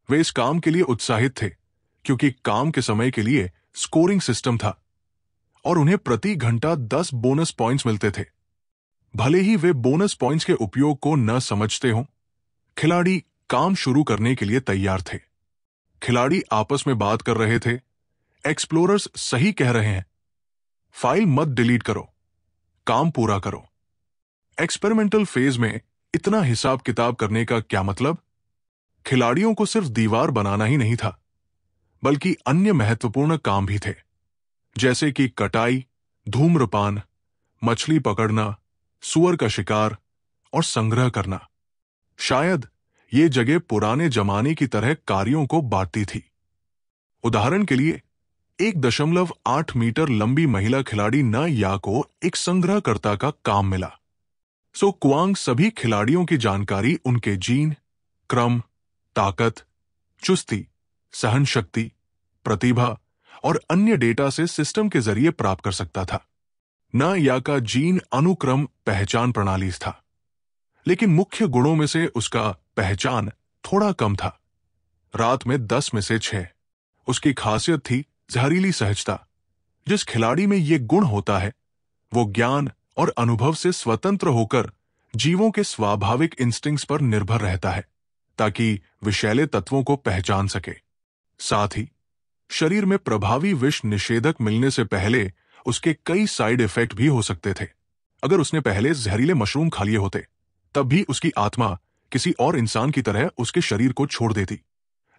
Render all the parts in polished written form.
वे इस काम के लिए उत्साहित थे क्योंकि काम के समय के लिए स्कोरिंग सिस्टम था और उन्हें प्रति घंटा 10 बोनस पॉइंट्स मिलते थे। भले ही वे बोनस पॉइंट्स के उपयोग को न समझते हों, खिलाड़ी काम शुरू करने के लिए तैयार थे। खिलाड़ी आपस में बात कर रहे थे, एक्सप्लोरर्स सही कह रहे हैं, फाइल मत डिलीट करो, काम पूरा करो। एक्सपेरिमेंटल फेज में इतना हिसाब किताब करने का क्या मतलब? खिलाड़ियों को सिर्फ दीवार बनाना ही नहीं था, बल्कि अन्य महत्वपूर्ण काम भी थे, जैसे कि कटाई, धूम्रपान, मछली पकड़ना, सुअर का शिकार और संग्रह करना। शायद ये जगह पुराने जमाने की तरह कार्यों को बांटती थी। उदाहरण के लिए 1.8 मीटर लंबी महिला खिलाड़ी न या को एक संग्रहकर्ता का काम मिला। सो क्वांग सभी खिलाड़ियों की जानकारी उनके जीन, क्रम, ताकत, चुस्ती, सहन शक्ति, प्रतिभा और अन्य डेटा से सिस्टम के जरिए प्राप्त कर सकता था। न या का जीन अनुक्रम पहचान प्रणाली था, लेकिन मुख्य गुणों में से उसका पहचान थोड़ा कम था। रात में 10 में से 6। उसकी खासियत थी जहरीली सहजता। जिस खिलाड़ी में ये गुण होता है, वो ज्ञान और अनुभव से स्वतंत्र होकर जीवों के स्वाभाविक इंस्टिंक्ट्स पर निर्भर रहता है, ताकि विषैले तत्वों को पहचान सके। साथ ही शरीर में प्रभावी विष निषेधक मिलने से पहले उसके कई साइड इफेक्ट भी हो सकते थे। अगर उसने पहले जहरीले मशरूम खा लिए होते, तब भी उसकी आत्मा किसी और इंसान की तरह उसके शरीर को छोड़ देती।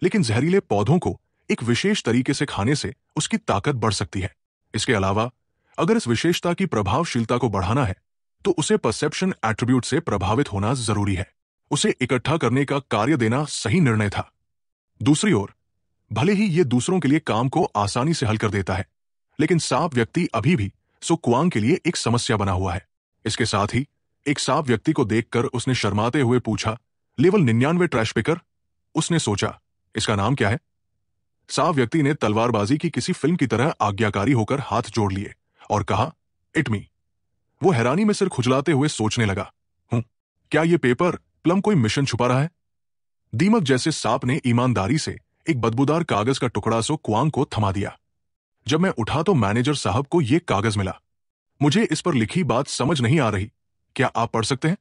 लेकिन जहरीले पौधों को एक विशेष तरीके से खाने से उसकी ताकत बढ़ सकती है। इसके अलावा अगर इस विशेषता की प्रभावशीलता को बढ़ाना है, तो उसे परसेप्शन एट्रीब्यूट से प्रभावित होना जरूरी है। उसे इकट्ठा करने का कार्य देना सही निर्णय था। दूसरी ओर, भले ही ये दूसरों के लिए काम को आसानी से हल कर देता है, लेकिन सांप व्यक्ति अभी भी सो क्वांग के लिए एक समस्या बना हुआ है। इसके साथ ही एक सांप व्यक्ति को देखकर उसने शर्माते हुए पूछा, लेवल 99 ट्रैश पिकर? उसने सोचा, इसका नाम क्या है? सांप व्यक्ति ने तलवारबाजी की किसी फिल्म की तरह आज्ञाकारी होकर हाथ जोड़ लिए और कहा, इट मी। वो हैरानी में सिर खुजलाते हुए सोचने लगा, क्या ये पेपर प्लम कोई मिशन छुपा रहा है? दीमक जैसे सांप ने ईमानदारी से एक बदबूदार कागज का टुकड़ा सो क्वांग को थमा दिया। जब मैं उठा तो मैनेजर साहब को यह कागज मिला। मुझे इस पर लिखी बात समझ नहीं आ रही, क्या आप पढ़ सकते हैं?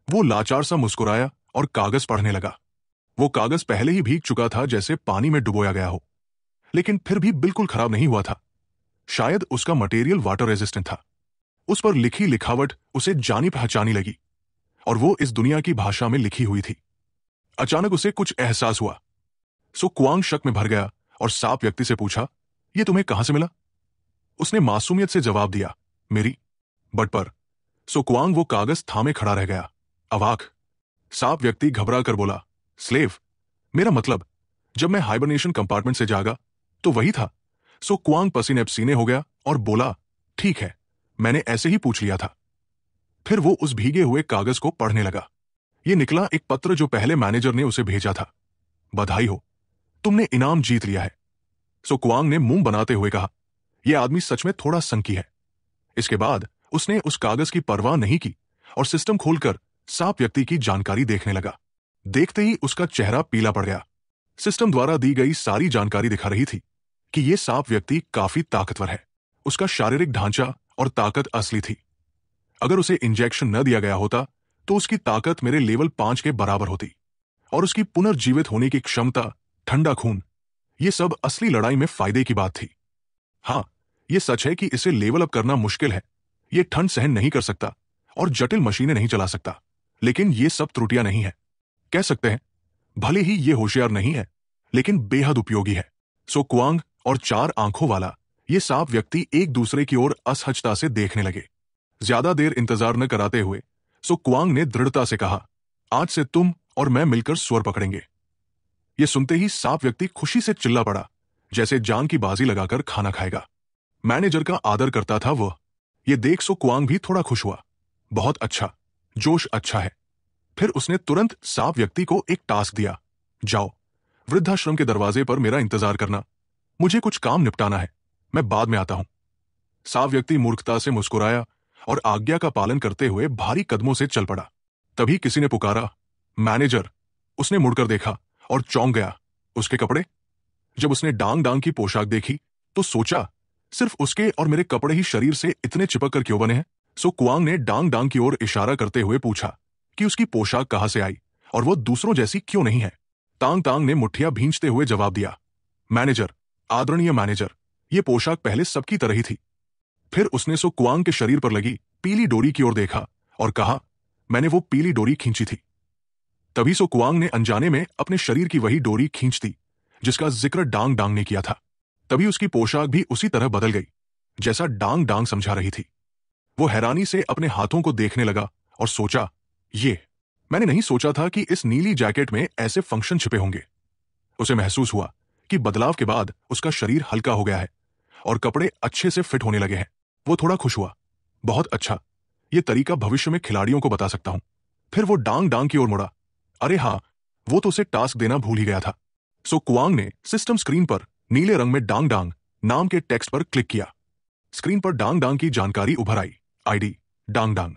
वो लाचार सा मुस्कुराया और कागज पढ़ने लगा। वो कागज पहले ही भीग चुका था, जैसे पानी में डुबोया गया हो, लेकिन फिर भी बिल्कुल खराब नहीं हुआ था। शायद उसका मटेरियल वाटर रेजिस्टेंट था। उस पर लिखी लिखावट उसे जानी पहचानी लगी और वो इस दुनिया की भाषा में लिखी हुई थी। अचानक उसे कुछ एहसास हुआ। सो क्वांग शक में भर गया और सांप व्यक्ति से पूछा, ये तुम्हें कहां से मिला? उसने मासूमियत से जवाब दिया, मेरी बट पर। सो क्वांग वो कागज थामे खड़ा रह गया, अवाक। सांप व्यक्ति घबरा कर बोला, स्लेव? मेरा मतलब, जब मैं हाइबरनेशन कंपार्टमेंट से जागा तो वही था। सो क्वांग पसीने पसीने हो गया और बोला, ठीक है, मैंने ऐसे ही पूछ लिया था। फिर वो उस भीगे हुए कागज को पढ़ने लगा। ये निकला एक पत्र जो पहले मैनेजर ने उसे भेजा था। बधाई हो, तुमने इनाम जीत लिया है। सो क्वांग ने मुंह बनाते हुए कहा, यह आदमी सच में थोड़ा संकी है। इसके बाद उसने उस कागज की परवाह नहीं की और सिस्टम खोलकर सांप व्यक्ति की जानकारी देखने लगा। देखते ही उसका चेहरा पीला पड़ गया। सिस्टम द्वारा दी गई सारी जानकारी दिखा रही थी कि यह सांप व्यक्ति काफी ताकतवर है। उसका शारीरिक ढांचा और ताकत असली थी। अगर उसे इंजेक्शन न दिया गया होता तो उसकी ताकत मेरे लेवल 5 के बराबर होती, और उसकी पुनर्जीवित होने की क्षमता, ठंडा खून, ये सब असली लड़ाई में फायदे की बात थी। हां, यह सच है कि इसे लेवल अप करना मुश्किल है। यह ठंड सहन नहीं कर सकता और जटिल मशीनें नहीं चला सकता, लेकिन ये सब त्रुटियां नहीं है। कह सकते हैं, भले ही ये होशियार नहीं है, लेकिन बेहद उपयोगी है। सो क्वांग और 4 आंखों वाला ये सांप व्यक्ति एक दूसरे की ओर असहजता से देखने लगे। ज्यादा देर इंतजार न कराते हुए सो क्वांग ने दृढ़ता से कहा, आज से तुम और मैं मिलकर सुअर पकड़ेंगे। यह सुनते ही सांप व्यक्ति खुशी से चिल्ला पड़ा, जैसे जान की बाजी लगाकर खाना खाएगा। मैनेजर का आदर करता था वह। यह देख सो क्वांग भी थोड़ा खुश हुआ। बहुत अच्छा, जोश अच्छा है। फिर उसने तुरंत सांप व्यक्ति को एक टास्क दिया, जाओ, वृद्धाश्रम के दरवाजे पर मेरा इंतजार करना। मुझे कुछ काम निपटाना है, मैं बाद में आता हूं। सांप व्यक्ति मूर्खता से मुस्कुराया और आज्ञा का पालन करते हुए भारी कदमों से चल पड़ा। तभी किसी ने पुकारा, मैनेजर। उसने मुड़कर देखा और चौंक गया। उसके कपड़े? जब उसने डांग डांग की पोशाक देखी तो सोचा, सिर्फ उसके और मेरे कपड़े ही शरीर से इतने चिपक कर क्यों बने हैं? सो कुआंग ने डांग डांग की ओर इशारा करते हुए पूछा कि उसकी पोशाक कहां से आई और वो दूसरों जैसी क्यों नहीं है। तांग तांग ने मुट्ठियां भींचते हुए जवाब दिया, मैनेजर, आदरणीय मैनेजर, ये पोशाक पहले सबकी तरह ही थी। फिर उसने सो कुआंग के शरीर पर लगी पीली डोरी की ओर देखा और कहा, मैंने वो पीली डोरी खींची थी। तभी सो कुआंग ने अनजाने में अपने शरीर की वही डोरी खींच दी जिसका जिक्र डांग डांग ने किया था। तभी उसकी पोशाक भी उसी तरह बदल गई जैसा डांग डांग समझा रही थी। वो हैरानी से अपने हाथों को देखने लगा और सोचा, ये मैंने नहीं सोचा था कि इस नीली जैकेट में ऐसे फंक्शन छिपे होंगे। उसे महसूस हुआ कि बदलाव के बाद उसका शरीर हल्का हो गया है और कपड़े अच्छे से फिट होने लगे हैं। वो थोड़ा खुश हुआ। बहुत अच्छा, ये तरीका भविष्य में खिलाड़ियों को बता सकता हूं। फिर वो डांग डांग की ओर मुड़ा। अरे हाँ, वो तो उसे टास्क देना भूल ही गया था। सो कुआंग ने सिस्टम स्क्रीन पर नीले रंग में डांग डांग नाम के टेक्स्ट पर क्लिक किया। स्क्रीन पर डांग डांग की जानकारी उभर आई। आईडी डांग डांग,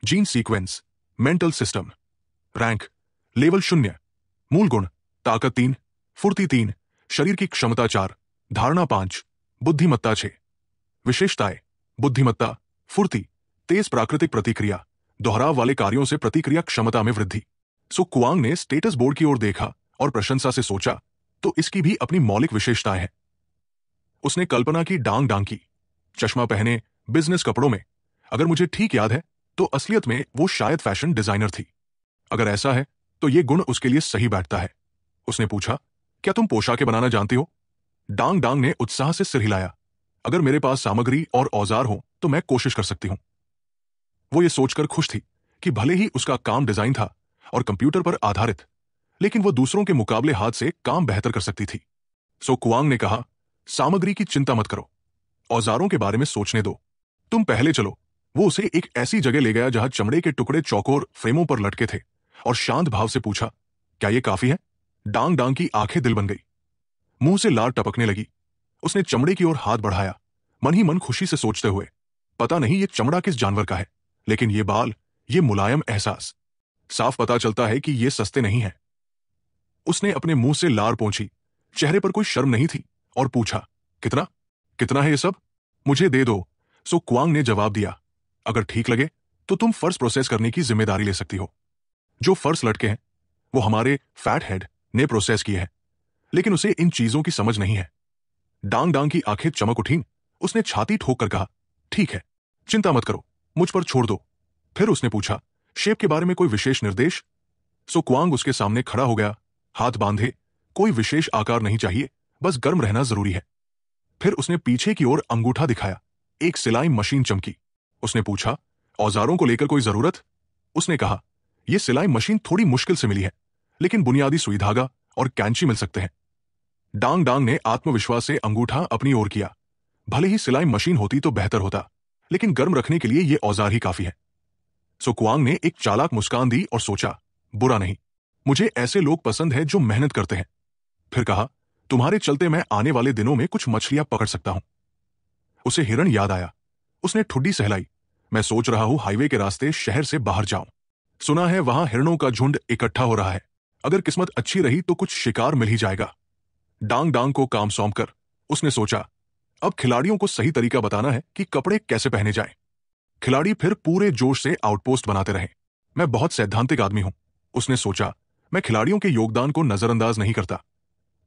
gene sequence, mental system, rank level 0, मूल गुण ताकत 3, फुर्ती 3, शरीर की क्षमता 4, धारणा 5, बुद्धिमत्ता 6। विशेषताएं, बुद्धिमत्ता, फुर्ती, तेज प्राकृतिक प्रतिक्रिया, दोहराव वाले कार्यों से प्रतिक्रिया क्षमता में वृद्धि। सो कुआंग ने स्टेटस बोर्ड की ओर देखा और प्रशंसा से सोचा, तो इसकी भी अपनी मौलिक विशेषताएं हैं। उसने कल्पना की डांग डांग की, चश्मा पहने, बिजनेस कपड़ों में। अगर मुझे ठीक याद है तो असलियत में वो शायद फैशन डिजाइनर थी। अगर ऐसा है तो ये गुण उसके लिए सही बैठता है। उसने पूछा, क्या तुम पोशाकें बनाना जानती हो? डांग डांग ने उत्साह से सिर हिलाया। अगर मेरे पास सामग्री और औजार हो तो मैं कोशिश कर सकती हूं। वो ये सोचकर खुश थी कि भले ही उसका काम डिजाइन था और कंप्यूटर पर आधारित, लेकिन वो दूसरों के मुकाबले हाथ से काम बेहतर कर सकती थी। सो कुआंग ने कहा, सामग्री की चिंता मत करो, औजारों के बारे में सोचने दो, तुम पहले चलो। वो उसे एक ऐसी जगह ले गया जहां चमड़े के टुकड़े चौकोर फ्रेमों पर लटके थे और शांत भाव से पूछा, क्या ये काफी है? डांग डांग की आंखें दिल बन गई, मुंह से लार टपकने लगी। उसने चमड़े की ओर हाथ बढ़ाया, मन ही मन खुशी से सोचते हुए, पता नहीं ये चमड़ा किस जानवर का है, लेकिन ये बाल, ये मुलायम एहसास, साफ पता चलता है कि ये सस्ते नहीं है। उसने अपने मुंह से लार पोंछी, चेहरे पर कोई शर्म नहीं थी और पूछा, कितना कितना है ये सब? मुझे दे दो। सो कुआंग ने जवाब दिया, अगर ठीक लगे तो तुम फर्श प्रोसेस करने की जिम्मेदारी ले सकती हो। जो फर्श लटके हैं वो हमारे फैट हेड ने प्रोसेस किए हैं, लेकिन उसे इन चीजों की समझ नहीं है। डांग डांग की आंखें चमक उठीं। उसने छाती ठोक कर कहा, ठीक है, चिंता मत करो, मुझ पर छोड़ दो। फिर उसने पूछा, शेप के बारे में कोई विशेष निर्देश? सो कुआंग उसके सामने खड़ा हो गया, हाथ बांधे। कोई विशेष आकार नहीं चाहिए, बस गर्म रहना जरूरी है। फिर उसने पीछे की ओर अंगूठा दिखाया। एक सिलाई मशीन चमकी। उसने पूछा, औजारों को लेकर कोई जरूरत? उसने कहा, यह सिलाई मशीन थोड़ी मुश्किल से मिली है, लेकिन बुनियादी सुई धागा और कैंची मिल सकते हैं। डांग डांग ने आत्मविश्वास से अंगूठा अपनी ओर किया। भले ही सिलाई मशीन होती तो बेहतर होता, लेकिन गर्म रखने के लिए यह औजार ही काफी है। सो कुआंग ने एक चालाक मुस्कान दी और सोचा, बुरा नहीं, मुझे ऐसे लोग पसंद है जो मेहनत करते हैं। फिर कहा, तुम्हारे चलते मैं आने वाले दिनों में कुछ मछलियां पकड़ सकता हूं। उसे हिरण याद आया। उसने ठुड्डी सहलाई। मैं सोच रहा हूं हाईवे के रास्ते शहर से बाहर जाऊं। सुना है वहां हिरणों का झुंड इकट्ठा हो रहा है। अगर किस्मत अच्छी रही तो कुछ शिकार मिल ही जाएगा। डांग डांग को काम सौंपकर उसने सोचा, अब खिलाड़ियों को सही तरीका बताना है कि कपड़े कैसे पहने जाएं। खिलाड़ी फिर पूरे जोश से आउटपोस्ट बनाते रहे। मैं बहुत सैद्धांतिक आदमी हूं, उसने सोचा। मैं खिलाड़ियों के योगदान को नजरअंदाज नहीं करता।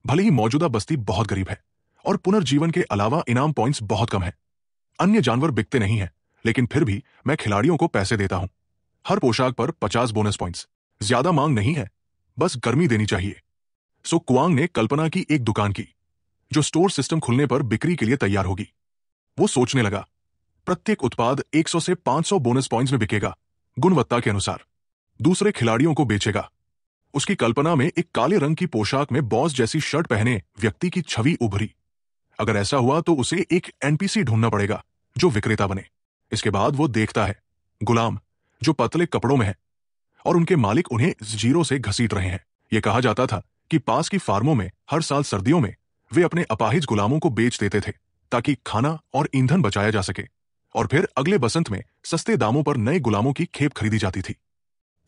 भले ही मौजूदा बस्ती बहुत गरीब है और पुनर्जीवन के अलावा इनाम पॉइंट्स बहुत कम है। अन्य जानवर बिकते नहीं हैं, लेकिन फिर भी मैं खिलाड़ियों को पैसे देता हूं। हर पोशाक पर 50 बोनस पॉइंट्स। ज्यादा मांग नहीं है, बस गर्मी देनी चाहिए। सो कुआंग ने कल्पना की एक दुकान की जो स्टोर सिस्टम खुलने पर बिक्री के लिए तैयार होगी। वो सोचने लगा, प्रत्येक उत्पाद 100 से 500 बोनस पॉइंट्स में बिकेगा, गुणवत्ता के अनुसार। दूसरे खिलाड़ियों को बेचेगा। उसकी कल्पना में एक काले रंग की पोशाक में बॉस जैसी शर्ट पहने व्यक्ति की छवि उभरी। अगर ऐसा हुआ तो उसे एक एनपीसी ढूंढना पड़ेगा जो विक्रेता बने। इसके बाद वो देखता है गुलाम जो पतले कपड़ों में है और उनके मालिक उन्हें जीरो से घसीट रहे हैं। यह कहा जाता था कि पास की फार्मों में हर साल सर्दियों में वे अपने अपाहिज गुलामों को बेच देते थे ताकि खाना और ईंधन बचाया जा सके, और फिर अगले बसंत में सस्ते दामों पर नए गुलामों की खेप खरीदी जाती थी।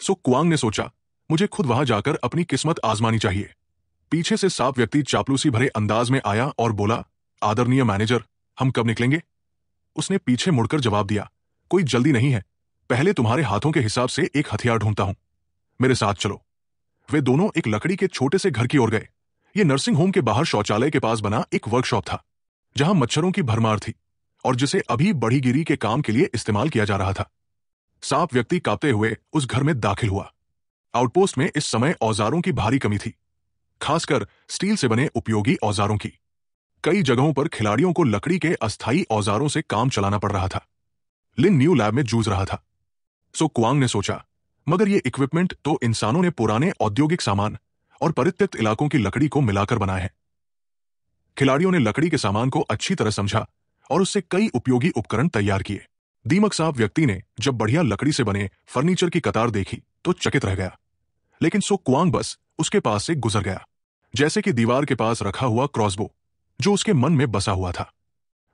सो कुआंग ने सोचा, मुझे खुद वहां जाकर अपनी किस्मत आजमानी चाहिए। पीछे से सांप व्यक्ति चापलूसी भरे अंदाज में आया और बोला, आदरणीय मैनेजर, हम कब निकलेंगे? उसने पीछे मुड़कर जवाब दिया, कोई जल्दी नहीं है, पहले तुम्हारे हाथों के हिसाब से एक हथियार ढूंढता हूं, मेरे साथ चलो। वे दोनों एक लकड़ी के छोटे से घर की ओर गए। ये नर्सिंग होम के बाहर शौचालय के पास बना एक वर्कशॉप था, जहां मच्छरों की भरमार थी और जिसे अभी बढ़ीगिरी के काम के लिए इस्तेमाल किया जा रहा था। सांप व्यक्ति कांपते हुए उस घर में दाखिल हुआ। आउटपोस्ट में इस समय औजारों की भारी कमी थी, खासकर स्टील से बने उपयोगी औजारों की। कई जगहों पर खिलाड़ियों को लकड़ी के अस्थायी औजारों से काम चलाना पड़ रहा था। लिन न्यू लैब में जूझ रहा था। सो क्वांग ने सोचा, मगर ये इक्विपमेंट तो इंसानों ने पुराने औद्योगिक सामान और परित्यक्त इलाकों की लकड़ी को मिलाकर बनाए हैं। खिलाड़ियों ने लकड़ी के सामान को अच्छी तरह समझा और उससे कई उपयोगी उपकरण तैयार किए। दीमक सांप व्यक्ति ने जब बढ़िया लकड़ी से बने फर्नीचर की कतार देखी तो चकित रह गया, लेकिन सो क्वांग बस उसके पास से गुजर गया, जैसे कि दीवार के पास रखा हुआ क्रॉसबो जो उसके मन में बसा हुआ था।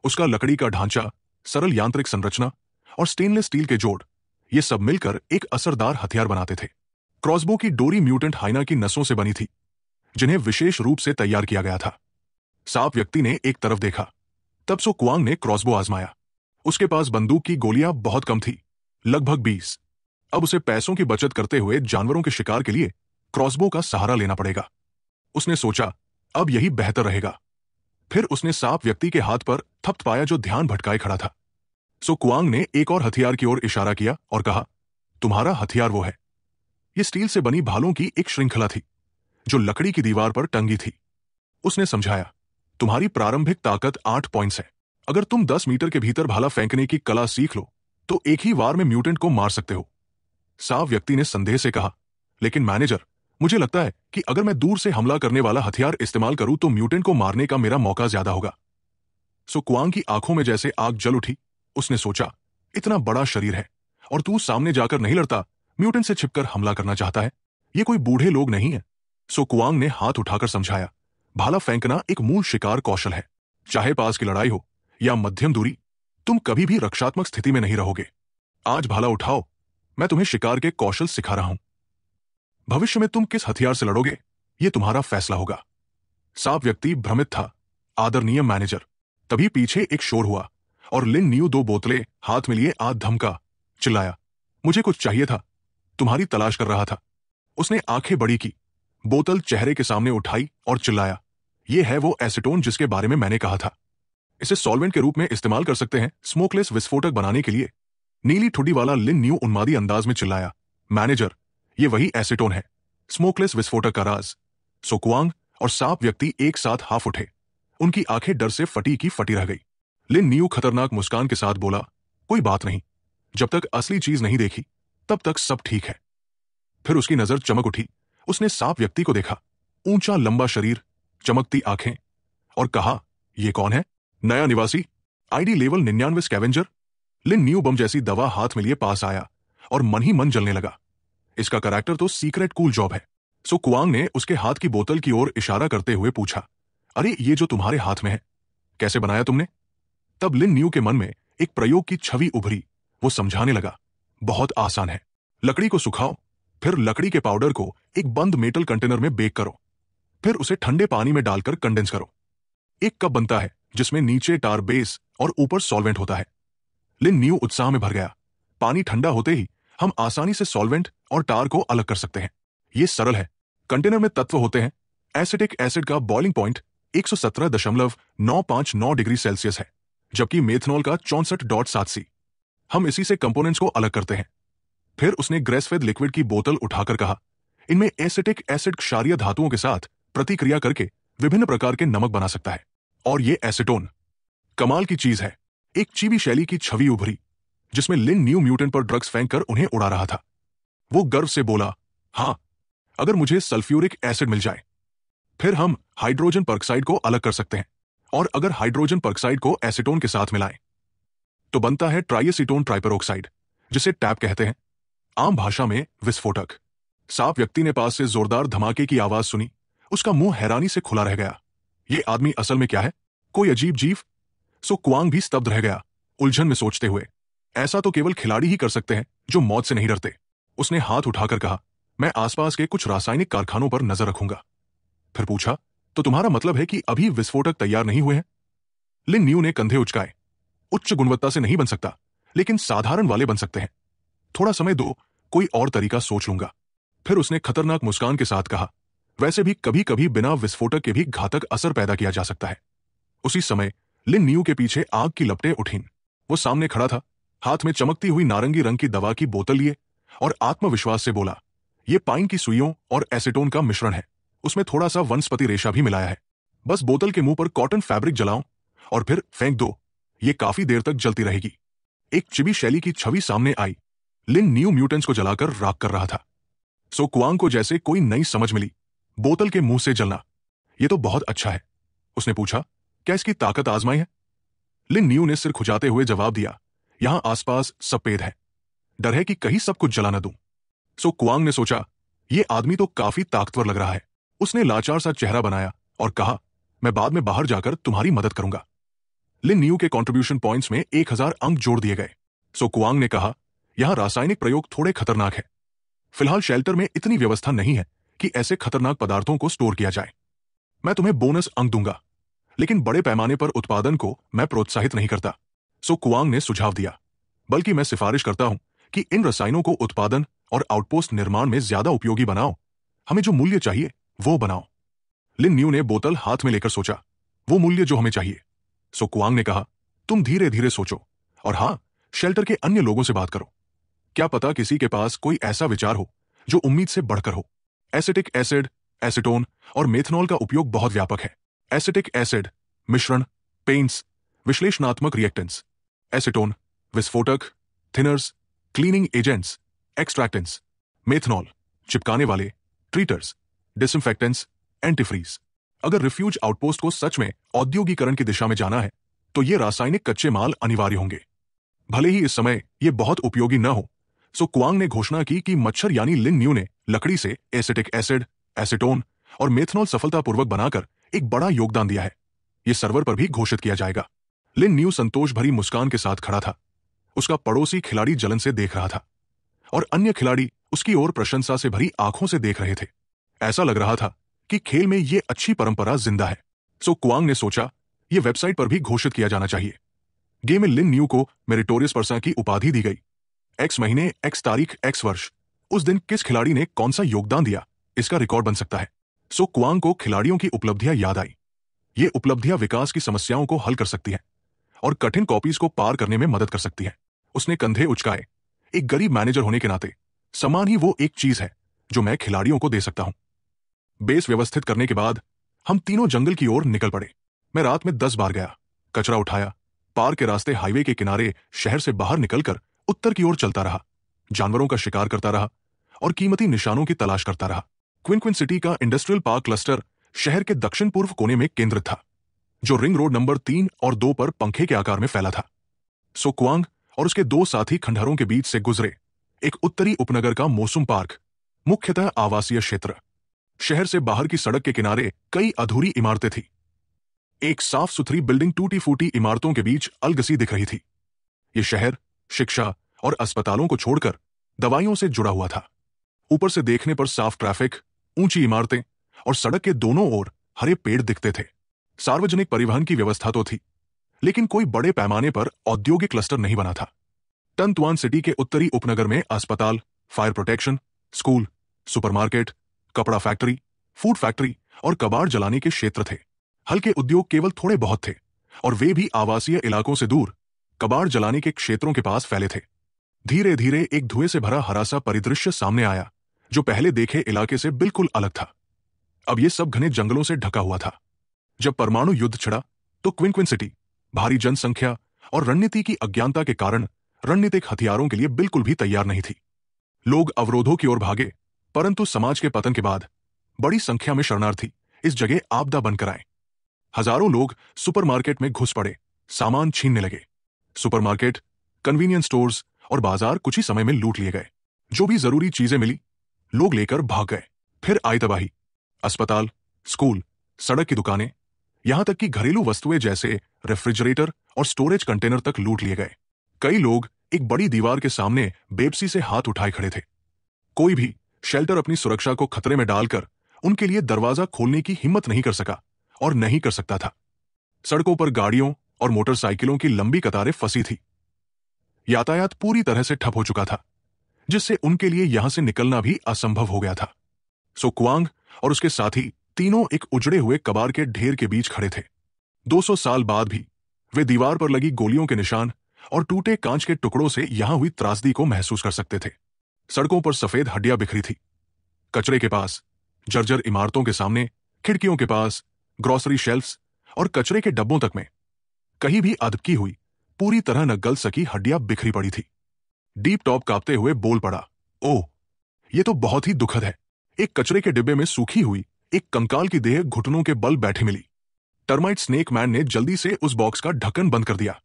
उसका लकड़ी का ढांचा, सरल यांत्रिक संरचना और स्टेनलेस स्टील के जोड़, ये सब मिलकर एक असरदार हथियार बनाते थे। क्रॉसबो की डोरी म्यूटेंट हाइना की नसों से बनी थी, जिन्हें विशेष रूप से तैयार किया गया था। सांप व्यक्ति ने एक तरफ देखा, तब सो क्वांग ने क्रॉसबो आजमाया। उसके पास बंदूक की गोलियां बहुत कम थी, लगभग 20। अब उसे पैसों की बचत करते हुए जानवरों के शिकार के लिए क्रॉसबो का सहारा लेना पड़ेगा। उसने सोचा, अब यही बेहतर रहेगा। फिर उसने सांप व्यक्ति के हाथ पर थपथपाया जो ध्यान भटकाए खड़ा था। सो क्वांग ने एक और हथियार की ओर इशारा किया और कहा, तुम्हारा हथियार वो है। यह स्टील से बनी भालों की एक श्रृंखला थी जो लकड़ी की दीवार पर टंगी थी। उसने समझाया, तुम्हारी प्रारंभिक ताकत 8 पॉइंट्स है। अगर तुम 10 मीटर के भीतर भाला फेंकने की कला सीख लो तो एक ही वार में म्यूटेंट को मार सकते हो। सांप व्यक्ति ने संदेह से कहा, लेकिन मैनेजर, मुझे लगता है कि अगर मैं दूर से हमला करने वाला हथियार इस्तेमाल करूं तो म्यूटेंट को मारने का मेरा मौका ज्यादा होगा। सो क्वांग की आंखों में जैसे आग जल उठी। उसने सोचा, इतना बड़ा शरीर है और तू सामने जाकर नहीं लड़ता, म्यूटेंट से छिपकर हमला करना चाहता है। ये कोई बूढ़े लोग नहीं है। सो क्वांग ने हाथ उठाकर समझाया, भाला फेंकना एक मूल शिकार कौशल है। चाहे पास की लड़ाई हो या मध्यम दूरी, तुम कभी भी रक्षात्मक स्थिति में नहीं रहोगे। आज भाला उठाओ, मैं तुम्हें शिकार के कौशल सिखा रहा हूं। भविष्य में तुम किस हथियार से लड़ोगे, यह तुम्हारा फैसला होगा। सांप व्यक्ति भ्रमित था, आदरणीय मैनेजर। तभी पीछे एक शोर हुआ और लिन न्यू 2 बोतलें हाथ में लिए आ धमका, चिल्लाया, मुझे कुछ चाहिए था, तुम्हारी तलाश कर रहा था। उसने आंखें बड़ी की, बोतल चेहरे के सामने उठाई और चिल्लाया, यह है वो एसीटोन जिसके बारे में मैंने कहा था। इसे सॉल्वेंट के रूप में इस्तेमाल कर सकते हैं स्मोकलेस विस्फोटक बनाने के लिए। नीली ठुड्डी वाला लिन न्यू उन्मादी अंदाज में चिल्लाया, मैनेजर, ये वही एसीटोन है, स्मोकलेस विस्फोटक का राज। सो क्वांग और सांप व्यक्ति एक साथ हाफ उठे। उनकी आंखें डर से फटी की फटी रह गई। लिन न्यू खतरनाक मुस्कान के साथ बोला, कोई बात नहीं, जब तक असली चीज नहीं देखी तब तक सब ठीक है। फिर उसकी नजर चमक उठी। उसने सांप व्यक्ति को देखा, ऊंचा लंबा शरीर, चमकती आंखें, और कहा, यह कौन है? नया निवासी, आईडी लेवल 99 स्कैवेंजर। लिन न्यू बम जैसी दवा हाथ में लिए पास आया और मन ही मन जलने लगा। इसका कैरेक्टर तो सीक्रेट कूल जॉब है। सो क्वांग ने उसके हाथ की बोतल की ओर इशारा करते हुए पूछा, अरे ये जो तुम्हारे हाथ में है, कैसे बनाया तुमने? तब लिन न्यू के मन में एक प्रयोग की छवि उभरी। वो समझाने लगा, बहुत आसान है। लकड़ी को सुखाओ, फिर लकड़ी के पाउडर को एक बंद मेटल कंटेनर में बेक करो, फिर उसे ठंडे पानी में डालकर कंडेंस करो। एक कप बनता है जिसमें नीचे टार बेस और ऊपर सॉल्वेंट होता है। लिन न्यू उत्साह में भर गया। पानी ठंडा होते ही हम आसानी से सॉल्वेंट और टार को अलग कर सकते हैं। यह सरल है। कंटेनर में तत्व होते हैं। एसिटिक एसिड का बॉइलिंग पॉइंट 117.959 डिग्री सेल्सियस है, जबकि मेथनॉल का 64.7 हम इसी से कंपोनेंट्स को अलग करते हैं। फिर उसने ग्रेसफेड लिक्विड की बोतल उठाकर कहा, इनमें एसिटिक एसिड क्षारीय धातुओं के साथ प्रतिक्रिया करके विभिन्न प्रकार के नमक बना सकता है। और ये एसीटोन कमाल की चीज है। एक चीबी शैली की छवि उभरी जिसमें लिन न्यू म्यूटेंट पर ड्रग्स फेंककर उन्हें उड़ा रहा था। वो गर्व से बोला, हां, अगर मुझे सल्फ्यूरिक एसिड मिल जाए, फिर हम हाइड्रोजन परऑक्साइड को अलग कर सकते हैं, और अगर हाइड्रोजन परऑक्साइड को एसीटोन के साथ मिलाएं तो बनता है ट्राइएसीटोन ट्राइपेरोक्साइड, जिसे टैप कहते हैं, आम भाषा में विस्फोटक। सांप व्यक्ति ने पास से जोरदार धमाके की आवाज सुनी। उसका मुंह हैरानी से खुला रह गया। ये आदमी असल में क्या है? कोई अजीब जीव? सो क्वांग भी स्तब्ध रह गया, उलझन में सोचते हुए। ऐसा तो केवल खिलाड़ी ही कर सकते हैं जो मौत से नहीं डरते। उसने हाथ उठाकर कहा, मैं आसपास के कुछ रासायनिक कारखानों पर नजर रखूंगा। फिर पूछा, तो तुम्हारा मतलब है कि अभी विस्फोटक तैयार नहीं हुए हैं? लिन न्यू ने कंधे उचकाए। उच्च गुणवत्ता से नहीं बन सकता, लेकिन साधारण वाले बन सकते हैं। थोड़ा समय दो, कोई और तरीका सोच लूंगा। फिर उसने खतरनाक मुस्कान के साथ कहा, वैसे भी कभी कभी बिना विस्फोटक के भी घातक असर पैदा किया जा सकता है। उसी समय लिन न्यू के पीछे आग की लपटें उठीं। वो सामने खड़ा था, हाथ में चमकती हुई नारंगी रंग की दवा की बोतल लिए, और आत्मविश्वास से बोला, ये पाइन की सुइयों और एसीटोन का मिश्रण है। उसमें थोड़ा सा वनस्पति रेशा भी मिलाया है। बस बोतल के मुंह पर कॉटन फैब्रिक जलाओ और फिर फेंक दो। ये काफी देर तक जलती रहेगी। एक चिबी शैली की छवि सामने आई। लिन न्यू म्यूटेंट्स को जलाकर राख कर रहा था। सो कुआंग को जैसे कोई नई समझ मिली। बोतल के मुंह से जलना, ये तो बहुत अच्छा है। उसने पूछा, क्या इसकी ताकत आजमाई है? लिन न्यू ने सिर खुजाते हुए जवाब दिया, यहां आसपास सफेद है। डर है कि कहीं सब कुछ जला न दूं। सो कुआंग ने सोचा, यह आदमी तो काफी ताकतवर लग रहा है। उसने लाचार सा चेहरा बनाया और कहा, मैं बाद में बाहर जाकर तुम्हारी मदद करूंगा। लिन न्यू के कंट्रीब्यूशन पॉइंट्स में 1000 अंक जोड़ दिए गए। सो कुआंग ने कहा, यहां रासायनिक प्रयोग थोड़े खतरनाक है। फिलहाल शेल्टर में इतनी व्यवस्था नहीं है कि ऐसे खतरनाक पदार्थों को स्टोर किया जाए। मैं तुम्हें बोनस अंक दूंगा, लेकिन बड़े पैमाने पर उत्पादन को मैं प्रोत्साहित नहीं करता। सो कुआंग ने सुझाव दिया, बल्कि मैं सिफारिश करता हूं कि इन रसायनों को उत्पादन और आउटपोस्ट निर्माण में ज्यादा उपयोगी बनाओ। हमें जो मूल्य चाहिए वो बनाओ। लिन न्यू ने बोतल हाथ में लेकर सोचा, वो मूल्य जो हमें चाहिए। सो कुआंग ने कहा, तुम धीरे धीरे सोचो, और हां, शेल्टर के अन्य लोगों से बात करो। क्या पता किसी के पास कोई ऐसा विचार हो जो उम्मीद से बढ़कर हो। एसिटिक एसिड, एसीटोन और मेथनॉल का उपयोग बहुत व्यापक है। एसिटिक एसिड मिश्रण, पेंट्स, विश्लेषणात्मक रिएक्टेंट्स। एसीटोन विस्फोटक, थिनर्स, क्लीनिंग एजेंट्स, एक्सट्रैक्टेंट्स। मेथनॉल चिपकाने वाले, ट्रीटर्स, डिसइंफेक्टेंट्स, एंटीफ्रीज। अगर रिफ्यूज आउटपोस्ट को सच में औद्योगिकरण की दिशा में जाना है तो ये रासायनिक कच्चे माल अनिवार्य होंगे। भले ही इस समय ये बहुत उपयोगी न हो। सो कुआंग ने घोषणा की कि मच्छर यानी लिन न्यू ने लकड़ी से एसिटिक एसिड, एसीटोन और मेथनॉल सफलतापूर्वक बनाकर एक बड़ा योगदान दिया है। यह सर्वर पर भी घोषित किया जाएगा। लिन न्यू संतोष भरी मुस्कान के साथ खड़ा था। उसका पड़ोसी खिलाड़ी जलन से देख रहा था, और अन्य खिलाड़ी उसकी ओर प्रशंसा से भरी आंखों से देख रहे थे। ऐसा लग रहा था कि खेल में यह अच्छी परंपरा जिंदा है। सो कुआंग ने सोचा, यह वेबसाइट पर भी घोषित किया जाना चाहिए। गेम में लिन न्यू को मेरिटोरियस पर्सन की उपाधि दी गई। एक्स महीने, एक्स तारीख, एक्स वर्ष, उस दिन किस खिलाड़ी ने कौन सा योगदान दिया, इसका रिकॉर्ड बन सकता है। सो कुआंग को खिलाड़ियों की उपलब्धियां याद आई। ये उपलब्धियां विकास की समस्याओं को हल कर सकती हैं और कठिन कॉपीज को पार करने में मदद कर सकती हैं। उसने कंधे उचकाए। एक गरीब मैनेजर होने के नाते सम्मान ही वो एक चीज है जो मैं खिलाड़ियों को दे सकता हूं। बेस व्यवस्थित करने के बाद हम तीनों जंगल की ओर निकल पड़े। मैं रात में 10 बार गया, कचरा उठाया, पार के रास्ते हाईवे के किनारे शहर से बाहर निकलकर उत्तर की ओर चलता रहा, जानवरों का शिकार करता रहा और कीमती निशानों की तलाश करता रहा। क्विन सिटी का इंडस्ट्रियल पार्क क्लस्टर शहर के दक्षिण पूर्व कोने में केंद्रित था, जो रिंग रोड नंबर 3 और 2 पर पंखे के आकार में फैला था। सो कुआंग और उसके 2 साथी खंडहरों के बीच से गुजरे। एक उत्तरी उपनगर का मौसम पार्क, मुख्यतः आवासीय क्षेत्र। शहर से बाहर की सड़क के किनारे कई अधूरी इमारतें थी। एक साफ सुथरी बिल्डिंग टूटी फूटी इमारतों के बीच अलगसी दिख रही थी। यह शहर शिक्षा और अस्पतालों को छोड़कर दवाइयों से जुड़ा हुआ था। ऊपर से देखने पर साफ ट्रैफिक, ऊंची इमारतें और सड़क के दोनों ओर हरे पेड़ दिखते थे। सार्वजनिक परिवहन की व्यवस्था तो थी, लेकिन कोई बड़े पैमाने पर औद्योगिक क्लस्टर नहीं बना था। टंतुआन सिटी के उत्तरी उपनगर में अस्पताल, फायर प्रोटेक्शन, स्कूल, सुपरमार्केट, कपड़ा फैक्ट्री, फूड फैक्ट्री और कबाड़ जलाने के क्षेत्र थे। हल्के उद्योग केवल थोड़े बहुत थे, और वे भी आवासीय इलाकों से दूर कबाड़ जलाने के क्षेत्रों के पास फैले थे। धीरे धीरे एक धुएं से भरा हरा सा परिदृश्य सामने आया, जो पहले देखे इलाके से बिल्कुल अलग था। अब यह सब घने जंगलों से ढका हुआ था। जब परमाणु युद्ध छिड़ा तो क्विन सिटी भारी जनसंख्या और रणनीति की अज्ञानता के कारण रणनीतिक हथियारों के लिए बिल्कुल भी तैयार नहीं थी। लोग अवरोधों की ओर भागे, परंतु समाज के पतन के बाद बड़ी संख्या में शरणार्थी इस जगह आपदा बनकर आए। हजारों लोग सुपरमार्केट में घुस पड़े, सामान छीनने लगे। सुपरमार्केट, कन्वीनियंस स्टोर्स और बाजार कुछ ही समय में लूट लिए गए। जो भी जरूरी चीजें मिली, लोग लेकर भाग गए। फिर आई तबाही। अस्पताल, स्कूल, सड़क की दुकानें, यहां तक कि घरेलू वस्तुएं जैसे रेफ्रिजरेटर और स्टोरेज कंटेनर तक लूट लिए गए। कई लोग एक बड़ी दीवार के सामने बेबसी से हाथ उठाए खड़े थे। कोई भी शेल्टर अपनी सुरक्षा को खतरे में डालकर उनके लिए दरवाजा खोलने की हिम्मत नहीं कर सका और नहीं कर सकता था। सड़कों पर गाड़ियों और मोटरसाइकिलों की लंबी कतारें फंसी थी। यातायात पूरी तरह से ठप हो चुका था, जिससे उनके लिए यहां से निकलना भी असंभव हो गया था। सो क्वांग और उसके साथी तीनों एक उजड़े हुए कबाड़ के ढेर के बीच खड़े थे। 200 साल बाद भी वे दीवार पर लगी गोलियों के निशान और टूटे कांच के टुकड़ों से यहां हुई त्रासदी को महसूस कर सकते थे। सड़कों पर सफेद हड्डियां बिखरी थी। कचरे के पास, जर्जर इमारतों के सामने, खिड़कियों के पास, ग्रोसरी शेल्फ्स और कचरे के डब्बों तक में कहीं भी अदबकी हुई, पूरी तरह न गल सकी हड्डियां बिखरी पड़ी थी। डीप टॉप कांपते हुए बोल पड़ा, ओह, यह तो बहुत ही दुखद है। एक कचरे के डिब्बे में सूखी हुई एक कंकाल की देह घुटनों के बल बैठी मिली। टर्माइट स्नेक मैन ने जल्दी से उस बॉक्स का ढक्कन बंद कर दिया।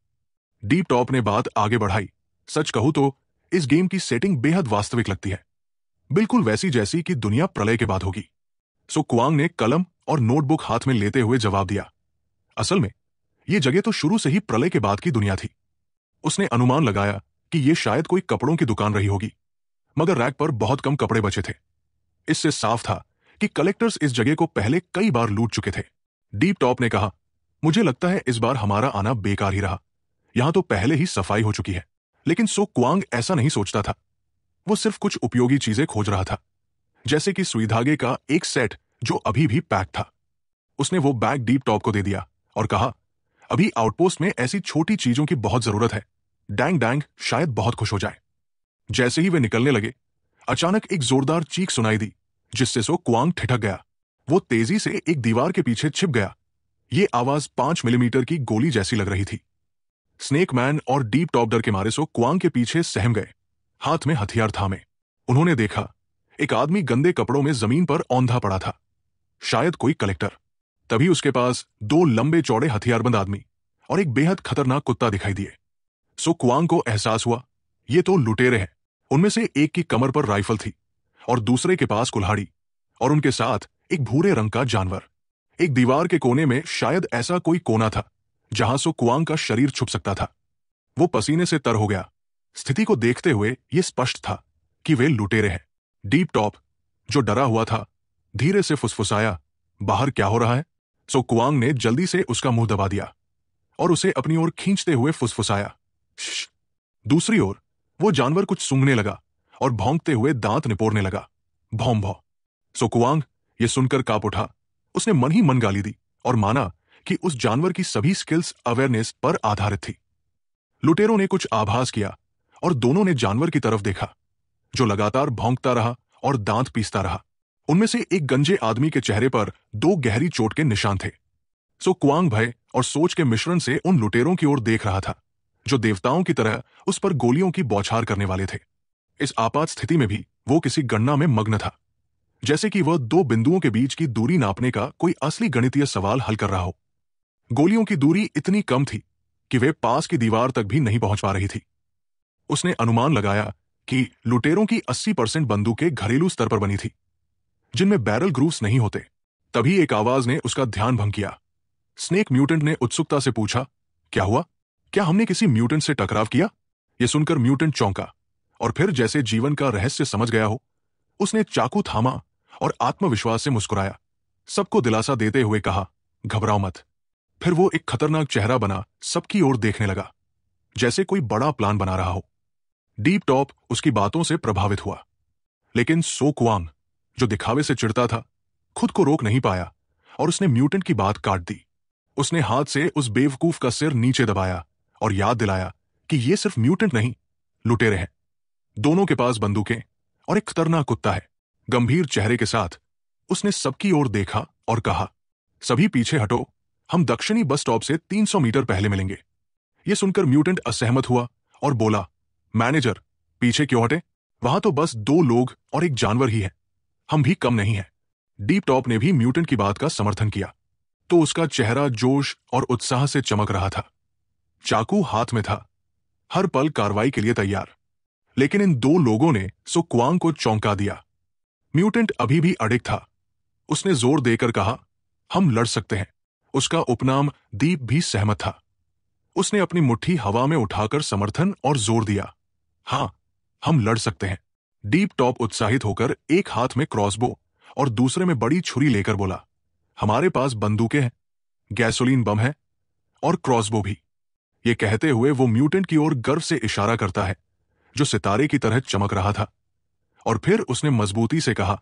डीप टॉप ने बात आगे बढ़ाई, सच कहूं तो इस गेम की सेटिंग बेहद वास्तविक लगती है, बिल्कुल वैसी जैसी कि दुनिया प्रलय के बाद होगी। सो क्वांग ने कलम और नोटबुक हाथ में लेते हुए जवाब दिया, असल में यह जगह तो शुरू से ही प्रलय के बाद की दुनिया थी। उसने अनुमान लगाया कि यह शायद कोई कपड़ों की दुकान रही होगी, मगर रैक पर बहुत कम कपड़े बचे थे। इससे साफ था कि कलेक्टर्स इस जगह को पहले कई बार लूट चुके थे। डीप टॉप ने कहा, मुझे लगता है इस बार हमारा आना बेकार ही रहा। यहां तो पहले ही सफाई हो चुकी है। लेकिन सो क्वांग ऐसा नहीं सोचता था। वो सिर्फ कुछ उपयोगी चीजें खोज रहा था, जैसे कि सुई धागे का एक सेट जो अभी भी पैक था। उसने वो बैग डीप टॉप को दे दिया और कहा, अभी आउटपोस्ट में ऐसी छोटी चीजों की बहुत जरूरत है। डैंग डैंग शायद बहुत खुश हो जाए। जैसे ही वे निकलने लगे, अचानक एक जोरदार चीख सुनाई दी, जिससे सो क्वांग ठिठक गया। वो तेजी से एक दीवार के पीछे छिप गया। ये आवाज 5 मिलीमीटर की गोली जैसी लग रही थी। स्नेक मैन और डीप टॉप डर के मारे सो क्वांग के पीछे सहम गए, हाथ में हथियार थामे। उन्होंने देखा, एक आदमी गंदे कपड़ों में जमीन पर औंधा पड़ा था, शायद कोई कलेक्टर। तभी उसके पास 2 लंबे चौड़े हथियारबंद आदमी और एक बेहद खतरनाक कुत्ता दिखाई दिए। सो क्वांग को एहसास हुआ, ये तो लुटेरे हैं। उनमें से एक की कमर पर राइफल थी और दूसरे के पास कुल्हाड़ी, और उनके साथ एक भूरे रंग का जानवर। एक दीवार के कोने में शायद ऐसा कोई कोना था जहां सो क्वांग का शरीर छुप सकता था। वो पसीने से तर हो गया। स्थिति को देखते हुए यह स्पष्ट था कि वे लुटेरे हैं। डीप टॉप, जो डरा हुआ था, धीरे से फुसफुसाया, बाहर क्या हो रहा है? सो क्वांग ने जल्दी से उसका मुंह दबा दिया और उसे अपनी ओर खींचते हुए फुसफुसाया, श्श। दूसरी ओर वो जानवर कुछ सूंघने लगा और भौंकते हुए दांत निपोरने लगा, भौं भौं। सो क्वांग ये सुनकर कांप उठा। उसने मन ही मन गाली दी और माना कि उस जानवर की सभी स्किल्स अवेयरनेस पर आधारित थी। लुटेरों ने कुछ आभास किया और दोनों ने जानवर की तरफ देखा, जो लगातार भौंकता रहा और दांत पीसता रहा। उनमें से एक गंजे आदमी के चेहरे पर 2 गहरी चोट के निशान थे। सो क्वांग भय और सोच के मिश्रण से उन लुटेरों की ओर देख रहा था, जो देवताओं की तरह उस पर गोलियों की बौछार करने वाले थे। इस आपात स्थिति में भी वो किसी गणना में मग्न था, जैसे कि वह 2 बिंदुओं के बीच की दूरी नापने का कोई असली गणितीय सवाल हल कर रहा हो। गोलियों की दूरी इतनी कम थी कि वे पास की दीवार तक भी नहीं पहुंच पा रही थी। उसने अनुमान लगाया कि लुटेरों की 80% बंदूकें घरेलू स्तर पर बनी थी, जिनमें बैरल ग्रूव्स नहीं होते। तभी एक आवाज ने उसका ध्यान भंग किया। स्नेक म्यूटेंट ने उत्सुकता से पूछा, क्या हुआ? क्या हमने किसी म्यूटेंट से टकराव किया? यह सुनकर म्यूटेंट चौंका और फिर जैसे जीवन का रहस्य समझ गया हो, उसने चाकू थामा और आत्मविश्वास से मुस्कुराया, सबको दिलासा देते हुए कहा, घबराओ मत। फिर वो एक खतरनाक चेहरा बना सबकी ओर देखने लगा, जैसे कोई बड़ा प्लान बना रहा हो। डीप टॉप उसकी बातों से प्रभावित हुआ, लेकिन सो क्वांग, जो दिखावे से चिढ़ता था, खुद को रोक नहीं पाया और उसने म्यूटेंट की बात काट दी। उसने हाथ से उस बेवकूफ का सिर नीचे दबाया और याद दिलाया कि ये सिर्फ म्यूटेंट नहीं, लुटेरे हैं। दोनों के पास बंदूकें और एक खतरनाक कुत्ता है। गंभीर चेहरे के साथ उसने सबकी ओर देखा और कहा, सभी पीछे हटो, हम दक्षिणी बस स्टॉप से 300 मीटर पहले मिलेंगे। यह सुनकर म्यूटेंट असहमत हुआ और बोला, मैनेजर, पीछे क्यों हटे? वहां तो बस 2 लोग और एक जानवर ही है, हम भी कम नहीं है। डीप टॉप ने भी म्यूटेंट की बात का समर्थन किया, तो उसका चेहरा जोश और उत्साह से चमक रहा था। चाकू हाथ में था, हर पल कार्रवाई के लिए तैयार। लेकिन इन 2 लोगों ने सो क्वांग को चौंका दिया। म्यूटेंट अभी भी अडिग था। उसने जोर देकर कहा, हम लड़ सकते हैं। उसका उपनाम दीप भी सहमत था। उसने अपनी मुट्ठी हवा में उठाकर समर्थन और जोर दिया, हां, हम लड़ सकते हैं। डीप टॉप उत्साहित होकर एक हाथ में क्रॉसबो और दूसरे में बड़ी छुरी लेकर बोला, हमारे पास बंदूकें हैं, गैसोलीन बम है और क्रॉसबो भी। ये कहते हुए वो म्यूटेंट की ओर गर्व से इशारा करता है जो सितारे की तरह चमक रहा था। और फिर उसने मजबूती से कहा,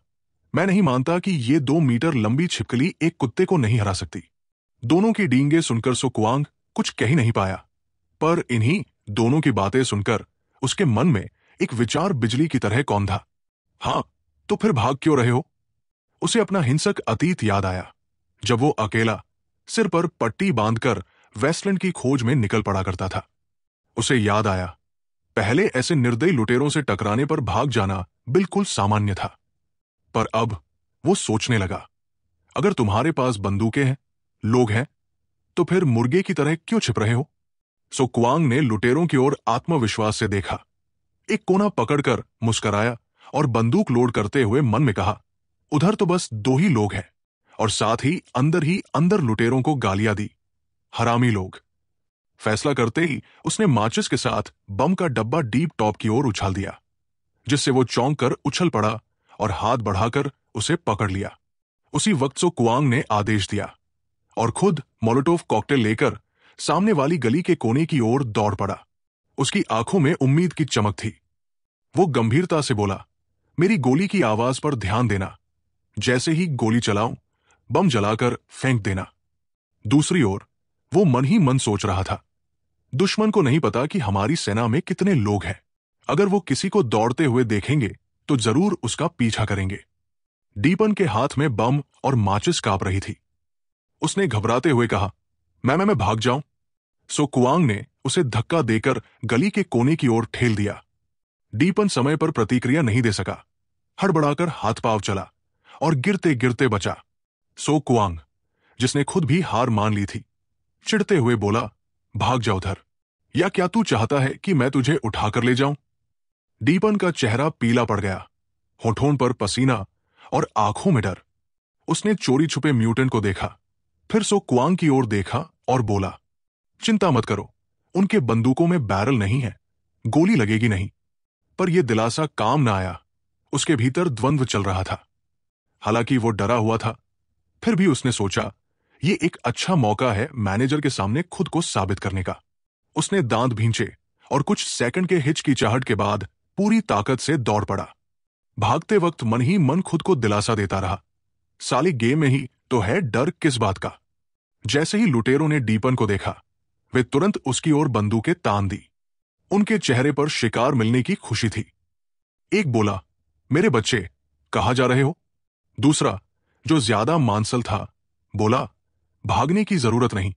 मैं नहीं मानता कि ये 2 मीटर लंबी छिपकली एक कुत्ते को नहीं हरा सकती। दोनों की डींगे सुनकर सो कुआंग कुछ कह ही नहीं पाया, पर इन्हीं दोनों की बातें सुनकर उसके मन में एक विचार बिजली की तरह कौन था। हाँ, तो फिर भाग क्यों रहे हो? उसे अपना हिंसक अतीत याद आया, जब वो अकेला सिर पर पट्टी बांधकर वेस्टलैंड की खोज में निकल पड़ा करता था। उसे याद आया, पहले ऐसे निर्दयी लुटेरों से टकराने पर भाग जाना बिल्कुल सामान्य था। पर अब वो सोचने लगा, अगर तुम्हारे पास बंदूकें हैं, लोग हैं, तो फिर मुर्गे की तरह क्यों छिप रहे हो? सो कुआंग ने लुटेरों की ओर आत्मविश्वास से देखा, एक कोना पकड़कर मुस्कराया और बंदूक लोड करते हुए मन में कहा, उधर तो बस 2 ही लोग हैं, और साथ ही अंदर लुटेरों को गालियां दी, हरामी लोग। फैसला करते ही उसने माचिस के साथ बम का डब्बा डीप टॉप की ओर उछाल दिया, जिससे वो चौंक कर उछल पड़ा और हाथ बढ़ाकर उसे पकड़ लिया। उसी वक्त सो कुआंग ने आदेश दिया और खुद मोलोटोव कॉकटेल लेकर सामने वाली गली के कोने की ओर दौड़ पड़ा। उसकी आंखों में उम्मीद की चमक थी। वो गंभीरता से बोला, मेरी गोली की आवाज पर ध्यान देना, जैसे ही गोली चलाऊं बम जलाकर फेंक देना। दूसरी ओर वो मन ही मन सोच रहा था, दुश्मन को नहीं पता कि हमारी सेना में कितने लोग हैं। अगर वो किसी को दौड़ते हुए देखेंगे तो जरूर उसका पीछा करेंगे। डीपन के हाथ में बम और माचिस कांप रही थी। उसने घबराते हुए कहा, मैं भाग जाऊं? सो कुआंग ने उसे धक्का देकर गली के कोने की ओर ठेल दिया। डीपन समय पर प्रतिक्रिया नहीं दे सका, हड़बड़ाकर हाथ पांव चला और गिरते गिरते बचा। सो कुआंग, जिसने खुद भी हार मान ली थी, चिढ़ते हुए बोला, भाग जा उधर, या क्या तू चाहता है कि मैं तुझे उठाकर ले जाऊं? डीपन का चेहरा पीला पड़ गया, होठों पर पसीना और आंखों में डर। उसने चोरी छुपे म्यूटेंट को देखा, फिर सो कुआंग की ओर देखा और बोला, चिंता मत करो, उनके बंदूकों में बैरल नहीं है, गोली लगेगी नहीं। पर यह दिलासा काम ना आया। उसके भीतर द्वंद्व चल रहा था। हालांकि वो डरा हुआ था, फिर भी उसने सोचा, यह एक अच्छा मौका है मैनेजर के सामने खुद को साबित करने का। उसने दांत भींचे और कुछ सेकंड के हिचकिचाहट के बाद पूरी ताकत से दौड़ पड़ा। भागते वक्त मन ही मन खुद को दिलासा देता रहा, साली गेम में ही तो है डर किस बात का। जैसे ही लुटेरों ने डीपन को देखा, वे तुरंत उसकी ओर बंदूकें तान दी। उनके चेहरे पर शिकार मिलने की खुशी थी। एक बोला, मेरे बच्चे, कहां जा रहे हो? दूसरा, जो ज्यादा मांसल था, बोला, भागने की जरूरत नहीं,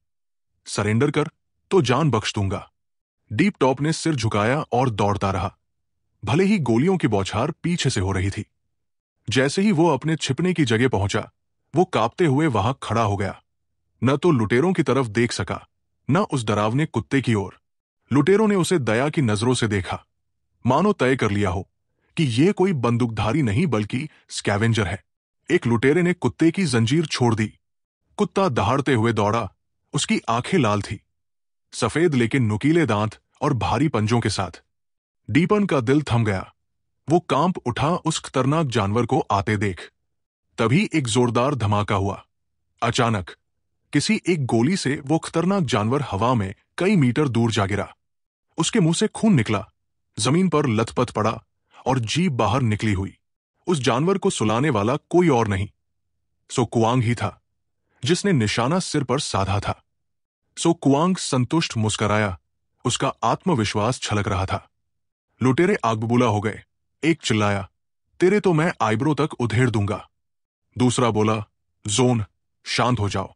सरेंडर कर तो जान बख्श दूंगा। डीप टॉप ने सिर झुकाया और दौड़ता रहा, भले ही गोलियों की बौछार पीछे से हो रही थी। जैसे ही वो अपने छिपने की जगह पहुंचा, वो कांपते हुए वहां खड़ा हो गया। न तो लुटेरों की तरफ देख सका, न उस डरावने कुत्ते की ओर। लुटेरों ने उसे दया की नजरों से देखा, मानो तय कर लिया हो कि यह कोई बंदूकधारी नहीं बल्कि स्कैवेंजर है। एक लुटेरे ने कुत्ते की जंजीर छोड़ दी। कुत्ता दहाड़ते हुए दौड़ा, उसकी आंखें लाल थी, सफेद लेकिन नुकीले दांत और भारी पंजों के साथ। डीपन का दिल थम गया। वो कांप उठा उस खतरनाक जानवर को आते देख। तभी एक जोरदार धमाका हुआ। अचानक किसी एक गोली से वो खतरनाक जानवर हवा में कई मीटर दूर जा गिरा। उसके मुंह से खून निकला, जमीन पर लथपथ पड़ा और जीभ बाहर निकली हुई। उस जानवर को सुलाने वाला कोई और नहीं, सो कुआंग ही था, जिसने निशाना सिर पर साधा था। सो कुआंग संतुष्ट मुस्कराया, उसका आत्मविश्वास छलक रहा था। लुटेरे आग बबूला हो गए। एक चिल्लाया, तेरे तो मैं आईब्रो तक उधेड़ दूंगा। दूसरा बोला, जोन, शांत हो जाओ,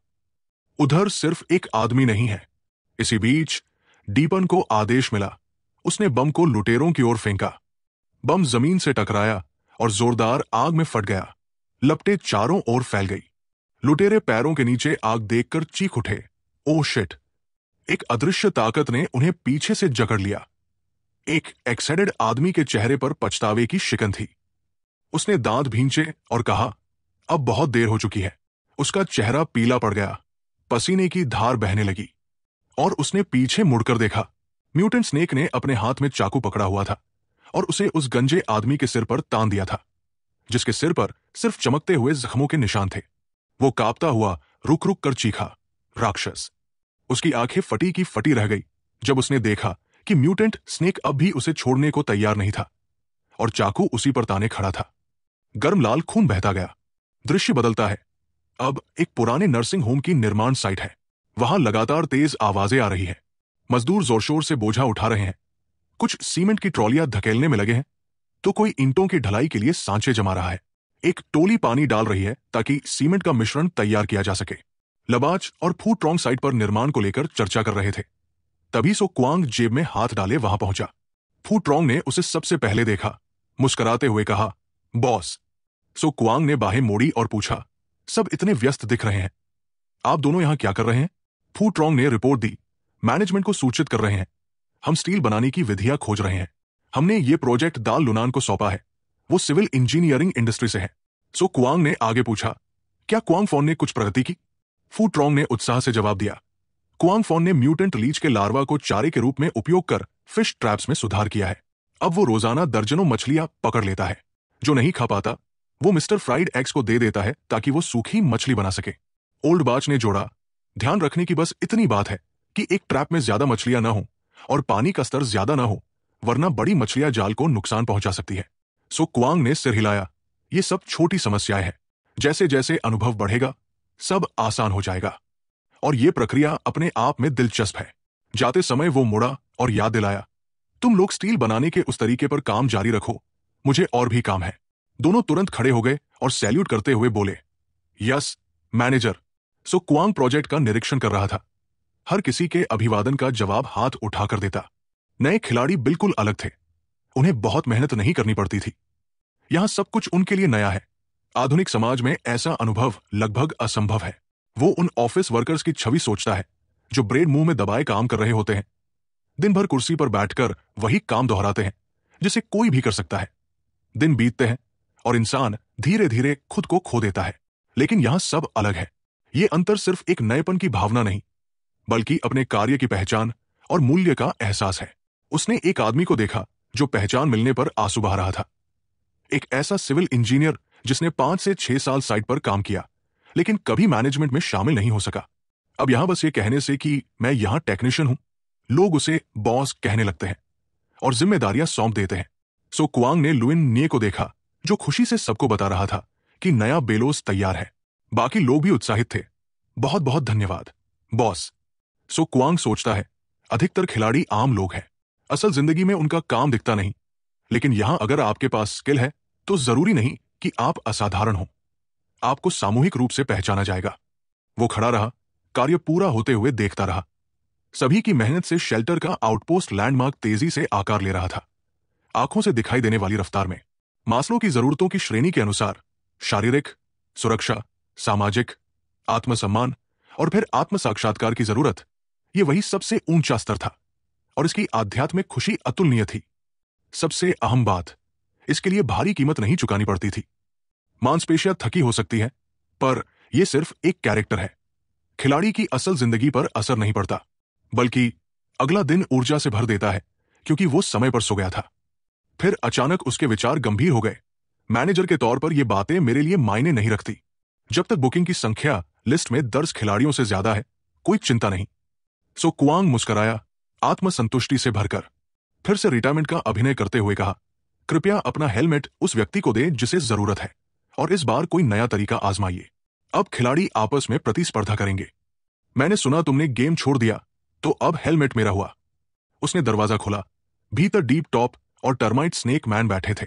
उधर सिर्फ एक आदमी नहीं है। इसी बीच डीपन को आदेश मिला। उसने बम को लुटेरों की ओर फेंका। बम जमीन से टकराया और जोरदार आग में फट गया। लपटें चारों ओर फैल गई। लुटेरे पैरों के नीचे आग देखकर चीख उठे, ओ शिट। एक अदृश्य ताकत ने उन्हें पीछे से जकड़ लिया। एक एक्साइटेड आदमी के चेहरे पर पछतावे की शिकन थी। उसने दांत भींचे और कहा, अब बहुत देर हो चुकी है। उसका चेहरा पीला पड़ गया, पसीने की धार बहने लगी और उसने पीछे मुड़कर देखा। म्यूटेंट स्नेक ने अपने हाथ में चाकू पकड़ा हुआ था और उसे उस गंजे आदमी के सिर पर तान दिया था, जिसके सिर पर सिर्फ चमकते हुए जख्मों के निशान थे। वो कांपता हुआ रुक रुक कर चीखा, राक्षस। उसकी आंखें फटी की फटी रह गई जब उसने देखा कि म्यूटेंट स्नेक अब भी उसे छोड़ने को तैयार नहीं था और चाकू उसी पर ताने खड़ा था। गर्म लाल खून बहता गया। दृश्य बदलता है। अब एक पुराने नर्सिंग होम की निर्माण साइट है। वहां लगातार तेज आवाजें आ रही है। मजदूर जोरशोर से बोझा उठा रहे हैं। कुछ सीमेंट की ट्रॉलियां धकेलने में लगे हैं तो कोई ईंटों की ढलाई के लिए सांचे जमा रहा है। एक टोली पानी डाल रही है ताकि सीमेंट का मिश्रण तैयार किया जा सके। लबाच और फू ट्रोंग साइट पर निर्माण को लेकर चर्चा कर रहे थे। तभी सो क्वांग जेब में हाथ डाले वहां पहुंचा। फू ट्रोंग ने उसे सबसे पहले देखा। मुस्कुराते हुए कहा, बॉस। सो क्वांग ने बाहें मोड़ी और पूछा, सब इतने व्यस्त दिख रहे हैं, आप दोनों यहां क्या कर रहे हैं? फू ट्रोंग ने रिपोर्ट दी, मैनेजमेंट को सूचित कर रहे हैं। हम स्टील बनाने की विधियां खोज रहे हैं। हमने ये प्रोजेक्ट दाल लुनान को सौंपा है। वो सिविल इंजीनियरिंग इंडस्ट्री से है। सो क्वांग ने आगे पूछा, क्या क्वांग फोन ने कुछ प्रगति की? फू ट्रोंग ने उत्साह से जवाब दिया, क्वांग फोन ने म्यूटेंट लीच के लार्वा को चारे के रूप में उपयोग कर फिश ट्रैप्स में सुधार किया है। अब वो रोजाना दर्जनों मछलियां पकड़ लेता है। जो नहीं खा पाता वो मिस्टर फ्राइड एग्स को दे देता है ताकि वो सूखी मछली बना सके। ओल्ड बाच ने जोड़ा, ध्यान रखने की बस इतनी बात है कि एक ट्रैप में ज्यादा मछलियां ना हो और पानी का स्तर ज्यादा ना हो, वरना बड़ी मछलियां जाल को नुकसान पहुंचा सकती है। सो क्वांग ने सिर हिलाया, ये सब छोटी समस्याएं हैं। जैसे जैसे अनुभव बढ़ेगा सब आसान हो जाएगा। और ये प्रक्रिया अपने आप में दिलचस्प है। जाते समय वो मुड़ा और याद दिलाया, तुम लोग स्टील बनाने के उस तरीके पर काम जारी रखो, मुझे और भी काम है। दोनों तुरंत खड़े हो गए और सैल्यूट करते हुए बोले, यस मैनेजर। सो क्वांग प्रोजेक्ट का निरीक्षण कर रहा था। हर किसी के अभिवादन का जवाब हाथ उठाकर देता। नए खिलाड़ी बिल्कुल अलग थे। उन्हें बहुत मेहनत नहीं करनी पड़ती थी। यहां सब कुछ उनके लिए नया है। आधुनिक समाज में ऐसा अनुभव लगभग असंभव है। वो उन ऑफिस वर्कर्स की छवि सोचता है जो ब्रेड मुंह में दबाए काम कर रहे होते हैं, दिन भर कुर्सी पर बैठकर वही काम दोहराते हैं जिसे कोई भी कर सकता है। दिन बीतते हैं और इंसान धीरे धीरे खुद को खो देता है। लेकिन यहां सब अलग है। ये अंतर सिर्फ एक नएपन की भावना नहीं, बल्कि अपने कार्य की पहचान और मूल्य का एहसास है। उसने एक आदमी को देखा जो पहचान मिलने पर आंसू बहा रहा था। एक ऐसा सिविल इंजीनियर जिसने 5 से 6 साल साइट पर काम किया लेकिन कभी मैनेजमेंट में शामिल नहीं हो सका। अब यहां बस ये कहने से कि मैं यहां टेक्नीशियन हूं, लोग उसे बॉस कहने लगते हैं और जिम्मेदारियां सौंप देते हैं। सो क्वांग ने लुइन निये को देखा जो खुशी से सबको बता रहा था कि नया बेलोस तैयार है। बाकी लोग भी उत्साहित थे। बहुत बहुत धन्यवाद बॉस। सो क्वांग सोचता है, अधिकतर खिलाड़ी आम लोग हैं। असल जिंदगी में उनका काम दिखता नहीं, लेकिन यहां अगर आपके पास स्किल है तो जरूरी नहीं कि आप असाधारण हो। आपको सामूहिक रूप से पहचाना जाएगा। वो खड़ा रहा, कार्य पूरा होते हुए देखता रहा। सभी की मेहनत से शेल्टर का आउटपोस्ट लैंडमार्क तेजी से आकार ले रहा था, आंखों से दिखाई देने वाली रफ्तार में। मास्लो की जरूरतों की श्रेणी के अनुसार शारीरिक, सुरक्षा, सामाजिक, आत्मसम्मान और फिर आत्म साक्षात्कार की जरूरत, यह वही सबसे ऊंचा स्तर था और इसकी आध्यात्मिक खुशी अतुलनीय थी। सबसे अहम बात, इसके लिए भारी कीमत नहीं चुकानी पड़ती थी। मांसपेशियां थकी हो सकती हैं, पर यह सिर्फ एक कैरेक्टर है। खिलाड़ी की असल जिंदगी पर असर नहीं पड़ता, बल्कि अगला दिन ऊर्जा से भर देता है क्योंकि वो समय पर सो गया था। फिर अचानक उसके विचार गंभीर हो गए। मैनेजर के तौर पर ये बातें मेरे लिए मायने नहीं रखती। जब तक बुकिंग की संख्या लिस्ट में दर्ज खिलाड़ियों से ज्यादा है, कोई चिंता नहीं। सो क्वांग मुस्कुराया, आत्मसंतुष्टि से भरकर। फिर से रिटायरमेंट का अभिनय करते हुए कहा, कृपया अपना हेलमेट उस व्यक्ति को दे जिसे जरूरत है और इस बार कोई नया तरीका आजमाइए। अब खिलाड़ी आपस में प्रतिस्पर्धा करेंगे। मैंने सुना तुमने गेम छोड़ दिया, तो अब हेलमेट मेरा हुआ। उसने दरवाजा खोला। भीतर डीप टॉप और टर्माइट स्नेक मैन बैठे थे।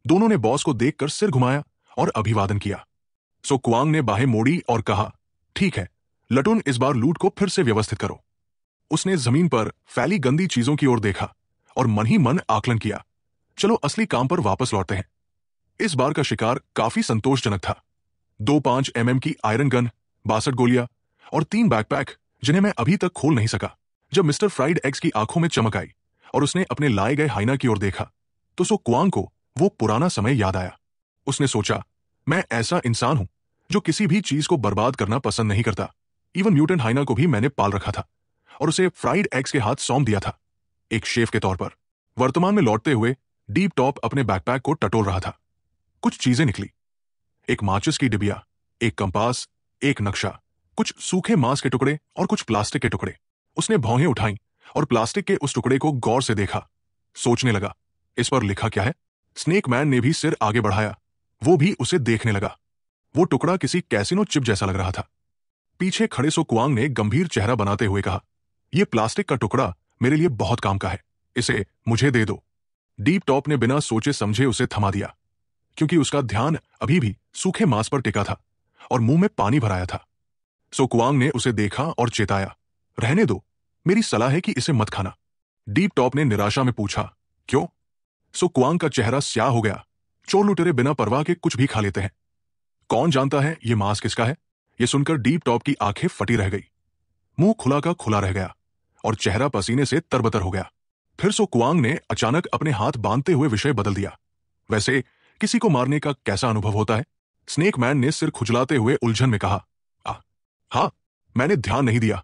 दोनों ने बॉस को देखकर सिर घुमाया और अभिवादन किया। सो क्वांग ने बाहें मोड़ी और कहा, ठीक है, लटुन इस बार लूट को फिर से व्यवस्थित करो। उसने जमीन पर फैली गंदी चीजों की ओर देखा और मन ही मन आकलन किया, चलो असली काम पर वापस लौटते हैं। इस बार का शिकार काफी संतोषजनक था। 2.5 mm की आयरन गन, 62 गोलियां और 3 बैकपैक जिन्हें मैं अभी तक खोल नहीं सका। जब मिस्टर फ्राइड एग्स की आंखों में चमक आई और उसने अपने लाए गए हाइना की ओर देखा तो सो क्वांग को वो पुराना समय याद आया। उसने सोचा, मैं ऐसा इंसान हूं जो किसी भी चीज को बर्बाद करना पसंद नहीं करता। इवन म्यूटेंट हाइना को भी मैंने पाल रखा था और उसे फ्राइड एग्स के हाथ सौंप दिया था, एक शेफ के तौर पर। वर्तमान में लौटते हुए डीप टॉप अपने बैकपैक को टटोल रहा था। कुछ चीजें निकली। एक माचिस की डिबिया, एक कंपास, एक नक्शा, कुछ सूखे मांस के टुकड़े और कुछ प्लास्टिक के टुकड़े। उसने भौहें उठाई और प्लास्टिक के उस टुकड़े को गौर से देखा। सोचने लगा, इस पर लिखा क्या है? स्नेक मैन ने भी सिर आगे बढ़ाया। वो भी उसे देखने लगा। वो टुकड़ा किसी कैसीनो चिप जैसा लग रहा था। पीछे खड़े सो कुआंग ने गंभीर चेहरा बनाते हुए कहा, यह प्लास्टिक का टुकड़ा मेरे लिए बहुत काम का है, इसे मुझे दे दो। डीप टॉप ने बिना सोचे समझे उसे थमा दिया, क्योंकि उसका ध्यान अभी भी सूखे मांस पर टिका था और मुंह में पानी भराया था। सो कुआंग ने उसे देखा और चेताया, रहने दो, मेरी सलाह है कि इसे मत खाना। डीप टॉप ने निराशा में पूछा, क्यों? सो कुआंग का चेहरा स्याह हो गया। चोर लुटेरे बिना परवाह के कुछ भी खा लेते हैं। कौन जानता है ये मांस किसका है? ये सुनकर डीप टॉप की आंखें फटी रह गई, मुंह खुला का खुला रह गया और चेहरा पसीने से तरबतर हो गया। फिर सो कुआंग ने अचानक अपने हाथ बांधते हुए विषय बदल दिया। वैसे किसी को मारने का कैसा अनुभव होता है? स्नेक मैन ने सिर खुजलाते हुए उलझन में कहा, हाँ, मैंने ध्यान नहीं दिया।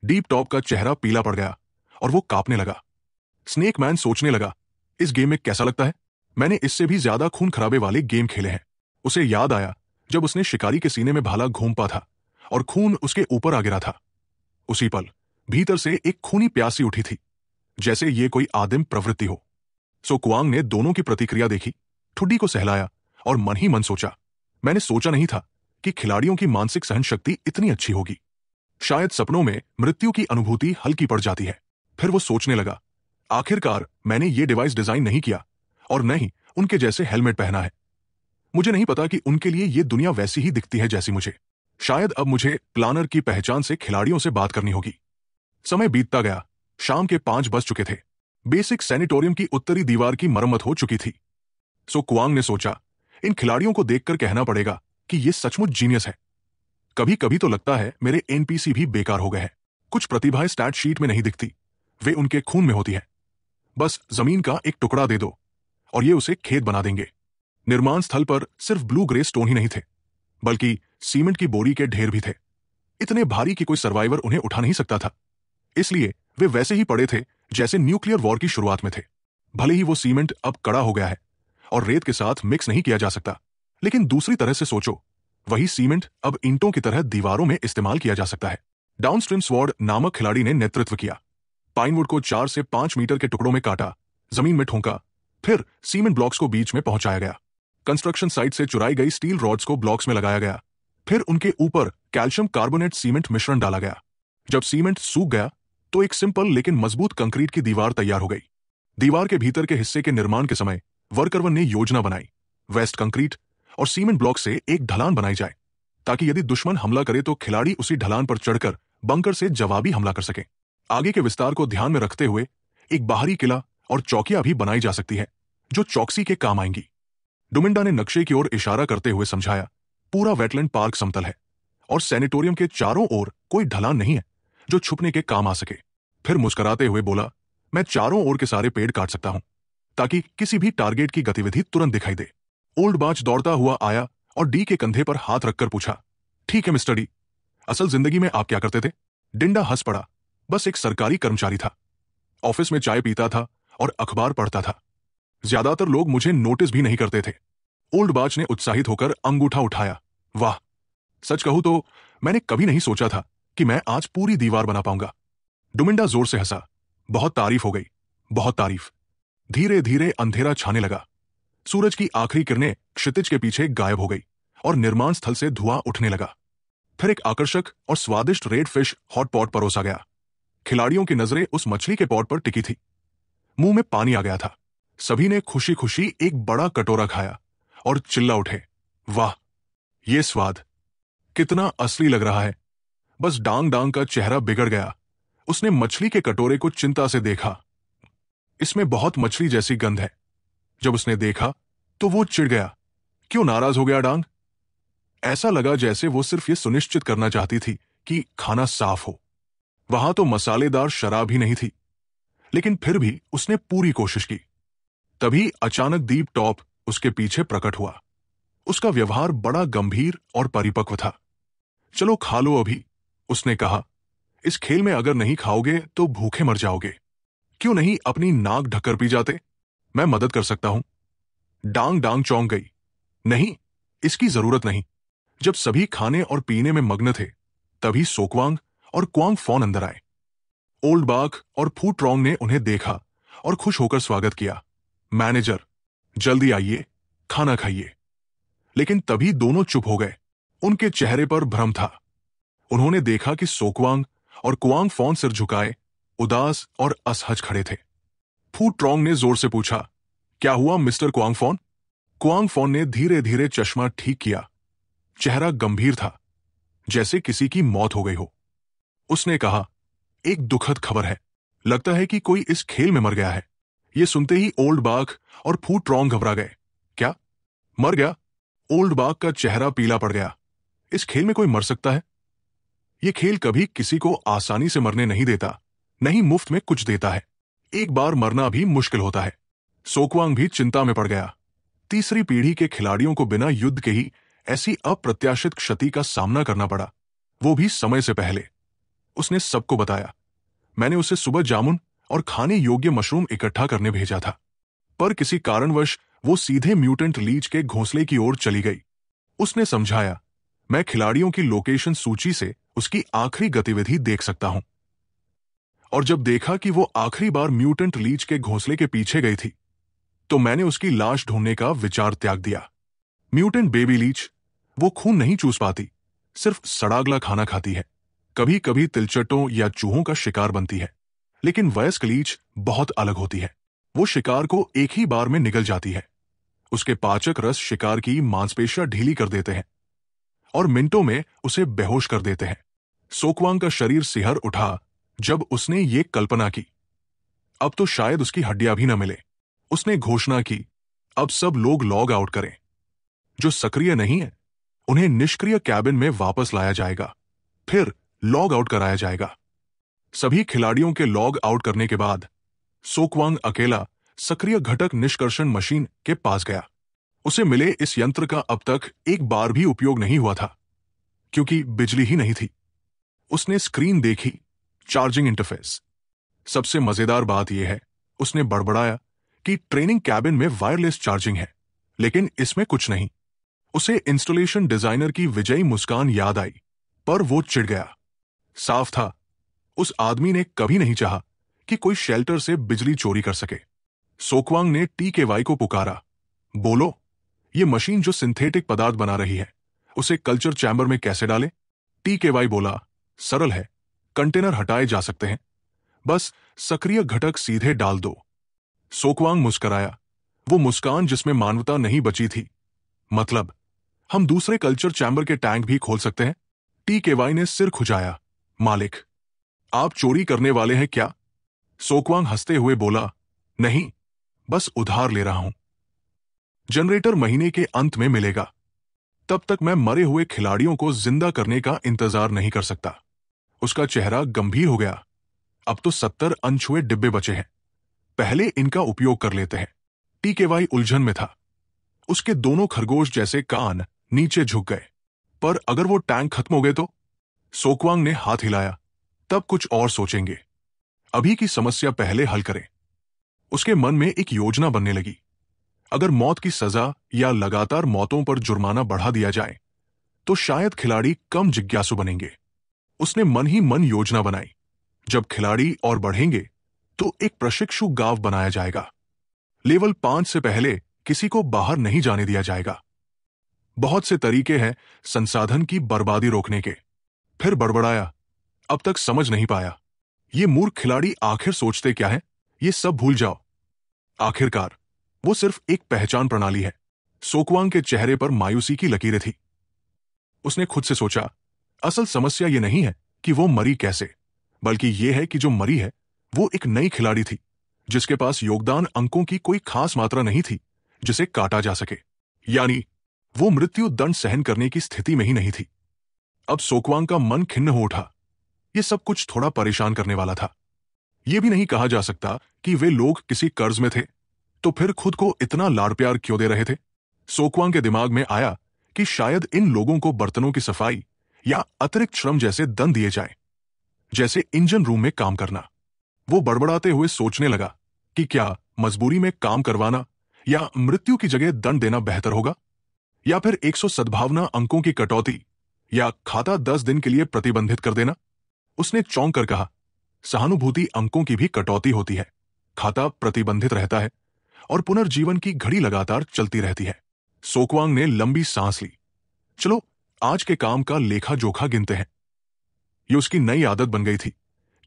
डीप टॉप का चेहरा पीला पड़ गया और वो कांपने लगा। स्नेक मैन सोचने लगा, इस गेम में कैसा लगता है? मैंने इससे भी ज्यादा खून खराबे वाले गेम खेले हैं। उसे याद आया जब उसने शिकारी के सीने में भाला घूंपा था और खून उसके ऊपर आ गिरा था। उसी पल भीतर से एक खूनी प्यासी उठी थी, जैसे ये कोई आदिम प्रवृत्ति हो। सो कुआंग ने दोनों की प्रतिक्रिया देखी, ठुड्डी को सहलाया और मन ही मन सोचा, मैंने सोचा नहीं था कि खिलाड़ियों की मानसिक सहन शक्ति इतनी अच्छी होगी। शायद सपनों में मृत्यु की अनुभूति हल्की पड़ जाती है। फिर वो सोचने लगा, आखिरकार मैंने ये डिवाइस डिजाइन नहीं किया और न ही उनके जैसे हेलमेट पहना है। मुझे नहीं पता कि उनके लिए ये दुनिया वैसी ही दिखती है जैसी मुझे। शायद अब मुझे प्लानर की पहचान से खिलाड़ियों से बात करनी होगी। समय बीतता गया। शाम के 5 बज चुके थे। बेसिक सैनिटोरियम की उत्तरी दीवार की मरम्मत हो चुकी थी। सो कुआंग ने सोचा, इन खिलाड़ियों को देखकर कहना पड़ेगा कि ये सचमुच जीनियस है। कभी कभी तो लगता है मेरे एनपीसी भी बेकार हो गए हैं। कुछ प्रतिभाएं स्टैट शीट में नहीं दिखती, वे उनके खून में होती है। बस जमीन का एक टुकड़ा दे दो और ये उसे खेत बना देंगे। निर्माण स्थल पर सिर्फ ब्लू ग्रे स्टोन ही नहीं थे, बल्कि सीमेंट की बोरी के ढेर भी थे। इतने भारी कि कोई सर्वाइवर उन्हें उठा नहीं सकता था, इसलिए वे वैसे ही पड़े थे जैसे न्यूक्लियर वॉर की शुरुआत में थे। भले ही वो सीमेंट अब कड़ा हो गया है और रेत के साथ मिक्स नहीं किया जा सकता, लेकिन दूसरी तरह से सोचो, वही सीमेंट अब ईंटों की तरह दीवारों में इस्तेमाल किया जा सकता है। डाउनस्ट्रीम स्वॉर्ड नामक खिलाड़ी ने नेतृत्व किया। पाइनवुड को 4 से 5 मीटर के टुकड़ों में काटा, जमीन में ठोंका, फिर सीमेंट ब्लॉक्स को बीच में पहुंचाया गया। कंस्ट्रक्शन साइट से चुराई गई स्टील रॉड्स को ब्लॉक्स में लगाया गया, फिर उनके ऊपर कैल्शियम कार्बोनेट सीमेंट मिश्रण डाला गया। जब सीमेंट सूख गया तो एक सिंपल लेकिन मजबूत कंक्रीट की दीवार तैयार हो गई। दीवार के भीतर के हिस्से के निर्माण के समय वर्कर ने योजना बनाई, वेस्ट कंक्रीट और सीमेंट ब्लॉक से एक ढलान बनाई जाए, ताकि यदि दुश्मन हमला करे तो खिलाड़ी उसी ढलान पर चढ़कर बंकर से जवाबी हमला कर सके। आगे के विस्तार को ध्यान में रखते हुए एक बाहरी किला और चौकियां भी बनाई जा सकती है, जो चौकसी के काम आएंगी। डुमिंडा ने नक्शे की ओर इशारा करते हुए समझाया, पूरा वेटलैंड पार्क समतल है और सैनिटोरियम के चारों ओर कोई ढलान नहीं है जो छुपने के काम आ सके। फिर मुस्कुराते हुए बोला, मैं चारों ओर के सारे पेड़ काट सकता हूं, ताकि किसी भी टारगेट की गतिविधि तुरंत दिखाई दे। ओल्ड बाच दौड़ता हुआ आया और डी के कंधे पर हाथ रखकर पूछा, ठीक है मिस्टर डी, असल जिंदगी में आप क्या करते थे? डिंडा हंस पड़ा, बस एक सरकारी कर्मचारी था। ऑफिस में चाय पीता था और अखबार पढ़ता था। ज्यादातर लोग मुझे नोटिस भी नहीं करते थे। ओल्ड बाच ने उत्साहित होकर अंगूठा उठाया, वाह, सच कहूं तो मैंने कभी नहीं सोचा था कि मैं आज पूरी दीवार बना पाऊंगा। डुमिंडा जोर से हंसा, बहुत तारीफ हो गई, बहुत तारीफ। धीरे धीरे अंधेरा छाने लगा। सूरज की आखिरी किरणें क्षितिज के पीछे गायब हो गई और निर्माण स्थल से धुआं उठने लगा। फिर एक आकर्षक और स्वादिष्ट रेड फिश हॉट पॉट परोसा गया। खिलाड़ियों की नजरें उस मछली के पॉट पर टिकी थी। मुंह में पानी आ गया था। सभी ने खुशी खुशी एक बड़ा कटोरा खाया और चिल्ला उठे, वाह, ये स्वाद कितना असली लग रहा है। बस डांग डांग का चेहरा बिगड़ गया। उसने मछली के कटोरे को चिंता से देखा। इसमें बहुत मछली जैसी गंध है। जब उसने देखा तो वो चिढ़ गया। क्यों नाराज हो गया डांग? ऐसा लगा जैसे वो सिर्फ ये सुनिश्चित करना चाहती थी कि खाना साफ हो। वहां तो मसालेदार शराब ही नहीं थी, लेकिन फिर भी उसने पूरी कोशिश की। तभी अचानक डीप टॉप उसके पीछे प्रकट हुआ। उसका व्यवहार बड़ा गंभीर और परिपक्व था। चलो खा लो अभी, उसने कहा। इस खेल में अगर नहीं खाओगे तो भूखे मर जाओगे। क्यों नहीं अपनी नाक ढककर पी जाते? मैं मदद कर सकता हूं। डांग डांग चौंक गई। नहीं, इसकी जरूरत नहीं। जब सभी खाने और पीने में मग्न थे, तभी सोकवांग और क्वांग फॉन अंदर आए। ओल्ड बाक और फू ट्रोंग ने उन्हें देखा और खुश होकर स्वागत किया। मैनेजर, जल्दी आइए, खाना खाइए। लेकिन तभी दोनों चुप हो गए। उनके चेहरे पर भ्रम था। उन्होंने देखा कि सोकवांग और क्वांग फॉन सिर झुकाए, उदास और असहज खड़े थे। फू ट्रोंग ने जोर से पूछा, क्या हुआ mister Quang Phong? Quang Phong ने धीरे धीरे चश्मा ठीक किया। चेहरा गंभीर था, जैसे किसी की मौत हो गई हो। उसने कहा, एक दुखद खबर है। लगता है कि कोई इस खेल में मर गया है। यह सुनते ही ओल्ड बाक और फू ट्रोंग घबरा गए। क्या? मर गया? ओल्ड बाक का चेहरा पीला पड़ गया। इस खेल में कोई मर सकता है? यह खेल कभी किसी को आसानी से मरने नहीं देता, नहीं मुफ्त में कुछ देता है। एक बार मरना भी मुश्किल होता है। सोकवांग भी चिंता में पड़ गया। तीसरी पीढ़ी के खिलाड़ियों को बिना युद्ध के ही ऐसी अप्रत्याशित क्षति का सामना करना पड़ा, वो भी समय से पहले। उसने सबको बताया, मैंने उसे सुबह जामुन और खाने योग्य मशरूम इकट्ठा करने भेजा था, पर किसी कारणवश वो सीधे म्यूटेंट लीच के घोंसले की ओर चली गई। उसने समझाया, मैं खिलाड़ियों की लोकेशन सूची से उसकी आखिरी गतिविधि देख सकता हूं। और जब देखा कि वो आखिरी बार म्यूटेंट लीच के घोंसले के पीछे गई थी, तो मैंने उसकी लाश ढूंढने का विचार त्याग दिया। म्यूटेंट बेबी लीच, वो खून नहीं चूस पाती, सिर्फ सड़ागला खाना खाती है। कभी कभी तिलचट्टों या चूहों का शिकार बनती है। लेकिन वयस्क लीच बहुत अलग होती है। वो शिकार को एक ही बार में निगल जाती है। उसके पाचक रस शिकार की मांसपेशियां ढीली कर देते हैं और मिनटों में उसे बेहोश कर देते हैं। सोकवांग का शरीर सिहर उठा जब उसने ये कल्पना की, अब तो शायद उसकी हड्डियां भी न मिले। उसने घोषणा की, अब सब लोग लॉग आउट करें। जो सक्रिय नहीं है, उन्हें निष्क्रिय कैबिन में वापस लाया जाएगा, फिर लॉग आउट कराया जाएगा। सभी खिलाड़ियों के लॉग आउट करने के बाद सोकवांग अकेला सक्रिय घटक निष्कर्षण मशीन के पास गया। उसे मिले इस यंत्र का अब तक एक बार भी उपयोग नहीं हुआ था, क्योंकि बिजली ही नहीं थी। उसने स्क्रीन देखी, चार्जिंग इंटरफेस। सबसे मजेदार बात यह है, उसने बड़बड़ाया कि ट्रेनिंग कैबिन में वायरलेस चार्जिंग है, लेकिन इसमें कुछ नहीं। उसे इंस्टॉलेशन डिजाइनर की विजयी मुस्कान याद आई, पर वो चिढ़ गया। साफ था, उस आदमी ने कभी नहीं चाहा कि कोई शेल्टर से बिजली चोरी कर सके। सोकवांग ने TKY को पुकारा, बोलो, ये मशीन जो सिंथेटिक पदार्थ बना रही है, उसे कल्चर चैम्बर में कैसे डाले? TKY बोला, सरल है, कंटेनर हटाए जा सकते हैं, बस सक्रिय घटक सीधे डाल दो। सोकवांग मुस्कराया, वो मुस्कान जिसमें मानवता नहीं बची थी। मतलब, हम दूसरे कल्चर चैम्बर के टैंक भी खोल सकते हैं? TKY ने सिर खुजाया, मालिक, आप चोरी करने वाले हैं क्या? सोकवांग हंसते हुए बोला, नहीं, बस उधार ले रहा हूं। जनरेटर महीने के अंत में मिलेगा। तब तक मैं मरे हुए खिलाड़ियों को जिंदा करने का इंतजार नहीं कर सकता। उसका चेहरा गंभीर हो गया। अब तो 70 अनछुए डिब्बे बचे हैं, पहले इनका उपयोग कर लेते हैं। TKY उलझन में था। उसके दोनों खरगोश जैसे कान नीचे झुक गए। पर अगर वो टैंक खत्म हो गए तो? सोकवांग ने हाथ हिलाया, तब कुछ और सोचेंगे। अभी की समस्या पहले हल करें। उसके मन में एक योजना बनने लगी। अगर मौत की सजा या लगातार मौतों पर जुर्माना बढ़ा दिया जाए, तो शायद खिलाड़ी कम जिज्ञासु बनेंगे। उसने मन ही मन योजना बनाई। जब खिलाड़ी और बढ़ेंगे, तो एक प्रशिक्षु गांव बनाया जाएगा। लेवल 5 से पहले किसी को बाहर नहीं जाने दिया जाएगा। बहुत से तरीके हैं संसाधन की बर्बादी रोकने के। फिर बड़बड़ाया, अब तक समझ नहीं पाया। ये मूर्ख खिलाड़ी आखिर सोचते क्या है? ये सब भूल जाओ। आखिरकार वो सिर्फ एक पहचान प्रणाली है। सोकवांग के चेहरे पर मायूसी की लकीरें थी। उसने खुद से सोचा, असल समस्या ये नहीं है कि वो मरी कैसे, बल्कि ये है कि जो मरी है वो एक नई खिलाड़ी थी, जिसके पास योगदान अंकों की कोई खास मात्रा नहीं थी जिसे काटा जा सके। यानी वो मृत्यु दंड सहन करने की स्थिति में ही नहीं थी। अब सोकवांग का मन खिन्न हो उठा। ये सब कुछ थोड़ा परेशान करने वाला था। यह भी नहीं कहा जा सकता कि वे लोग किसी कर्ज में थे, तो फिर खुद को इतना लाड़ प्यार क्यों दे रहे थे? सोकवांग के दिमाग में आया कि शायद इन लोगों को बर्तनों की सफाई या अतिरिक्त श्रम जैसे दंड दिए जाएं, जैसे इंजन रूम में काम करना। वो बड़बड़ाते हुए सोचने लगा कि क्या मजबूरी में काम करवाना या मृत्यु की जगह दंड देना बेहतर होगा। या फिर 100 सद्भावना अंकों की कटौती, या खाता 10 दिन के लिए प्रतिबंधित कर देना? उसने चौंक कर कहा, सहानुभूति अंकों की भी कटौती होती है, खाता प्रतिबंधित रहता है और पुनर्जीवन की घड़ी लगातार चलती रहती है। सोकवांग ने लंबी सांस ली। चलो आज के काम का लेखा जोखा गिनते हैं। ये उसकी नई आदत बन गई थी,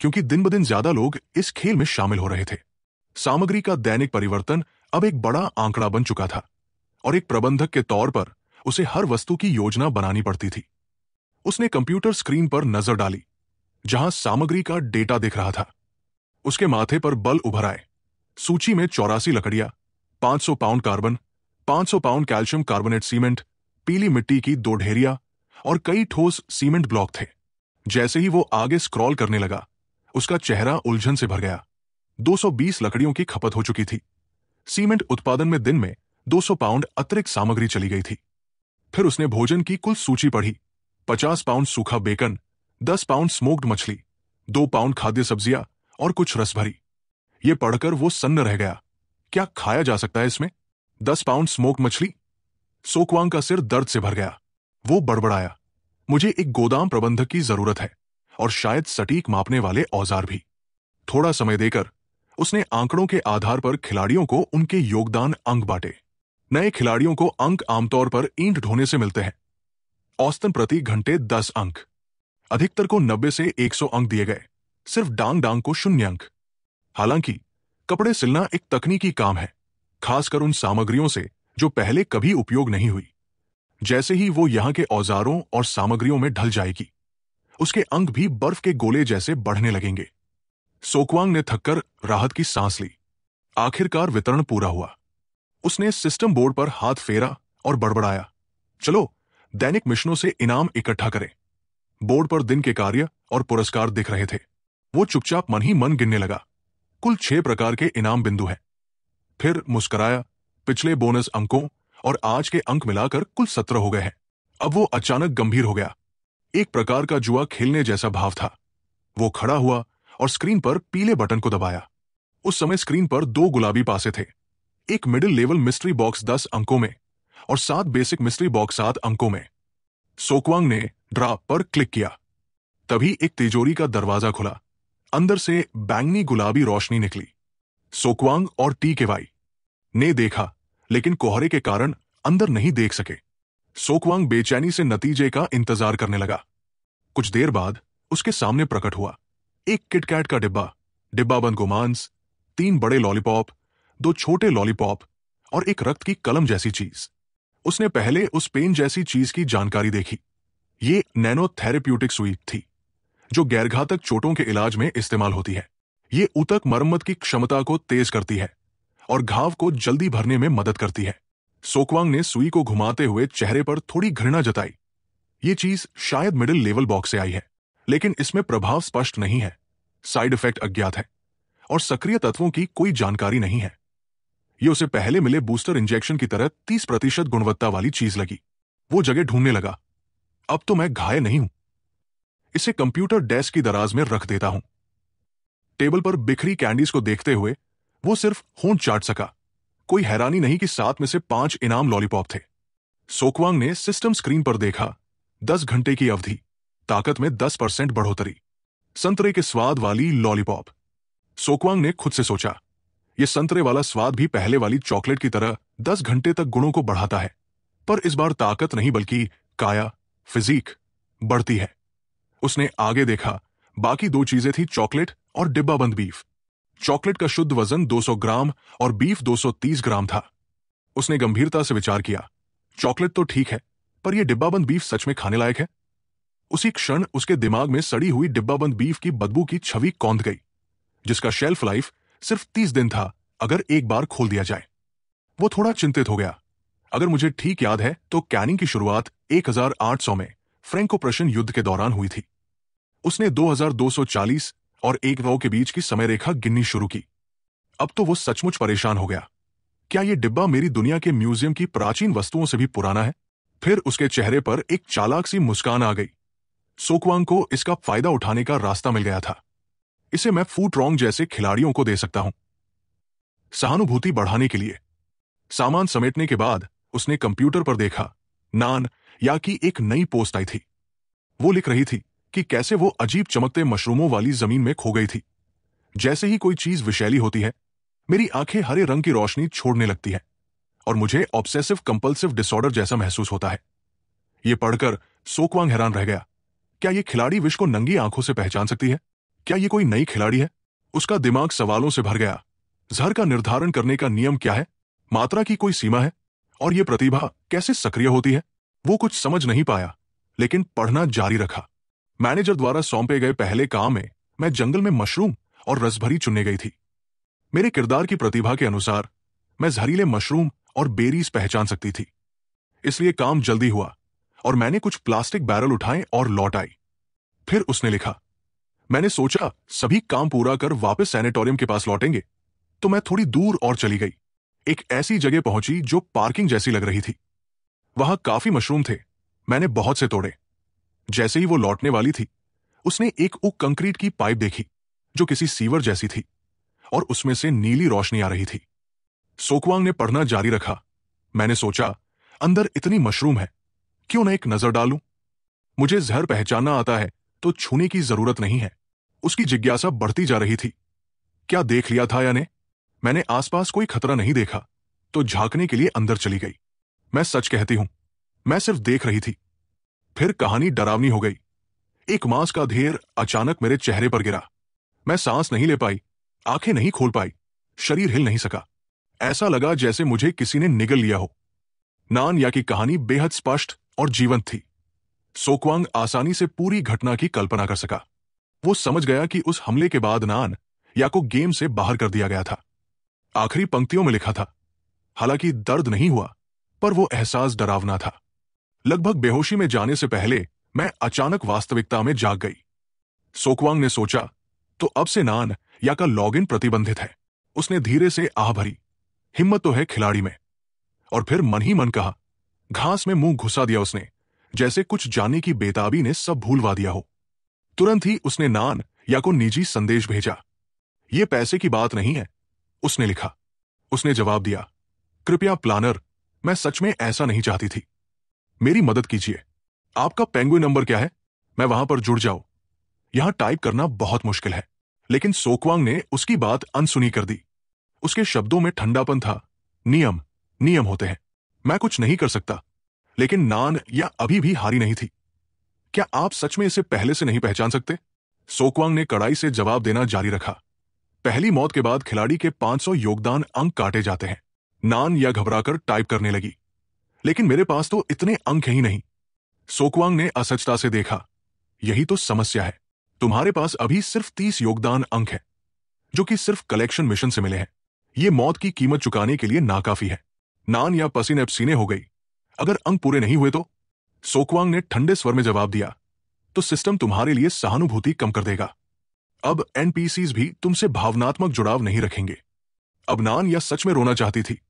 क्योंकि दिन ब दिन ज्यादा लोग इस खेल में शामिल हो रहे थे। सामग्री का दैनिक परिवर्तन अब एक बड़ा आंकड़ा बन चुका था और एक प्रबंधक के तौर पर उसे हर वस्तु की योजना बनानी पड़ती थी। उसने कंप्यूटर स्क्रीन पर नजर डाली, जहां सामग्री का डेटा दिख रहा था। उसके माथे पर बल उभर आए। सूची में 84 लकड़ियां, 500 pound carbon, 500 pound calcium carbonate cement, पीली मिट्टी की 2 ढेरियां और कई ठोस सीमेंट ब्लॉक थे। जैसे ही वो आगे स्क्रॉल करने लगा, उसका चेहरा उलझन से भर गया। 220 लकड़ियों की खपत हो चुकी थी। सीमेंट उत्पादन में दिन में 200 पाउंड अतिरिक्त सामग्री चली गई थी। फिर उसने भोजन की कुल सूची पढ़ी। 50 पाउंड सूखा बेकन, 10 पाउंड स्मोक्ड मछली, 2 पाउंड खाद्य सब्जियां और कुछ रस भरी। ये पढ़कर वो सन्न रह गया। क्या खाया जा सकता है इसमें? 10 पाउंड स्मोक्ड मछली? सोकवांग का सिर दर्द से भर गया। वो बड़बड़ाया, मुझे एक गोदाम प्रबंधक की जरूरत है और शायद सटीक मापने वाले औजार भी। थोड़ा समय देकर उसने आंकड़ों के आधार पर खिलाड़ियों को उनके योगदान अंक बांटे। नए खिलाड़ियों को अंक आमतौर पर ईंट ढोने से मिलते हैं। औसतन प्रति घंटे 10 अंक। अधिकतर को 90 से 100 अंक दिए गए, सिर्फ डांग डांग को 0 अंक। हालांकि कपड़े सिलना एक तकनीकी काम है, खासकर उन सामग्रियों से जो पहले कभी उपयोग नहीं हुई। जैसे ही वो यहां के औजारों और सामग्रियों में ढल जाएगी, उसके अंक भी बर्फ के गोले जैसे बढ़ने लगेंगे। सोकवांग ने थककर राहत की सांस ली। आखिरकार वितरण पूरा हुआ। उसने सिस्टम बोर्ड पर हाथ फेरा और बड़बड़ाया, चलो दैनिक मिशनों से इनाम इकट्ठा करें। बोर्ड पर दिन के कार्य और पुरस्कार दिख रहे थे। वो चुपचाप मन ही मन गिनने लगा। कुल 6 प्रकार के इनाम बिंदु हैं। फिर मुस्कुराया। पिछले बोनस अंकों और आज के अंक मिलाकर कुल 17 हो गए हैं। अब वो अचानक गंभीर हो गया। एक प्रकार का जुआ खेलने जैसा भाव था। वो खड़ा हुआ और स्क्रीन पर पीले बटन को दबाया। उस समय स्क्रीन पर 2 गुलाबी पासे थे। एक मिडिल लेवल मिस्ट्री बॉक्स 10 अंकों में और 7 बेसिक मिस्ट्री बॉक्स 7 अंकों में। सोकवांग ने ड्रा पर क्लिक किया। तभी एक तिजोरी का दरवाजा खुला। अंदर से बैंगनी गुलाबी रोशनी निकली। सोकवांग और TKY ने देखा, लेकिन कोहरे के कारण अंदर नहीं देख सके। सोकवांग बेचैनी से नतीजे का इंतजार करने लगा। कुछ देर बाद उसके सामने प्रकट हुआ एक किटकैट का डिब्बाबंद गोमांस, 3 बड़े लॉलीपॉप, 2 छोटे लॉलीपॉप और एक रक्त की कलम जैसी चीज। उसने पहले उस पेन जैसी चीज की जानकारी देखी। ये नैनो थेरेप्यूटिक सुई थी, जो गैरघातक चोटों के इलाज में इस्तेमाल होती है। ये ऊतक मरम्मत की क्षमता को तेज करती है और घाव को जल्दी भरने में मदद करती है। सोकवांग ने सुई को घुमाते हुए चेहरे पर थोड़ी घृणा जताई। ये चीज शायद मिडिल लेवल बॉक्स से आई है, लेकिन इसमें प्रभाव स्पष्ट नहीं है, साइड इफेक्ट अज्ञात है और सक्रिय तत्वों की कोई जानकारी नहीं है। ये उसे पहले मिले बूस्टर इंजेक्शन की तरह 30% गुणवत्ता वाली चीज लगी। वो जगह ढूंढने लगा। अब तो मैं घायल नहीं हूं। इसे कंप्यूटर डेस्क की दराज में रख देता हूं। टेबल पर बिखरी कैंडीज को देखते हुए वो सिर्फ होंठ चाट सका। कोई हैरानी नहीं कि 7 में से 5 इनाम लॉलीपॉप थे। सोकवांग ने सिस्टम स्क्रीन पर देखा। 10 घंटे की अवधि, ताकत में 10% बढ़ोतरी, संतरे के स्वाद वाली लॉलीपॉप। सोकवांग ने खुद से सोचा, यह संतरे वाला स्वाद भी पहले वाली चॉकलेट की तरह 10 घंटे तक गुणों को बढ़ाता है, पर इस बार ताकत नहीं बल्कि काया, फिजिक बढ़ती है। उसने आगे देखा। बाकी 2 चीजें थी, चॉकलेट और डिब्बाबंद बीफ। चॉकलेट का शुद्ध वजन 200 ग्राम और बीफ 230 ग्राम था। उसने गंभीरता से विचार किया, चॉकलेट तो ठीक है, पर यह डिब्बाबंद बीफ सच में खाने लायक है? उसी क्षण उसके दिमाग में सड़ी हुई डिब्बाबंद बीफ की बदबू की छवि कौंध गई, जिसका शेल्फ लाइफ सिर्फ 30 दिन था अगर एक बार खोल दिया जाए। वो थोड़ा चिंतित हो गया। अगर मुझे ठीक याद है तो कैनिंग की शुरुआत 1800 में फ्रैंको प्रशन युद्ध के दौरान हुई थी। उसने 2240 और 1 के बीच की समय रेखा गिननी शुरू की। अब तो वो सचमुच परेशान हो गया। क्या ये डिब्बा मेरी दुनिया के म्यूजियम की प्राचीन वस्तुओं से भी पुराना है? फिर उसके चेहरे पर एक चालाक सी मुस्कान आ गई। सोकवांग को इसका फायदा उठाने का रास्ता मिल गया था। इसे मैं फूट रॉन्ग जैसे खिलाड़ियों को दे सकता हूं। सहानुभूति बढ़ाने के लिए। सामान समेटने के बाद उसने कंप्यूटर पर देखा। नान या की एक नई पोस्ट आई थी। वो लिख रही थी कि कैसे वो अजीब चमकते मशरूमों वाली जमीन में खो गई थी। जैसे ही कोई चीज विषैली होती है, मेरी आंखें हरे रंग की रोशनी छोड़ने लगती है और मुझे ऑब्सेसिव कंपल्सिव डिसऑर्डर जैसा महसूस होता है। ये पढ़कर सोकवांग हैरान रह गया। क्या ये खिलाड़ी विश्व को नंगी आंखों से पहचान सकती है? क्या ये कोई नई खिलाड़ी है? उसका दिमाग सवालों से भर गया। जहर का निर्धारण करने का नियम क्या है? मात्रा की कोई सीमा है? और ये प्रतिभा कैसे सक्रिय होती है? वो कुछ समझ नहीं पाया, लेकिन पढ़ना जारी रखा। मैनेजर द्वारा सौंपे गए पहले काम में मैं जंगल में मशरूम और रसभरी चुनने गई थी। मेरे किरदार की प्रतिभा के अनुसार मैं जहरीले मशरूम और बेरीज पहचान सकती थी। इसलिए काम जल्दी हुआ और मैंने कुछ प्लास्टिक बैरल उठाए और लौट आई। फिर उसने लिखा, मैंने सोचा सभी काम पूरा कर वापस सैनिटोरियम के पास लौटेंगे, तो मैं थोड़ी दूर और चली गई। एक ऐसी जगह पहुंची जो पार्किंग जैसी लग रही थी। वहां काफी मशरूम थे। मैंने बहुत से तोड़े। जैसे ही वो लौटने वाली थी, उसने एक कंक्रीट की पाइप देखी जो किसी सीवर जैसी थी और उसमें से नीली रोशनी आ रही थी। सोकवांग ने पढ़ना जारी रखा। मैंने सोचा, अंदर इतनी मशरूम है, क्यों न एक नजर डालूं? मुझे जहर पहचानना आता है तो छूने की जरूरत नहीं है। उसकी जिज्ञासा बढ़ती जा रही थी। क्या देख लिया था या ने? मैंने आसपास कोई खतरा नहीं देखा तो झांकने के लिए अंदर चली गई। मैं सच कहती हूं, मैं सिर्फ देख रही थी। फिर कहानी डरावनी हो गई। एक मांस का ढेर अचानक मेरे चेहरे पर गिरा। मैं सांस नहीं ले पाई, आंखें नहीं खोल पाई, शरीर हिल नहीं सका। ऐसा लगा जैसे मुझे किसी ने निगल लिया हो। नान या की कहानी बेहद स्पष्ट और जीवंत थी। सोकवांग आसानी से पूरी घटना की कल्पना कर सका। वो समझ गया कि उस हमले के बाद नान या को गेम से बाहर कर दिया गया था। आखिरी पंक्तियों में लिखा था, हालांकि दर्द नहीं हुआ, पर वो एहसास डरावना था। लगभग बेहोशी में जाने से पहले मैं अचानक वास्तविकता में जाग गई। सोकवांग ने सोचा, तो अब से नान या का लॉगिन प्रतिबंधित है। उसने धीरे से आह भरी। हिम्मत तो है खिलाड़ी में। और फिर मन ही मन कहा। घास में मुंह घुसा दिया उसने, जैसे कुछ जानने की बेताबी ने सब भूलवा दिया हो। तुरंत ही उसने नान या को निजी संदेश भेजा। यह पैसे की बात नहीं है, उसने लिखा। उसने जवाब दिया, कृपया प्लानर, मैं सच में ऐसा नहीं चाहती थी। मेरी मदद कीजिए। आपका पेंगुइन नंबर क्या है? मैं वहां पर जुड़ जाऊं। यहां टाइप करना बहुत मुश्किल है। लेकिन सोकवांग ने उसकी बात अनसुनी कर दी। उसके शब्दों में ठंडापन था। नियम नियम होते हैं। मैं कुछ नहीं कर सकता। लेकिन नान या अभी भी हारी नहीं थी। क्या आप सच में इसे पहले से नहीं पहचान सकते? सोकवांग ने कड़ाई से जवाब देना जारी रखा। पहली मौत के बाद खिलाड़ी के 500 योगदान अंक काटे जाते हैं। नान या घबराकर टाइप करने लगी। लेकिन मेरे पास तो इतने अंक ही नहीं। सोकवांग ने असहजता से देखा। यही तो समस्या है। तुम्हारे पास अभी सिर्फ 30 योगदान अंक है, जो कि सिर्फ कलेक्शन मिशन से मिले हैं। ये मौत की कीमत चुकाने के लिए नाकाफी है। नान या पसीने पसीने हो गई। अगर अंक पूरे नहीं हुए तो? सोकवांग ने ठंडे स्वर में जवाब दिया, तो सिस्टम तुम्हारे लिए सहानुभूति कम कर देगा। अब एनपीसीज भी तुमसे भावनात्मक जुड़ाव नहीं रखेंगे। अब नान या सच में रोना चाहती थी।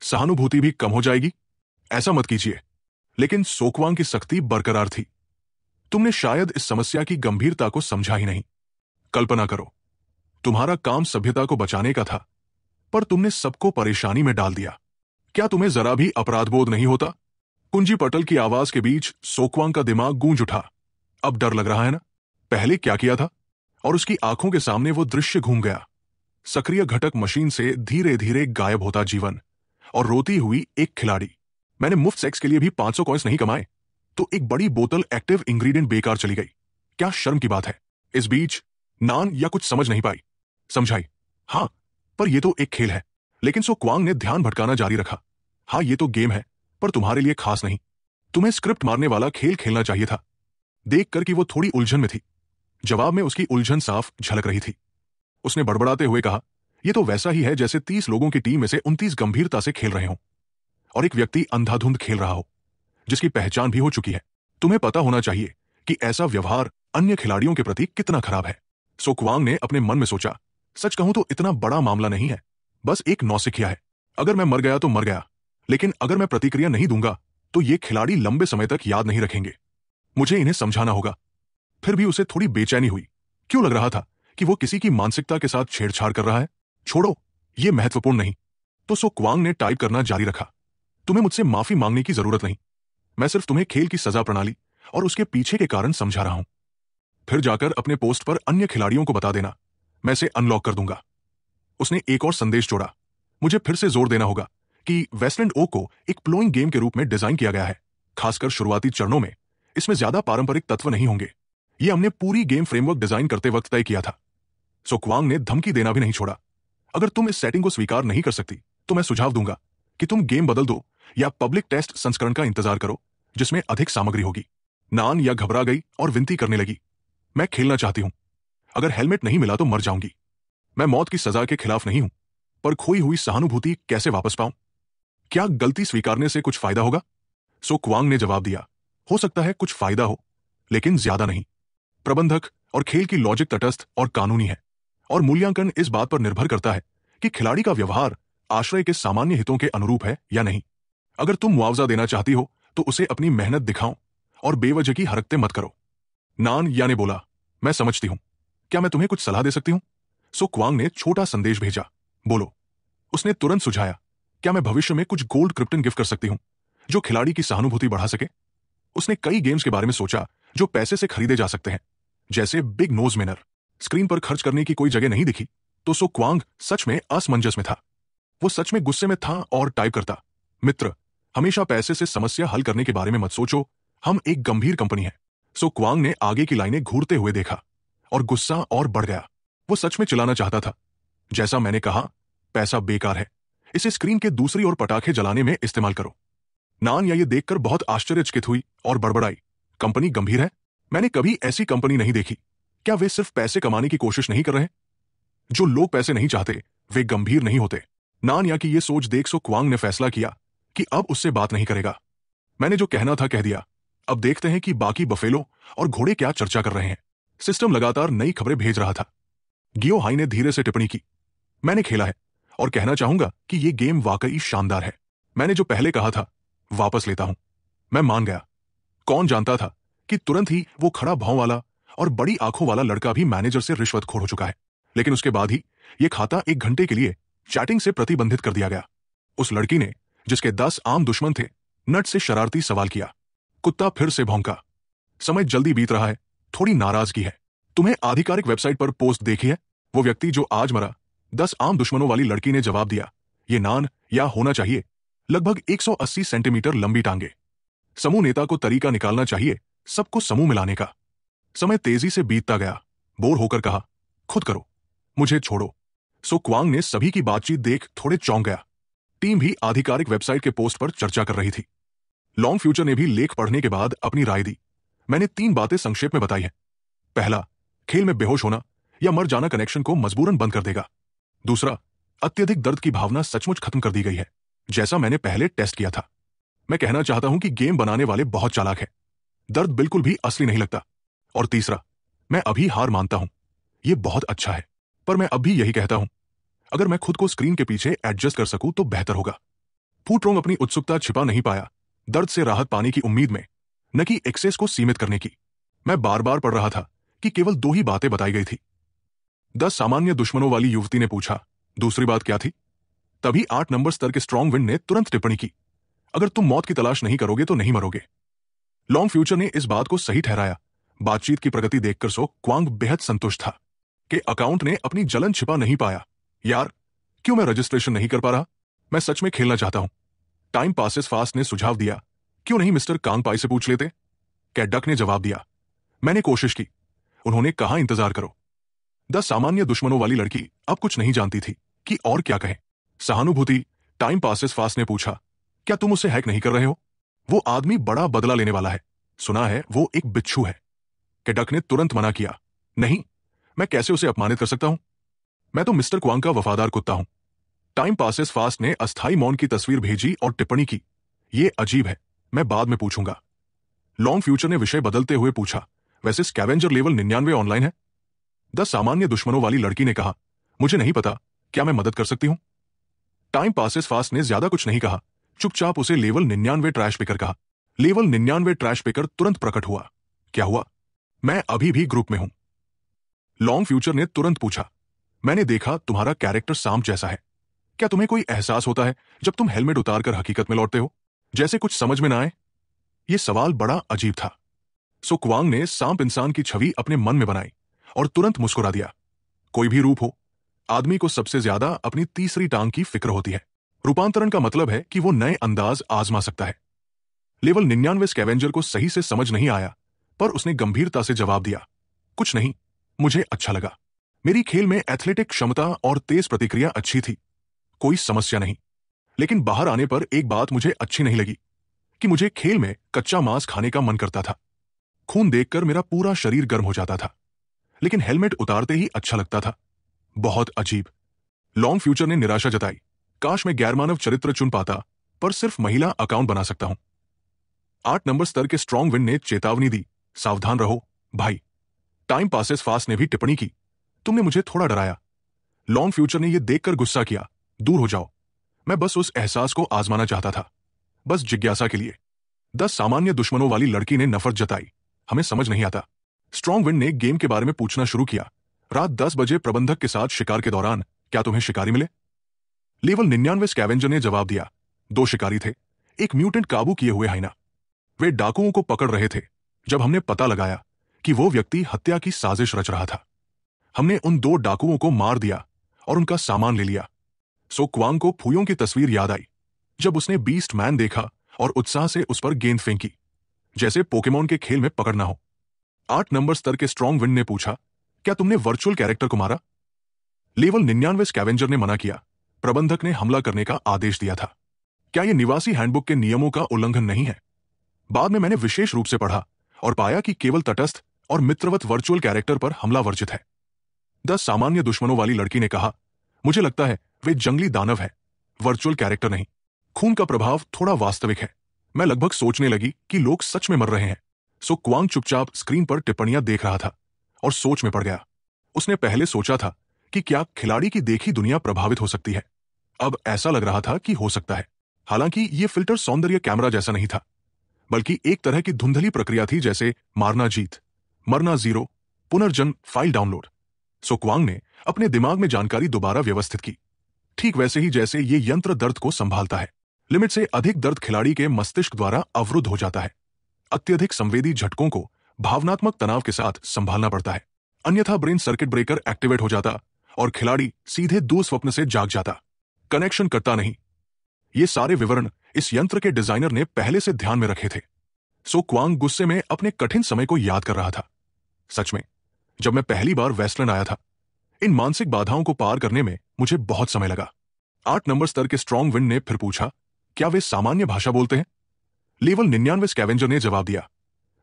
सहानुभूति भी कम हो जाएगी। ऐसा मत कीजिए। लेकिन सोकवांग की सख्ती बरकरार थी। तुमने शायद इस समस्या की गंभीरता को समझा ही नहीं। कल्पना करो, तुम्हारा काम सभ्यता को बचाने का था, पर तुमने सबको परेशानी में डाल दिया। क्या तुम्हें जरा भी अपराधबोध नहीं होता? कुंजी पटल की आवाज के बीच सोकवांग का दिमाग गूंज उठा। अब डर लग रहा है ना? पहले क्या किया था? और उसकी आंखों के सामने वो दृश्य घूम गया। सक्रिय घटक मशीन से धीरे धीरे गायब होता जीवन और रोती हुई एक खिलाड़ी। मैंने मुफ्त सेक्स के लिए भी 500 कॉइंस नहीं कमाए, तो एक बड़ी बोतल एक्टिव इंग्रेडिएंट बेकार चली गई। क्या शर्म की बात है। इस बीच नान या कुछ समझ नहीं पाई। समझाई, हाँ, पर यह तो एक खेल है। लेकिन सोकवांग ने ध्यान भटकाना जारी रखा। हाँ, ये तो गेम है, पर तुम्हारे लिए खास नहीं। तुम्हें स्क्रिप्ट मारने वाला खेल खेलना चाहिए था। देखकर कि वो थोड़ी उलझन में थी। जवाब में उसकी उलझन साफ झलक रही थी। उसने बड़बड़ाते हुए कहा, यह तो वैसा ही है जैसे 30 लोगों की टीम में से 29 गंभीरता से खेल रहे हों और एक व्यक्ति अंधाधुंध खेल रहा हो, जिसकी पहचान भी हो चुकी है। तुम्हें पता होना चाहिए कि ऐसा व्यवहार अन्य खिलाड़ियों के प्रति कितना खराब है। सोकवांग ने अपने मन में सोचा, सच कहूं तो इतना बड़ा मामला नहीं है, बस एक नौसिखिया है। अगर मैं मर गया तो मर गया, लेकिन अगर मैं प्रतिक्रिया नहीं दूंगा तो ये खिलाड़ी लंबे समय तक याद नहीं रखेंगे। मुझे इन्हें समझाना होगा। फिर भी उसे थोड़ी बेचैनी हुई। क्यों लग रहा था कि वो किसी की मानसिकता के साथ छेड़छाड़ कर रहा है। छोड़ो, ये महत्वपूर्ण नहीं। तो सोकवांग ने टाइप करना जारी रखा। तुम्हें मुझसे माफी मांगने की जरूरत नहीं। मैं सिर्फ तुम्हें खेल की सजा प्रणाली और उसके पीछे के कारण समझा रहा हूं। फिर जाकर अपने पोस्ट पर अन्य खिलाड़ियों को बता देना, मैं इसे अनलॉक कर दूंगा। उसने एक और संदेश जोड़ा, मुझे फिर से जोर देना होगा कि वेस्टलैंड ओ को एक प्लोइंग गेम के रूप में डिजाइन किया गया है, खासकर शुरुआती चरणों में इसमें ज्यादा पारंपरिक तत्व नहीं होंगे। यह हमने पूरी गेम फ्रेमवर्क डिजाइन करते वक्त तय किया था। सो क्वांग ने धमकी देना भी नहीं छोड़ा, अगर तुम इस सेटिंग को स्वीकार नहीं कर सकती तो मैं सुझाव दूंगा कि तुम गेम बदल दो या पब्लिक टेस्ट संस्करण का इंतजार करो जिसमें अधिक सामग्री होगी। नान या घबरा गई और विनती करने लगी, मैं खेलना चाहती हूं, अगर हेलमेट नहीं मिला तो मर जाऊंगी। मैं मौत की सजा के खिलाफ नहीं हूं, पर खोई हुई सहानुभूति कैसे वापस पाऊं? क्या गलती स्वीकारने से कुछ फायदा होगा? सो क्वांग ने जवाब दिया, हो सकता है कुछ फायदा हो, लेकिन ज्यादा नहीं। प्रबंधक और खेल की लॉजिक तटस्थ और कानूनी है, और मूल्यांकन इस बात पर निर्भर करता है कि खिलाड़ी का व्यवहार आश्रय के सामान्य हितों के अनुरूप है या नहीं। अगर तुम मुआवजा देना चाहती हो तो उसे अपनी मेहनत दिखाओ और बेवजह की हरकतें मत करो। नान या ने बोला, मैं समझती हूं, क्या मैं तुम्हें कुछ सलाह दे सकती हूं? सो क्वांग ने छोटा संदेश भेजा, बोलो। उसने तुरंत सुझाया, क्या मैं भविष्य में कुछ गोल्ड क्रिप्टन गिफ्ट कर सकती हूं जो खिलाड़ी की सहानुभूति बढ़ा सके? उसने कई गेम्स के बारे में सोचा जो पैसे से खरीदे जा सकते हैं, जैसे बिग नोज मेनर। स्क्रीन पर खर्च करने की कोई जगह नहीं दिखी तो सो क्वांग सच में असमंजस में था। वो सच में गुस्से में था और टाइप करता, मित्र, हमेशा पैसे से समस्या हल करने के बारे में मत सोचो, हम एक गंभीर कंपनी है। सो क्वांग ने आगे की लाइनें घूरते हुए देखा और गुस्सा और बढ़ गया। वो सच में चिल्लाना चाहता था, जैसा मैंने कहा, पैसा बेकार है, इसे स्क्रीन के दूसरी ओर पटाखे जलाने में इस्तेमाल करो। नान या ये देखकर बहुत आश्चर्यचकित हुई और बड़बड़ाई, कंपनी गंभीर है? मैंने कभी ऐसी कंपनी नहीं देखी। क्या वे सिर्फ पैसे कमाने की कोशिश नहीं कर रहे? जो लोग पैसे नहीं चाहते वे गंभीर नहीं होते। नान या की ये सोच देख सो क्वांग ने फैसला किया कि अब उससे बात नहीं करेगा। मैंने जो कहना था कह दिया, अब देखते हैं कि बाकी बफेलो और घोड़े क्या चर्चा कर रहे हैं। सिस्टम लगातार नई खबरें भेज रहा था। गियो हाई ने धीरे से टिप्पणी की, मैंने खेला है और कहना चाहूंगा कि यह गेम वाकई शानदार है। मैंने जो पहले कहा था वापस लेता हूं। मैं मान गया। कौन जानता था कि तुरंत ही वो खड़ा भाव वाला और बड़ी आंखों वाला लड़का भी मैनेजर से रिश्वतखोर हो चुका है। लेकिन उसके बाद ही यह खाता 1 घंटे के लिए चैटिंग से प्रतिबंधित कर दिया गया। उस लड़की ने, जिसके 10 आम दुश्मन थे, नट से शरारती सवाल किया। कुत्ता फिर से भौंका। समय जल्दी बीत रहा है, थोड़ी नाराजगी है। तुम्हें आधिकारिक वेबसाइट पर पोस्ट देखी है? वो व्यक्ति जो आज मरा, 10 आम दुश्मनों वाली लड़की ने जवाब दिया, ये नान या होना चाहिए लगभग 180 सेंटीमीटर लंबी टांगे। समूह नेता को तरीका निकालना चाहिए सबको समूह मिलाने का। समय तेजी से बीतता गया। बोर होकर कहा, खुद करो, मुझे छोड़ो। सो क्वांग ने सभी की बातचीत देख थोड़े चौंक गया। टीम भी आधिकारिक वेबसाइट के पोस्ट पर चर्चा कर रही थी। लॉन्ग फ्यूचर ने भी लेख पढ़ने के बाद अपनी राय दी। मैंने 3 बातें संक्षेप में बताई हैं। पहला, खेल में बेहोश होना या मर जाना कनेक्शन को मजबूरन बंद कर देगा। दूसरा, अत्यधिक दर्द की भावना सचमुच खत्म कर दी गई है, जैसा मैंने पहले टेस्ट किया था। मैं कहना चाहता हूं कि गेम बनाने वाले बहुत चालाक हैं। दर्द बिल्कुल भी असली नहीं लगता। और तीसरा, मैं अभी हार मानता हूं, यह बहुत अच्छा है, पर मैं अब भी यही कहता हूं, अगर मैं खुद को स्क्रीन के पीछे एडजस्ट कर सकूं तो बेहतर होगा। फूटरोंग अपनी उत्सुकता छिपा नहीं पाया, दर्द से राहत पाने की उम्मीद में, न कि एक्सेस को सीमित करने की। मैं बार बार पढ़ रहा था कि केवल 2 ही बातें बताई गई थी। 10 सामान्य दुश्मनों वाली युवती ने पूछा, दूसरी बात क्या थी? तभी 8 नंबर स्तर के स्ट्रॉन्ग विंड ने तुरंत टिप्पणी की, अगर तुम मौत की तलाश नहीं करोगे तो नहीं मरोगे। लॉन्ग फ्यूचर ने इस बात को सही ठहराया। बातचीत की प्रगति देखकर सो क्वांग बेहद संतुष्ट था कि अकाउंट ने अपनी जलन छिपा नहीं पाया। यार, क्यों मैं रजिस्ट्रेशन नहीं कर पा रहा? मैं सच में खेलना चाहता हूं। टाइम पासेस फास्ट ने सुझाव दिया, क्यों नहीं मिस्टर कांगपाई से पूछ लेते? कैडक ने जवाब दिया, मैंने कोशिश की, उन्होंने कहा इंतजार करो। 10 सामान्य दुश्मनों वाली लड़की अब कुछ नहीं जानती थी कि और क्या कहे। सहानुभूति, टाइम पासेस फास्ट ने पूछा, क्या तुम उसे हैक नहीं कर रहे हो? वो आदमी बड़ा बदला लेने वाला है, सुना है वो एक बिच्छू है। कैडक ने तुरंत मना किया, नहीं, मैं कैसे उसे अपमानित कर सकता हूं? मैं तो मिस्टर क्वांग का वफादार कुत्ता हूं। टाइम पासेस फास्ट ने अस्थाई मौन की तस्वीर भेजी और टिप्पणी की, ये अजीब है, मैं बाद में पूछूंगा। लॉन्ग फ्यूचर ने विषय बदलते हुए पूछा, वैसे स्कैवेंजर लेवल 99 ऑनलाइन है? 10 सामान्य दुश्मनों वाली लड़की ने कहा, मुझे नहीं पता, क्या मैं मदद कर सकती हूं? टाइम पासेस फास्ट ने ज्यादा कुछ नहीं कहा, चुपचाप उसे लेवल 99 ट्रैश पिकर कहा। लेवल 99 ट्रैश पिकर तुरंत प्रकट हुआ। क्या हुआ? मैं अभी भी ग्रुप में हूं। लॉन्ग फ्यूचर ने तुरंत पूछा, मैंने देखा तुम्हारा कैरेक्टर सांप जैसा है। क्या तुम्हें कोई एहसास होता है जब तुम हेलमेट उतारकर हकीकत में लौटते हो? जैसे कुछ समझ में ना आए? ये सवाल बड़ा अजीब था। सो क्वांग ने सांप इंसान की छवि अपने मन में बनाई और तुरंत मुस्कुरा दिया। कोई भी रूप हो, आदमी को सबसे ज्यादा अपनी तीसरी टांग की फिक्र होती है। रूपांतरण का मतलब है कि वो नए अंदाज आजमा सकता है। लेवल 99 स्कैवेंजर को सही से समझ नहीं आया, पर उसने गंभीरता से जवाब दिया, कुछ नहीं, मुझे अच्छा लगा। मेरी खेल में एथलेटिक क्षमता और तेज प्रतिक्रिया अच्छी थी, कोई समस्या नहीं। लेकिन बाहर आने पर एक बात मुझे अच्छी नहीं लगी कि मुझे खेल में कच्चा मांस खाने का मन करता था। खून देखकर मेरा पूरा शरीर गर्म हो जाता था, लेकिन हेलमेट उतारते ही अच्छा लगता था। बहुत अजीब। लॉन्ग फ्यूचर ने निराशा जताई। काश मैं गैरमानव चरित्र चुन पाता, पर सिर्फ महिला अकाउंट बना सकता हूं। 8 नंबर स्तर के स्ट्रॉन्ग विंड ने चेतावनी दी, सावधान रहो भाई। टाइम पासेस फास्ट ने भी टिप्पणी की, तुमने मुझे थोड़ा डराया। लॉन्ग फ्यूचर ने यह देखकर गुस्सा किया, दूर हो जाओ। मैं बस उस एहसास को आजमाना चाहता था, बस जिज्ञासा के लिए। 10 सामान्य दुश्मनों वाली लड़की ने नफरत जताई, हमें समझ नहीं आता। स्ट्रॉन्ग विंड ने गेम के बारे में पूछना शुरू किया, रात 10 बजे प्रबंधक के साथ शिकार के दौरान क्या तुम्हें शिकारी मिले? लेवल 99 स्कैवेंजर ने जवाब दिया, 2 शिकारी थे, एक म्यूटेंट काबू किए हुए हाइना। वे डाकुओं को पकड़ रहे थे जब हमने पता लगाया कि वो व्यक्ति हत्या की साजिश रच रहा था। हमने उन 2 डाकुओं को मार दिया और उनका सामान ले लिया। सो क्वांग को फूयों की तस्वीर याद आई जब उसने बीस्ट मैन देखा और उत्साह से उस पर गेंद फेंकी, जैसे पोकेमोन के खेल में पकड़ना हो। 8 नंबर स्तर के स्ट्रॉन्ग विंड ने पूछा, क्या तुमने वर्चुअल कैरेक्टर को मारा? लेवल 99 स्कैवेंजर ने मना किया, प्रबंधक ने हमला करने का आदेश दिया था। क्या यह निवासी हैंडबुक के नियमों का उल्लंघन नहीं है? बाद में मैंने विशेष रूप से पढ़ा और पाया कि केवल तटस्थ और मित्रवत वर्चुअल कैरेक्टर पर हमला वर्जित है। 10 सामान्य दुश्मनों वाली लड़की ने कहा, मुझे लगता है वे जंगली दानव है, वर्चुअल कैरेक्टर नहीं। खून का प्रभाव थोड़ा वास्तविक है। मैं लगभग सोचने लगी कि लोग सच में मर रहे हैं। सो क्वांग चुपचाप स्क्रीन पर टिप्पणियां देख रहा था और सोच में पड़ गया। उसने पहले सोचा था कि क्या खिलाड़ी की देखी दुनिया प्रभावित हो सकती है। अब ऐसा लग रहा था कि हो सकता है। हालांकि यह फिल्टर सौंदर्य कैमरा जैसा नहीं था, बल्कि एक तरह की धुंधली प्रक्रिया थी, जैसे मारना जीत, मरना 0, पुनर्जन्म फाइल डाउनलोड। सो क्वांग ने अपने दिमाग में जानकारी दोबारा व्यवस्थित की, ठीक वैसे ही जैसे ये यंत्र दर्द को संभालता है। लिमिट से अधिक दर्द खिलाड़ी के मस्तिष्क द्वारा अवरुद्ध हो जाता है। अत्यधिक संवेदी झटकों को भावनात्मक तनाव के साथ संभालना पड़ता है, अन्यथा ब्रेन सर्किट ब्रेकर एक्टिवेट हो जाता और खिलाड़ी सीधे दुःस्वप्न से जाग जाता, कनेक्शन करता नहीं। ये सारे विवरण इस यंत्र के डिजाइनर ने पहले से ध्यान में रखे थे। सो क्वांग गुस्से में अपने कठिन समय को याद कर रहा था। सच में, जब मैं पहली बार वेस्टलैंड आया था, इन मानसिक बाधाओं को पार करने में मुझे बहुत समय लगा। 8 नंबर स्तर के स्ट्रॉन्ग विंड ने फिर पूछा, क्या वे सामान्य भाषा बोलते हैं? लेवल 99 स्कैवेंजर ने जवाब दिया,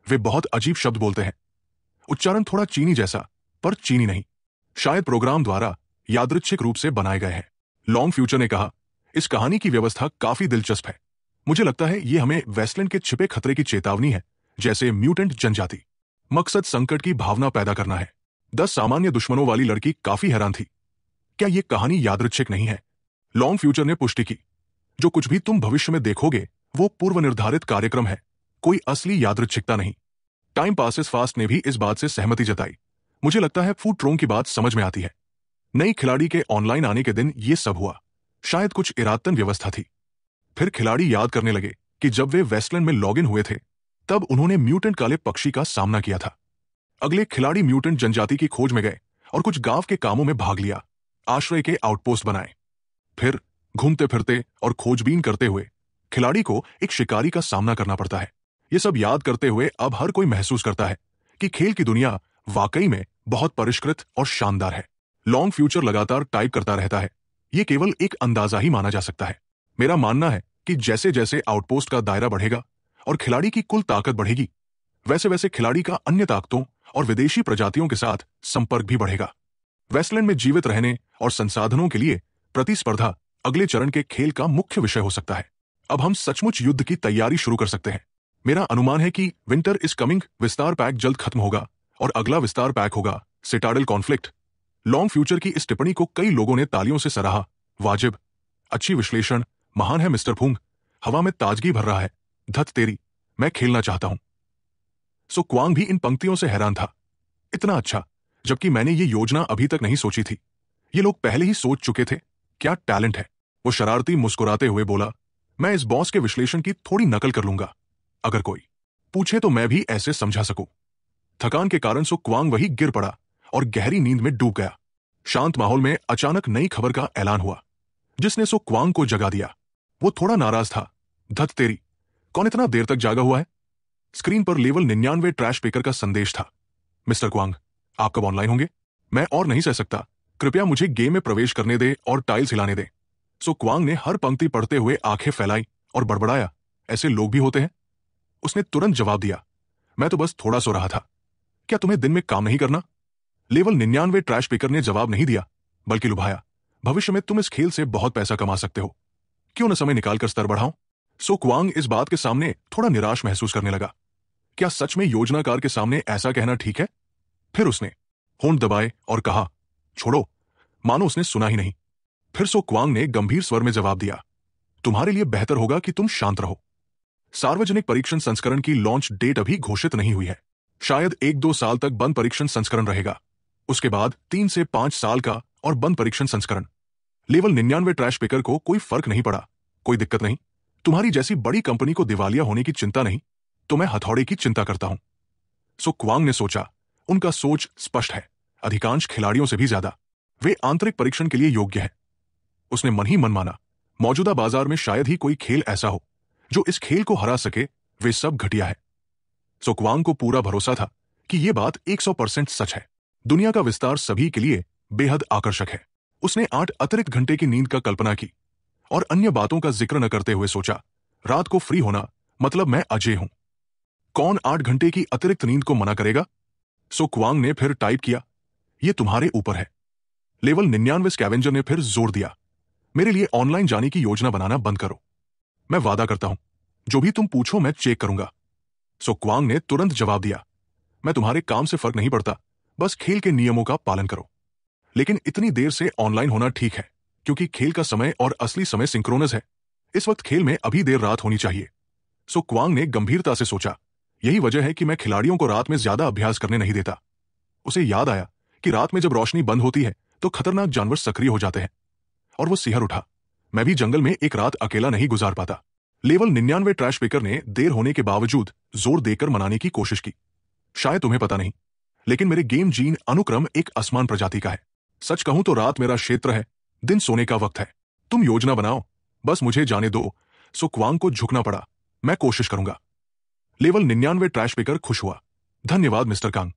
वे बहुत अजीब शब्द बोलते हैं। उच्चारण थोड़ा चीनी जैसा, पर चीनी नहीं। शायद प्रोग्राम द्वारा यादृच्छिक रूप से बनाए गए हैं। लॉन्ग फ्यूचर ने कहा, इस कहानी की व्यवस्था काफी दिलचस्प है। मुझे लगता है ये हमें वेस्टलैंड के छिपे खतरे की चेतावनी है, जैसे म्यूटेंट जनजाति। मकसद संकट की भावना पैदा करना है। 10 सामान्य दुश्मनों वाली लड़की काफी हैरान थी। क्या यह कहानी यादृच्छिक नहीं है? लॉन्ग फ्यूचर ने पुष्टि की, जो कुछ भी तुम भविष्य में देखोगे वो पूर्व निर्धारित कार्यक्रम है, कोई असली यादृच्छिकता नहीं। टाइम पासेस फास्ट ने भी इस बात से सहमति जताई। मुझे लगता है फूड ट्रोंग की बात समझ में आती है। नई खिलाड़ी के ऑनलाइन आने के दिन ये सब हुआ, शायद कुछ इरादतन व्यवस्था थी। फिर खिलाड़ी याद करने लगे कि जब वे वेस्टलैंड में लॉगिन हुए थे, तब उन्होंने म्यूटेंट काले पक्षी का सामना किया था। अगले खिलाड़ी म्यूटेंट जनजाति की खोज में गए और कुछ गांव के कामों में भाग लिया, आश्रय के आउटपोस्ट बनाए। फिर घूमते फिरते और खोजबीन करते हुए खिलाड़ी को एक शिकारी का सामना करना पड़ता है। ये सब याद करते हुए अब हर कोई महसूस करता है कि खेल की दुनिया वाकई में बहुत परिष्कृत और शानदार है। लॉन्ग फ्यूचर लगातार टाइप करता रहता है। ये केवल एक अंदाजा ही माना जा सकता है। मेरा मानना है कि जैसे जैसे आउटपोस्ट का दायरा बढ़ेगा और खिलाड़ी की कुल ताकत बढ़ेगी, वैसे वैसे खिलाड़ी का अन्य ताकतों और विदेशी प्रजातियों के साथ संपर्क भी बढ़ेगा। वेस्टलैंड में जीवित रहने और संसाधनों के लिए प्रतिस्पर्धा अगले चरण के खेल का मुख्य विषय हो सकता है। अब हम सचमुच युद्ध की तैयारी शुरू कर सकते हैं। मेरा अनुमान है कि विंटर इज कमिंग विस्तार पैक जल्द खत्म होगा और अगला विस्तार पैक होगा सिटाडेल कॉन्फ्लिक्ट। लॉन्ग फ्यूचर की इस टिप्पणी को कई लोगों ने तालियों से सराहा। वाजिब, अच्छी विश्लेषण, महान है मिस्टर फूंग, हवा में ताजगी भर रहा है। धत तेरी, मैं खेलना चाहता हूं। सो क्वांग भी इन पंक्तियों से हैरान था। इतना अच्छा, जबकि मैंने ये योजना अभी तक नहीं सोची थी। ये लोग पहले ही सोच चुके थे। क्या टैलेंट है। वो शरारती मुस्कुराते हुए बोला, मैं इस बॉस के विश्लेषण की थोड़ी नकल कर लूंगा, अगर कोई पूछे तो मैं भी ऐसे समझा सकूं। थकान के कारण सो क्वांग वही गिर पड़ा और गहरी नींद में डूब गया। शांत माहौल में अचानक नई खबर का ऐलान हुआ, जिसने सो क्वांग को जगा दिया। वो थोड़ा नाराज था। धत तेरी, कौन इतना देर तक जागा हुआ है? स्क्रीन पर लेवल 99 ट्रैश पेकर का संदेश था। मिस्टर क्वांग, आप कब ऑनलाइन होंगे? मैं और नहीं सह सकता, कृपया मुझे गेम में प्रवेश करने दे और टाइल्स हिलाने दे। सो क्वांग ने हर पंक्ति पढ़ते हुए आंखें फैलाई और बड़बड़ाया, ऐसे लोग भी होते हैं? उसने तुरंत जवाब दिया, मैं तो बस थोड़ा सो रहा था। क्या तुम्हें दिन में काम नहीं करना? लेवल 99 ट्रैश पेकर ने जवाब नहीं दिया, बल्कि लुभाया, भविष्य में तुम इस खेल से बहुत पैसा कमा सकते हो, क्यों न समय निकालकर स्तर बढ़ाओ। सो क्वांग इस बात के सामने थोड़ा निराश महसूस करने लगा। क्या सच में योजनाकार के सामने ऐसा कहना ठीक है? फिर उसने होंठ दबाए और कहा, छोड़ो, मानो उसने सुना ही नहीं। फिर सो क्वांग ने गंभीर स्वर में जवाब दिया, तुम्हारे लिए बेहतर होगा कि तुम शांत रहो। सार्वजनिक परीक्षण संस्करण की लॉन्च डेट अभी घोषित नहीं हुई है। शायद 1-2 साल तक बंद परीक्षण संस्करण रहेगा, उसके बाद 3 से 5 साल का और बंद परीक्षण संस्करण। लेवल 99 ट्रैश पेकर को कोई फर्क नहीं पड़ा। कोई दिक्कत नहीं, तुम्हारी जैसी बड़ी कंपनी को दिवालिया होने की चिंता नहीं, तो मैं हथौड़े की चिंता करता हूं। सो क्वांग ने सोचा, उनका सोच स्पष्ट है, अधिकांश खिलाड़ियों से भी ज्यादा वे आंतरिक परीक्षण के लिए योग्य हैं। उसने मन ही मन माना, मौजूदा बाजार में शायद ही कोई खेल ऐसा हो जो इस खेल को हरा सके, वे सब घटिया है। सो क्वांग को पूरा भरोसा था कि यह बात 100% सच है। दुनिया का विस्तार सभी के लिए बेहद आकर्षक है। उसने 8 अतिरिक्त घंटे की नींद का कल्पना की और अन्य बातों का जिक्र न करते हुए सोचा, रात को फ्री होना मतलब मैं अजय हूं। कौन 8 घंटे की अतिरिक्त नींद को मना करेगा? सो क्वांग ने फिर टाइप किया, यह तुम्हारे ऊपर है। लेवल 99 स्कैवेंजर ने फिर जोर दिया, मेरे लिए ऑनलाइन जाने की योजना बनाना बंद करो। मैं वादा करता हूं, जो भी तुम पूछो मैं चेक करूंगा। सो क्वांग ने तुरंत जवाब दिया, मैं तुम्हारे काम से फर्क नहीं पड़ता, बस खेल के नियमों का पालन करो। लेकिन इतनी देर से ऑनलाइन होना ठीक है, क्योंकि खेल का समय और असली समय सिंक्रोनस है। इस वक्त खेल में अभी देर रात होनी चाहिए। सो क्वांग ने गंभीरता से सोचा, यही वजह है कि मैं खिलाड़ियों को रात में ज्यादा अभ्यास करने नहीं देता। उसे याद आया कि रात में जब रोशनी बंद होती है तो खतरनाक जानवर सक्रिय हो जाते हैं, और वो सिहर उठा, मैं भी जंगल में एक रात अकेला नहीं गुजार पाता। लेवल 99 ट्रैश पेकर ने देर होने के बावजूद जोर देकर मनाने की कोशिश की। शायद तुम्हें पता नहीं, लेकिन मेरे गेम जीन अनुक्रम एक असमान प्रजाति का है। सच कहूं तो रात मेरा क्षेत्र है, दिन सोने का वक्त है। तुम योजना बनाओ, बस मुझे जाने दो। सो क्वांग को झुकना पड़ा, मैं कोशिश करूंगा। लेवल 99 ट्रैश पेकर खुश हुआ, धन्यवाद मिस्टर कांग,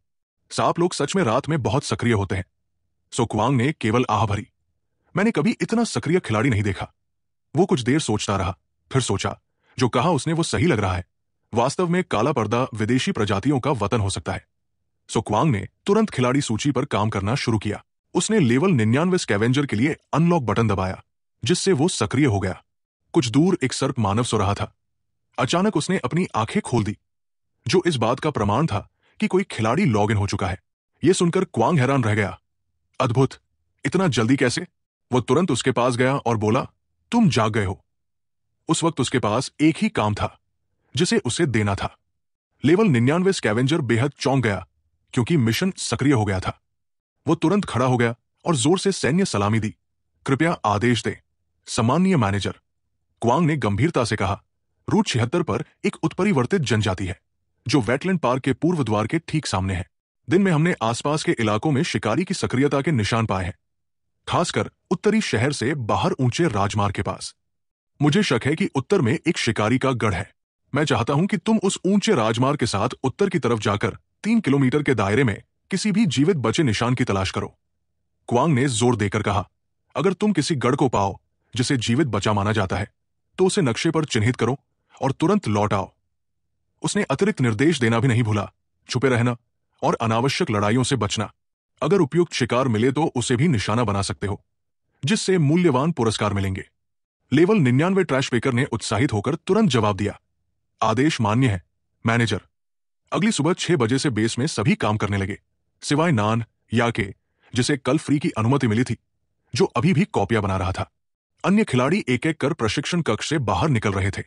सांप लोग सच में रात में बहुत सक्रिय होते हैं। सो क्वांग ने केवल आह भरी, मैंने कभी इतना सक्रिय खिलाड़ी नहीं देखा। वो कुछ देर सोचता रहा, फिर सोचा, जो कहा उसने वो सही लग रहा है। वास्तव में काला पर्दा विदेशी प्रजातियों का वतन हो सकता है। सो क्वांग ने तुरंत खिलाड़ी सूची पर काम करना शुरू किया। उसने लेवल 99 स्कैवेंजर के लिए अनलॉक बटन दबाया, जिससे वो सक्रिय हो गया। कुछ दूर एक सर्प मानव सो रहा था। अचानक उसने अपनी आंखें खोल दी, जो इस बात का प्रमाण था कि कोई खिलाड़ी लॉग इन हो चुका है। यह सुनकर क्वांग हैरान रह गया, अद्भुत, इतना जल्दी कैसे? वो तुरंत उसके पास गया और बोला, तुम जाग गए हो। उस वक्त उसके पास एक ही काम था जिसे उसे देना था। लेवल 99 स्कैवेंजर बेहद चौंक गया, क्योंकि मिशन सक्रिय हो गया था। वो तुरंत खड़ा हो गया और जोर से सैन्य सलामी दी, कृपया आदेश दें सम्माननीय मैनेजर। क्वांग ने गंभीरता से कहा, रूट 76 पर एक उत्परिवर्तित जनजाति है, जो वेटलैंड पार्क के पूर्व द्वार के ठीक सामने है। दिन में हमने आसपास के इलाकों में शिकारी की सक्रियता के निशान पाए हैं, खासकर उत्तरी शहर से बाहर ऊंचे राजमार्ग के पास। मुझे शक है कि उत्तर में एक शिकारी का गढ़ है। मैं चाहता हूं कि तुम उस ऊंचे राजमार्ग के साथ उत्तर की तरफ जाकर 3 किलोमीटर के दायरे में किसी भी जीवित बचे निशान की तलाश करो। क्वांग ने जोर देकर कहा, अगर तुम किसी गढ़ को पाओ जिसे जीवित बचा माना जाता है, तो उसे नक्शे पर चिन्हित करो और तुरंत लौट आओ। उसने अतिरिक्त निर्देश देना भी नहीं भूला, छुपे रहना और अनावश्यक लड़ाइयों से बचना। अगर उपयुक्त शिकार मिले तो उसे भी निशाना बना सकते हो, जिससे मूल्यवान पुरस्कार मिलेंगे। लेवल 99 ट्रैश पेकर ने उत्साहित होकर तुरंत जवाब दिया, आदेश मान्य है मैनेजर। अगली सुबह 6 बजे से बेस में सभी काम करने लगे, सिवाय नान याके, जिसे कल फ्री की अनुमति मिली थी, जो अभी भी कॉपियां बना रहा था। अन्य खिलाड़ी एक एक कर प्रशिक्षण कक्ष से बाहर निकल रहे थे।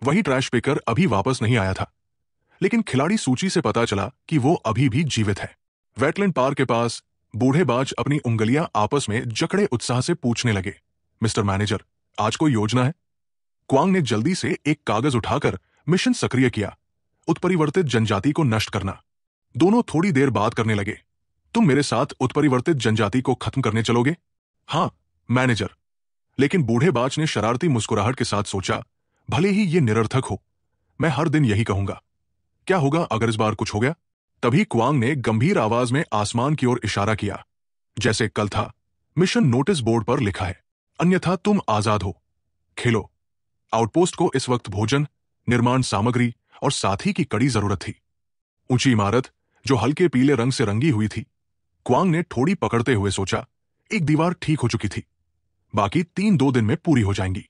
वही ट्रैश पेकर अभी वापस नहीं आया था, लेकिन खिलाड़ी सूची से पता चला कि वो अभी भी जीवित है। वेटलैंड पार्क के पास बूढ़े बाज अपनी उंगलियां आपस में जकड़े उत्साह से पूछने लगे, मिस्टर मैनेजर, आज कोई योजना है? क्वांग ने जल्दी से एक कागज उठाकर मिशन सक्रिय किया उत्परिवर्तित जनजाति को नष्ट करना। दोनों थोड़ी देर बात करने लगे। तुम मेरे साथ उत्परिवर्तित जनजाति को खत्म करने चलोगे? हाँ मैनेजर। लेकिन बूढ़े बाज ने शरारती मुस्कुराहट के साथ सोचा, भले ही ये निरर्थक हो, मैं हर दिन यही कहूंगा। क्या होगा अगर इस बार कुछ हो गया? तभी क्वांग ने गंभीर आवाज में आसमान की ओर इशारा किया, जैसे कल था। मिशन नोटिस बोर्ड पर लिखा है, अन्यथा तुम आजाद हो। खेलो। आउटपोस्ट को इस वक्त भोजन, निर्माण सामग्री और साथी की कड़ी जरूरत थी। ऊंची इमारत जो हल्के पीले रंग से रंगी हुई थी। क्वांग ने ठोड़ी पकड़ते हुए सोचा, एक दीवार ठीक हो चुकी थी, बाकी 3-2 दिन में पूरी हो जाएंगी।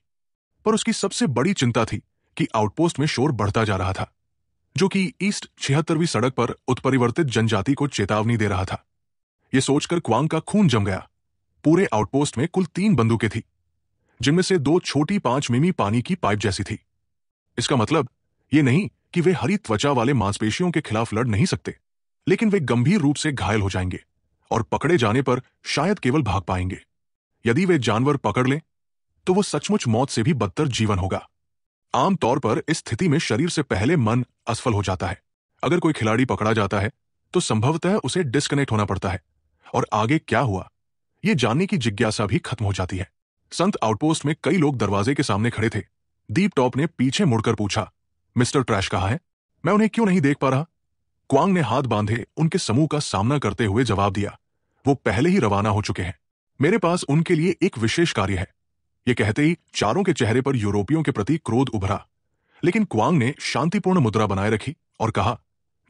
पर उसकी सबसे बड़ी चिंता थी कि आउटपोस्ट में शोर बढ़ता जा रहा था, जो कि ईस्ट 76वीं सड़क पर उत्परिवर्तित जनजाति को चेतावनी दे रहा था। यह सोचकर क्वांग का खून जम गया। पूरे आउटपोस्ट में कुल 3 बंदूकें थी, जिनमें से 2 छोटी 5 मिमी पानी की पाइप जैसी थी। इसका मतलब यह नहीं कि वे हरी त्वचा वाले मांसपेशियों के खिलाफ लड़ नहीं सकते, लेकिन वे गंभीर रूप से घायल हो जाएंगे और पकड़े जाने पर शायद केवल भाग पाएंगे। यदि वे जानवर पकड़ लें तो वो सचमुच मौत से भी बदतर जीवन होगा। आमतौर पर इस स्थिति में शरीर से पहले मन असफल हो जाता है। अगर कोई खिलाड़ी पकड़ा जाता है तो संभवतः उसे डिस्कनेक्ट होना पड़ता है और आगे क्या हुआ यह जानने की जिज्ञासा भी खत्म हो जाती है। संत आउटपोस्ट में कई लोग दरवाजे के सामने खड़े थे। दीप टॉप ने पीछे मुड़कर पूछा, मिस्टर ट्रैश कहाँ है? मैं उन्हें क्यों नहीं देख पा रहा? क्वांग ने हाथ बांधे उनके समूह का सामना करते हुए जवाब दिया, वो पहले ही रवाना हो चुके हैं। मेरे पास उनके लिए एक विशेष कार्य है। ये कहते ही चारों के चेहरे पर यूरोपियों के प्रति क्रोध उभरा, लेकिन क्वांग ने शांतिपूर्ण मुद्रा बनाए रखी और कहा,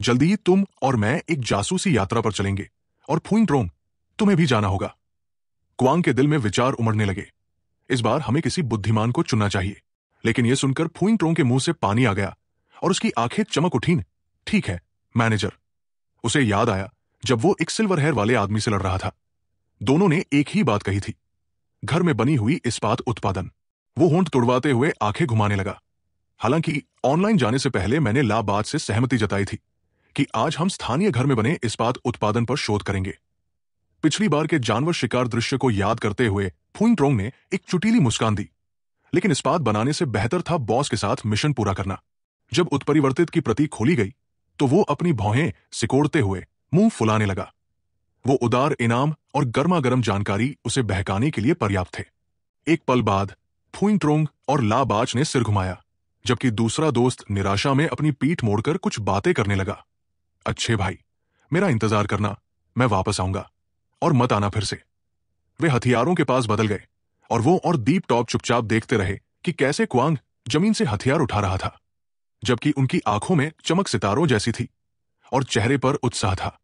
जल्दी ही तुम और मैं एक जासूसी यात्रा पर चलेंगे और फुइंग ट्रोंग, तुम्हें भी जाना होगा। क्वांग के दिल में विचार उमड़ने लगे। इस बार हमें किसी बुद्धिमान को चुनना चाहिए। लेकिन यह सुनकर फुइंग ट्रोंग के मुंह से पानी आ गया और उसकी आंखें चमक उठीं। ठीक है मैनेजर। उसे याद आया जब वो एक सिल्वर हेयर वाले आदमी से लड़ रहा था। दोनों ने एक ही बात कही थी, घर में बनी हुई इस्पात उत्पादन। वो होंठ तुड़वाते हुए आंखें घुमाने लगा। हालांकि ऑनलाइन जाने से पहले मैंने ला बात से सहमति जताई थी कि आज हम स्थानीय घर में बने इस्पात उत्पादन पर शोध करेंगे। पिछली बार के जानवर शिकार दृश्य को याद करते हुए फुइंग ट्रोंग ने एक चुटीली मुस्कान दी। लेकिन इस्पात बनाने से बेहतर था बॉस के साथ मिशन पूरा करना। जब उत्परिवर्तित की प्रति खोली गई तो वो अपनी भौहें सिकोड़ते हुए मुंह फुलाने लगा। वो उदार इनाम और गर्मा गर्म जानकारी उसे बहकाने के लिए पर्याप्त थे। एक पल बाद फुइंग ट्रोंग और ला बाच ने सिर घुमाया, जबकि दूसरा दोस्त निराशा में अपनी पीठ मोड़कर कुछ बातें करने लगा। अच्छे भाई, मेरा इंतजार करना, मैं वापस आऊंगा, और मत आना फिर से। वे हथियारों के पास बदल गए और वो और दीप टॉप चुपचाप देखते रहे कि कैसे क्वांग जमीन से हथियार उठा रहा था, जबकि उनकी आंखों में चमक सितारों जैसी थी और चेहरे पर उत्साह था।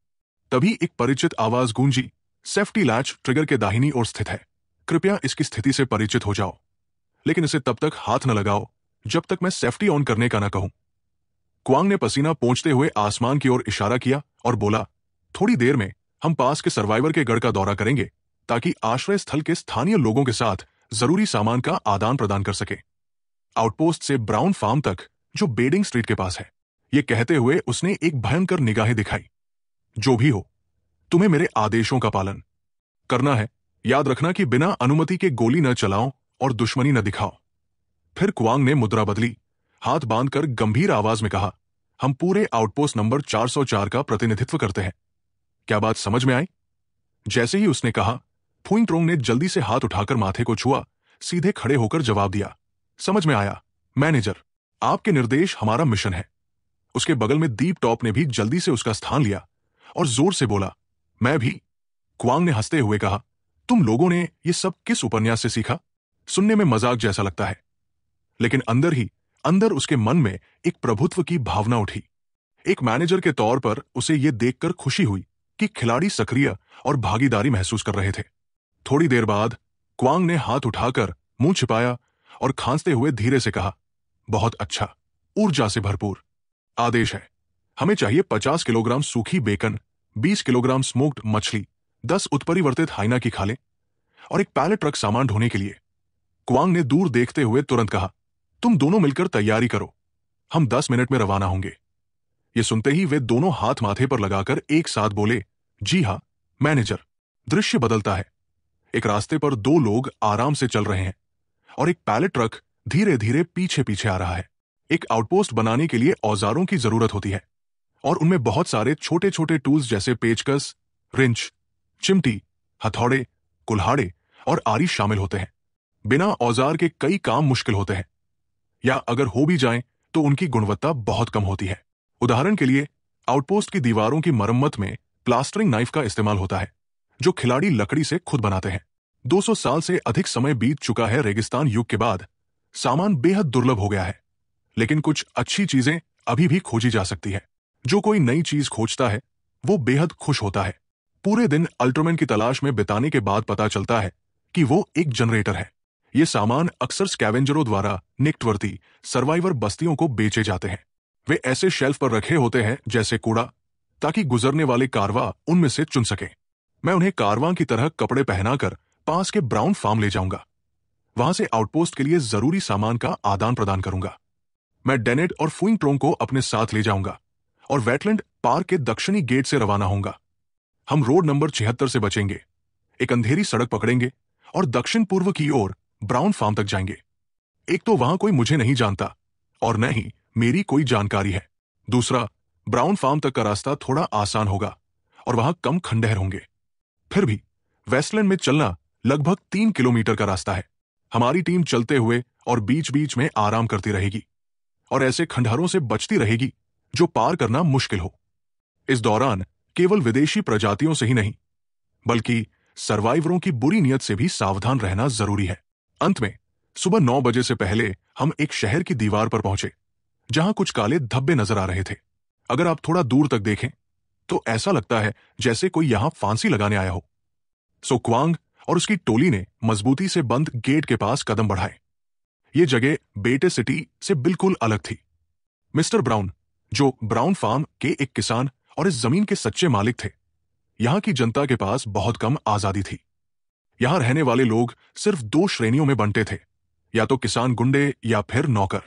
तभी एक परिचित आवाज गूंजी, सेफ्टी लैच ट्रिगर के दाहिनी ओर स्थित है, कृपया इसकी स्थिति से परिचित हो जाओ, लेकिन इसे तब तक हाथ न लगाओ जब तक मैं सेफ्टी ऑन करने का न कहूं। क्वांग ने पसीना पोंछते हुए आसमान की ओर इशारा किया और बोला, थोड़ी देर में हम पास के सर्वाइवर के गढ़ का दौरा करेंगे ताकि आश्रय स्थल के स्थानीय लोगों के साथ जरूरी सामान का आदान प्रदान कर सके। आउटपोस्ट से ब्राउन फार्म तक, जो बेडिंग स्ट्रीट के पास है। ये कहते हुए उसने एक भयंकर निगाहें दिखाई। जो भी हो, तुम्हें मेरे आदेशों का पालन करना है। याद रखना कि बिना अनुमति के गोली न चलाओ और दुश्मनी न दिखाओ। फिर क्वांग ने मुद्रा बदली, हाथ बांधकर गंभीर आवाज में कहा, हम पूरे आउटपोस्ट नंबर 404 का प्रतिनिधित्व करते हैं। क्या बात समझ में आई? जैसे ही उसने कहा, फुइंग ट्रोंग ने जल्दी से हाथ उठाकर माथे को छुआ, सीधे खड़े होकर जवाब दिया, समझ में आया मैनेजर, आपके निर्देश हमारा मिशन है। उसके बगल में दीप टॉप ने भी जल्दी से उसका स्थान लिया और जोर से बोला, मैं भी। क्वांग ने हंसते हुए कहा, तुम लोगों ने ये सब किस उपन्यास से सीखा? सुनने में मजाक जैसा लगता है, लेकिन अंदर ही अंदर उसके मन में एक प्रभुत्व की भावना उठी। एक मैनेजर के तौर पर उसे यह देखकर खुशी हुई कि खिलाड़ी सक्रिय और भागीदारी महसूस कर रहे थे। थोड़ी देर बाद क्वांग ने हाथ उठाकर मुंह छिपाया और खांसते हुए धीरे से कहा, बहुत अच्छा, ऊर्जा से भरपूर। आदेश है, हमें चाहिए 50 किलोग्राम सूखी बेकन, 20 किलोग्राम स्मोक्ड मछली, 10 उत्परिवर्तित हाइना की खालें और एक पैलेट ट्रक सामान ढोने के लिए। क्वांग ने दूर देखते हुए तुरंत कहा, तुम दोनों मिलकर तैयारी करो, हम 10 मिनट में रवाना होंगे। ये सुनते ही वे दोनों हाथ माथे पर लगाकर एक साथ बोले, जी हां मैनेजर। दृश्य बदलता है। एक रास्ते पर 2 लोग आराम से चल रहे हैं और एक पैलेट ट्रक धीरे धीरे पीछे पीछे आ रहा है। एक आउटपोस्ट बनाने के लिए औजारों की जरूरत होती है और उनमें बहुत सारे छोटे छोटे टूल्स जैसे पेचकस, रिंच, चिमटी, हथौड़े, कुल्हाड़े और आरी शामिल होते हैं। बिना औजार के कई काम मुश्किल होते हैं, या अगर हो भी जाएं तो उनकी गुणवत्ता बहुत कम होती है। उदाहरण के लिए, आउटपोस्ट की दीवारों की मरम्मत में प्लास्टरिंग नाइफ का इस्तेमाल होता है, जो खिलाड़ी लकड़ी से खुद बनाते हैं। 200 साल से अधिक समय बीत चुका है रेगिस्तान युग के बाद सामान बेहद दुर्लभ हो गया है, लेकिन कुछ अच्छी चीजें अभी भी खोजी जा सकती है। जो कोई नई चीज खोजता है वो बेहद खुश होता है। पूरे दिन अल्ट्रामैन की तलाश में बिताने के बाद पता चलता है कि वो एक जनरेटर है। ये सामान अक्सर स्कैवेंजरों द्वारा निकटवर्ती सर्वाइवर बस्तियों को बेचे जाते हैं। वे ऐसे शेल्फ पर रखे होते हैं जैसे कूड़ा, ताकि गुजरने वाले कारवां उनमें से चुन सके। मैं उन्हें कारवां की तरह कपड़े पहनाकर पास के ब्राउन फार्म ले जाऊंगा। वहां से आउटपोस्ट के लिए जरूरी सामान का आदान प्रदान करूंगा। मैं डेनेट और फुइंग ट्रोंग को अपने साथ ले जाऊंगा और वेटलैंड पार्क के दक्षिणी गेट से रवाना होऊंगा। हम रोड नंबर 76 से बचेंगे, एक अंधेरी सड़क पकड़ेंगे और दक्षिण पूर्व की ओर ब्राउन फार्म तक जाएंगे। एक तो वहां कोई मुझे नहीं जानता और न ही मेरी कोई जानकारी है। दूसरा, ब्राउन फार्म तक का रास्ता थोड़ा आसान होगा और वहां कम खंडहर होंगे। फिर भी वेस्टलैंड में चलना लगभग 3 किलोमीटर का रास्ता है। हमारी टीम चलते हुए और बीच बीच में आराम करती रहेगी और ऐसे खंडहरों से बचती रहेगी जो पार करना मुश्किल हो। इस दौरान केवल विदेशी प्रजातियों से ही नहीं, बल्कि सर्वाइवरों की बुरी नीयत से भी सावधान रहना जरूरी है। अंत में सुबह 9 बजे से पहले हम एक शहर की दीवार पर पहुंचे, जहां कुछ काले धब्बे नजर आ रहे थे। अगर आप थोड़ा दूर तक देखें तो ऐसा लगता है जैसे कोई यहां फांसी लगाने आया हो। सो क्वांग और उसकी टोली ने मजबूती से बंद गेट के पास कदम बढ़ाए। ये जगह बेटे सिटी से बिल्कुल अलग थी। मिस्टर ब्राउन, जो ब्राउन फार्म के एक किसान और इस जमीन के सच्चे मालिक थे, यहां की जनता के पास बहुत कम आजादी थी। यहां रहने वाले लोग सिर्फ 2 श्रेणियों में बंटे थे, या तो किसान गुंडे या फिर नौकर।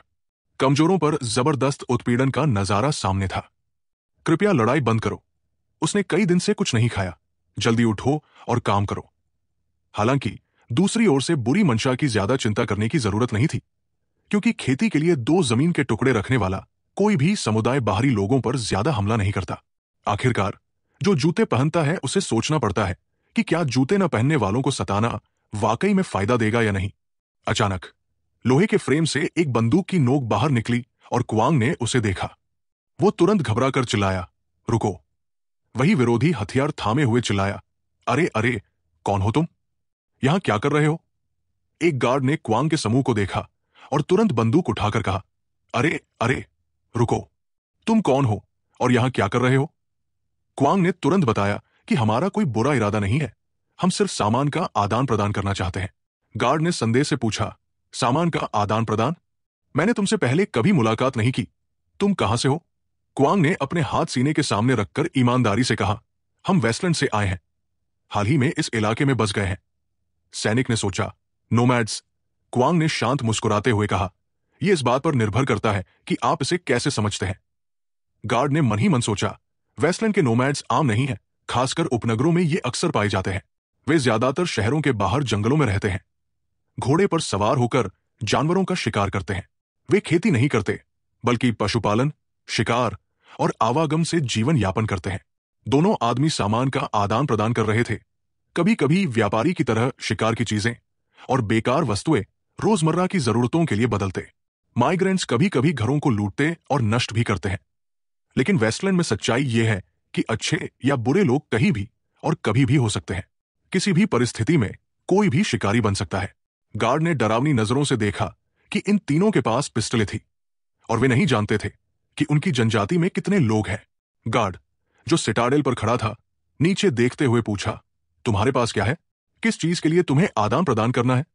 कमजोरों पर जबरदस्त उत्पीड़न का नजारा सामने था। कृपया लड़ाई बंद करो, उसने कई दिन से कुछ नहीं खाया, जल्दी उठो और काम करो। हालांकि दूसरी ओर से बुरी मंशा की ज्यादा चिंता करने की जरूरत नहीं थी, क्योंकि खेती के लिए 2 जमीन के टुकड़े रखने वाला कोई भी समुदाय बाहरी लोगों पर ज्यादा हमला नहीं करता। आखिरकार जो जूते पहनता है उसे सोचना पड़ता है कि क्या जूते न पहनने वालों को सताना वाकई में फायदा देगा या नहीं। अचानक लोहे के फ्रेम से एक बंदूक की नोक बाहर निकली और क्वांग ने उसे देखा। वो तुरंत घबराकर चिल्लाया, रुको। वही विरोधी हथियार थामे हुए चिल्लाया, अरे अरे, कौन हो तुम? यहां क्या कर रहे हो? एक गार्ड ने क्वांग के समूह को देखा और तुरंत बंदूक उठाकर कहा, अरे अरे, रुको, तुम कौन हो और यहां क्या कर रहे हो? क्वांग ने तुरंत बताया कि हमारा कोई बुरा इरादा नहीं है, हम सिर्फ सामान का आदान प्रदान करना चाहते हैं। गार्ड ने संदेह से पूछा, सामान का आदान प्रदान? मैंने तुमसे पहले कभी मुलाकात नहीं की, तुम कहां से हो? क्वांग ने अपने हाथ सीने के सामने रखकर ईमानदारी से कहा, हम वेस्टलैंड से आए हैं, हाल ही में इस इलाके में बस गए हैं। सैनिक ने सोचा, नोमैड्स। क्वांग ने शांत मुस्कुराते हुए कहा, यह इस बात पर निर्भर करता है कि आप इसे कैसे समझते हैं। गार्ड ने मन ही मन सोचा, वेस्टलैंड के नोमैड्स आम नहीं हैं, खासकर उपनगरों में ये अक्सर पाए जाते हैं। वे ज्यादातर शहरों के बाहर जंगलों में रहते हैं, घोड़े पर सवार होकर जानवरों का शिकार करते हैं। वे खेती नहीं करते, बल्कि पशुपालन, शिकार और आवागम से जीवन यापन करते हैं। दोनों आदमी सामान का आदान प्रदान कर रहे थे, कभी कभी व्यापारी की तरह शिकार की चीजें और बेकार वस्तुएं रोजमर्रा की जरूरतों के लिए बदलते। माइग्रेंट्स कभी कभी घरों को लूटते और नष्ट भी करते हैं। लेकिन वेस्टलैंड में सच्चाई यह है कि अच्छे या बुरे लोग कहीं भी और कभी भी हो सकते हैं। किसी भी परिस्थिति में कोई भी शिकारी बन सकता है। गार्ड ने डरावनी नजरों से देखा कि इन तीनों के पास पिस्टलें थी और वे नहीं जानते थे कि उनकी जनजाति में कितने लोग हैं। गार्ड, जो सिटाडेल पर खड़ा था, नीचे देखते हुए पूछा, तुम्हारे पास क्या है? किस चीज के लिए तुम्हें आदान प्रदान करना है?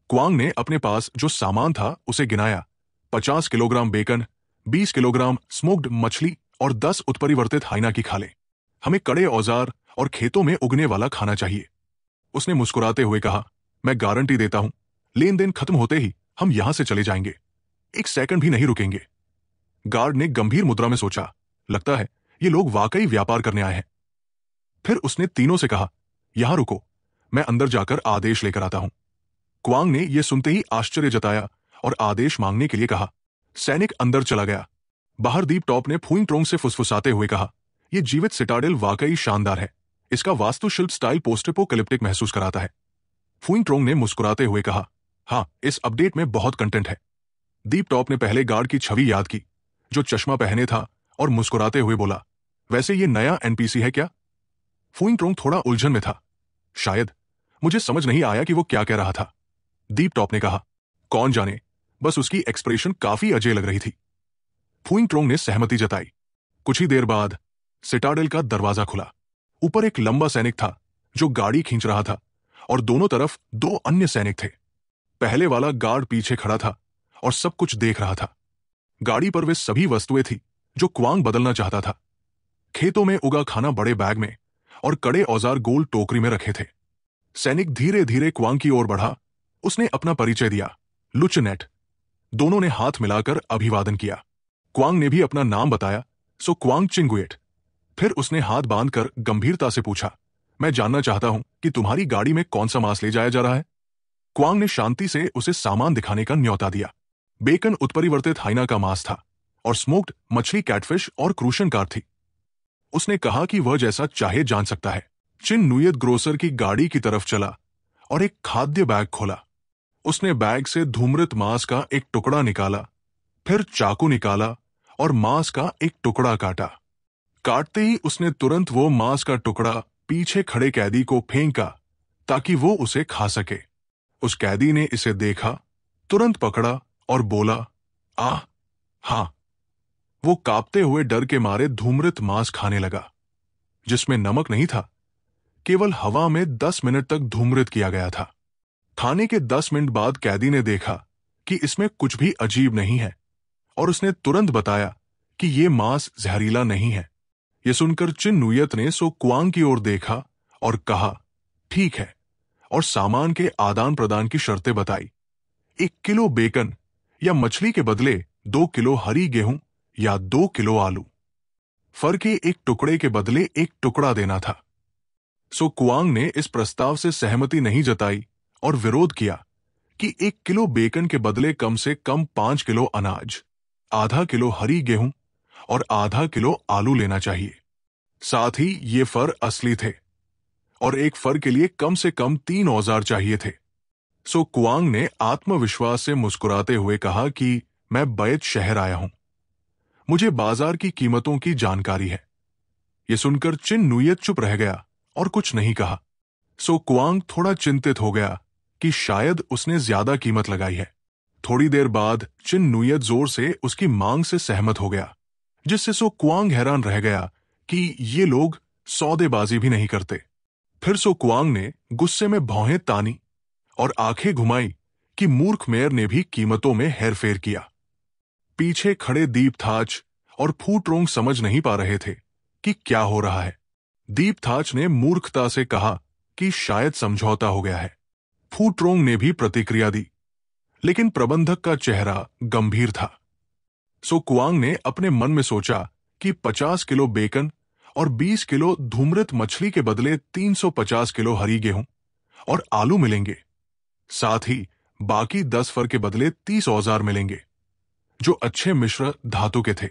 क्वांग ने अपने पास जो सामान था उसे गिनाया। 50 किलोग्राम बेकन, 20 किलोग्राम स्मोक्ड मछली और 10 उत्परिवर्तित हाइना की खालें। हमें कड़े औजार और खेतों में उगने वाला खाना चाहिए। उसने मुस्कुराते हुए कहा, मैं गारंटी देता हूं, लेन देन खत्म होते ही हम यहां से चले जाएंगे, 1 सेकंड भी नहीं रुकेंगे। गार्ड ने गंभीर मुद्रा में सोचा, लगता है ये लोग वाकई व्यापार करने आए हैं। फिर उसने तीनों से कहा, यहां रुको, मैं अंदर जाकर आदेश लेकर आता हूं। क्वांग ने यह सुनते ही आश्चर्य जताया और आदेश मांगने के लिए कहा, सैनिक अंदर चला गया। बाहर दीप टॉप ने फुइंग ट्रोंग से फुसफुसाते हुए कहा, यह जीवित सिटाडेल वाकई शानदार है। इसका वास्तुशिल्प स्टाइल पोस्टेपोकलिप्टिक महसूस कराता है। फुइंग ट्रोंग ने मुस्कुराते हुए कहा, हाँ, इस अपडेट में बहुत कंटेंट है। दीप टॉप ने पहले गार्ड की छवि याद की, जो चश्मा पहने था, और मुस्कुराते हुए बोला, वैसे ये नया एनपीसी है क्या? फुइंग ट्रोंग थोड़ा उलझन में था। शायद। मुझे समझ नहीं आया कि वो क्या कह रहा था। दीप टॉप ने कहा, कौन जाने, बस उसकी एक्सप्रेशन काफी अजय लग रही थी। फुइंग ट्रोंग ने सहमति जताई। कुछ ही देर बाद सिटाडेल का दरवाजा खुला। ऊपर एक लंबा सैनिक था जो गाड़ी खींच रहा था, और दोनों तरफ 2 अन्य सैनिक थे। पहले वाला गार्ड पीछे खड़ा था और सब कुछ देख रहा था। गाड़ी पर वे सभी वस्तुएं थी जो क्वांग बदलना चाहता था। खेतों में उगा खाना बड़े बैग में और कड़े औजार गोल टोकरी में रखे थे। सैनिक धीरे धीरे क्वांग की ओर बढ़ा। उसने अपना परिचय दिया, लुचनेट। दोनों ने हाथ मिलाकर अभिवादन किया। क्वांग ने भी अपना नाम बताया, सो क्वांग चिंगुएट। फिर उसने हाथ बांधकर गंभीरता से पूछा, मैं जानना चाहता हूं कि तुम्हारी गाड़ी में कौन सा मांस ले जाया जा रहा है? क्वांग ने शांति से उसे सामान दिखाने का न्योता दिया। बेकन उत्परिवर्तित हाइना का मांस था और स्मोक्ड मछली कैटफिश और क्रूशन कार थी। उसने कहा कि वह जैसा चाहे जान सकता है। चिन नुयत ग्रोसर की गाड़ी की तरफ चला और एक खाद्य बैग खोला। उसने बैग से धूम्रित मांस का एक टुकड़ा निकाला, फिर चाकू निकाला और मांस का एक टुकड़ा काटा। काटते ही उसने तुरंत वो मांस का टुकड़ा पीछे खड़े कैदी को फेंका ताकि वो उसे खा सके। उस कैदी ने इसे देखा, तुरंत पकड़ा और बोला, आह, हां। वो कांपते हुए डर के मारे धूम्रित मांस खाने लगा, जिसमें नमक नहीं था, केवल हवा में 10 मिनट तक धूम्रित किया गया था। खाने के 10 मिनट बाद कैदी ने देखा कि इसमें कुछ भी अजीब नहीं है, और उसने तुरंत बताया कि ये मांस जहरीला नहीं है। यह सुनकर चिन नुयत ने सो क्वांग की ओर देखा और कहा, ठीक है, और सामान के आदान प्रदान की शर्तें बताई। 1 किलो बेकन या मछली के बदले 2 किलो हरी गेहूं या 2 किलो आलू। फर के एक टुकड़े के बदले एक टुकड़ा देना था। सो क्वांग ने इस प्रस्ताव से सहमति नहीं जताई और विरोध किया कि 1 किलो बेकन के बदले कम से कम 5 किलो अनाज, आधा किलो हरी गेहूं और आधा किलो आलू लेना चाहिए। साथ ही ये फर असली थे और एक फर के लिए कम से कम 3 औजार चाहिए थे। सो क्वांग ने आत्मविश्वास से मुस्कुराते हुए कहा कि मैं बैत शहर आया हूं, मुझे बाजार की कीमतों की जानकारी है। यह सुनकर चिन नुयत चुप रह गया और कुछ नहीं कहा। सो क्वांग थोड़ा चिंतित हो गया कि शायद उसने ज्यादा कीमत लगाई है। थोड़ी देर बाद चिन नुयत जोर से उसकी मांग से सहमत हो गया, जिससे सो क्वांग हैरान रह गया कि ये लोग सौदेबाजी भी नहीं करते। फिर सो क्वांग ने गुस्से में भौहें तानी और आंखें घुमाई कि मूर्ख मेयर ने भी कीमतों में हेरफेर किया। पीछे खड़े दीपथाच और फू ट्रोंग समझ नहीं पा रहे थे कि क्या हो रहा है। दीपथाच ने मूर्खता से कहा कि शायद समझौता हो गया है। फू ट्रोंग ने भी प्रतिक्रिया दी, लेकिन प्रबंधक का चेहरा गंभीर था। सो क्वांग ने अपने मन में सोचा कि 50 किलो बेकन और 20 किलो धूम्रित मछली के बदले 350 किलो हरी गेहूं और आलू मिलेंगे। साथ ही बाकी 10 फर के बदले 30 औजार मिलेंगे, जो अच्छे मिश्र धातु के थे।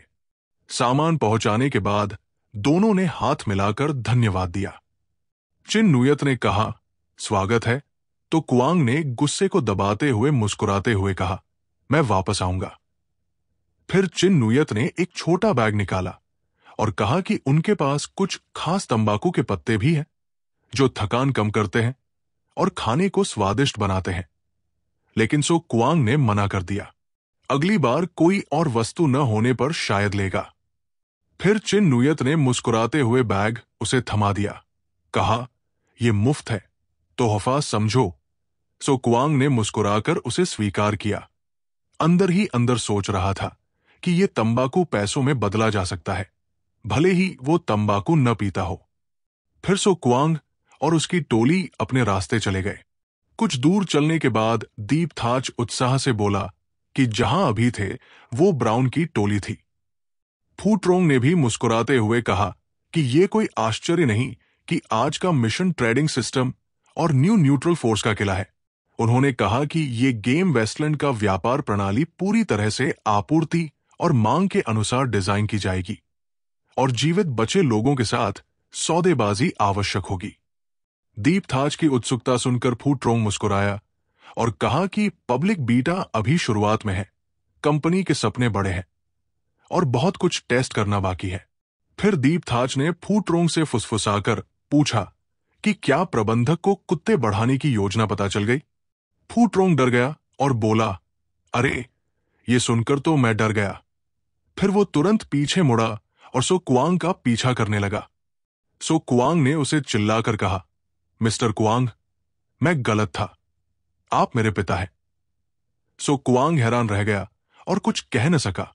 सामान पहुंचाने के बाद दोनों ने हाथ मिलाकर धन्यवाद दिया। चिन नुयत ने कहा, स्वागत है, तो क्वांग ने गुस्से को दबाते हुए मुस्कुराते हुए कहा, मैं वापस आऊंगा। फिर चिन नुयत ने एक छोटा बैग निकाला और कहा कि उनके पास कुछ खास तंबाकू के पत्ते भी हैं, जो थकान कम करते हैं और खाने को स्वादिष्ट बनाते हैं। लेकिन सो क्वांग ने मना कर दिया, अगली बार कोई और वस्तु न होने पर शायद लेगा। फिर चिन नुयत ने मुस्कुराते हुए बैग उसे थमा दिया, कहा, यह मुफ्त है, तोहफा समझो। सो क्वांग ने मुस्कुराकर उसे स्वीकार किया। अंदर ही अंदर सोच रहा था कि यह तंबाकू पैसों में बदला जा सकता है, भले ही वो तंबाकू न पीता हो। फिर सो क्वांग और उसकी टोली अपने रास्ते चले गए। कुछ दूर चलने के बाद दीपथाच उत्साह से बोला कि जहां अभी थे वो ब्राउन की टोली थी। फू ट्रोंग ने भी मुस्कुराते हुए कहा कि यह कोई आश्चर्य नहीं कि आज का मिशन ट्रेडिंग सिस्टम और न्यू न्यूट्रल फोर्स का किला है। उन्होंने कहा कि ये गेम वेस्टलैंड का व्यापार प्रणाली पूरी तरह से आपूर्ति और मांग के अनुसार डिजाइन की जाएगी और जीवित बचे लोगों के साथ सौदेबाजी आवश्यक होगी। दीपथाज की उत्सुकता सुनकर फू ट्रोंग मुस्कुराया और कहा कि पब्लिक बीटा अभी शुरुआत में है, कंपनी के सपने बड़े हैं और बहुत कुछ टेस्ट करना बाकी है। फिर दीपथाज ने फू ट्रोंग से फुसफुसाकर पूछा कि क्या प्रबंधक को कुत्ते बढ़ाने की योजना पता चल गई। फू ट्रोंग डर गया और बोला, अरे, ये सुनकर तो मैं डर गया। फिर वो तुरंत पीछे मुड़ा और सो कुआंग का पीछा करने लगा। सो कुआंग ने उसे चिल्लाकर कहा, मिस्टर कुआंग, मैं गलत था, आप मेरे पिता हैं। सो कुआंग हैरान रह गया और कुछ कह न सका।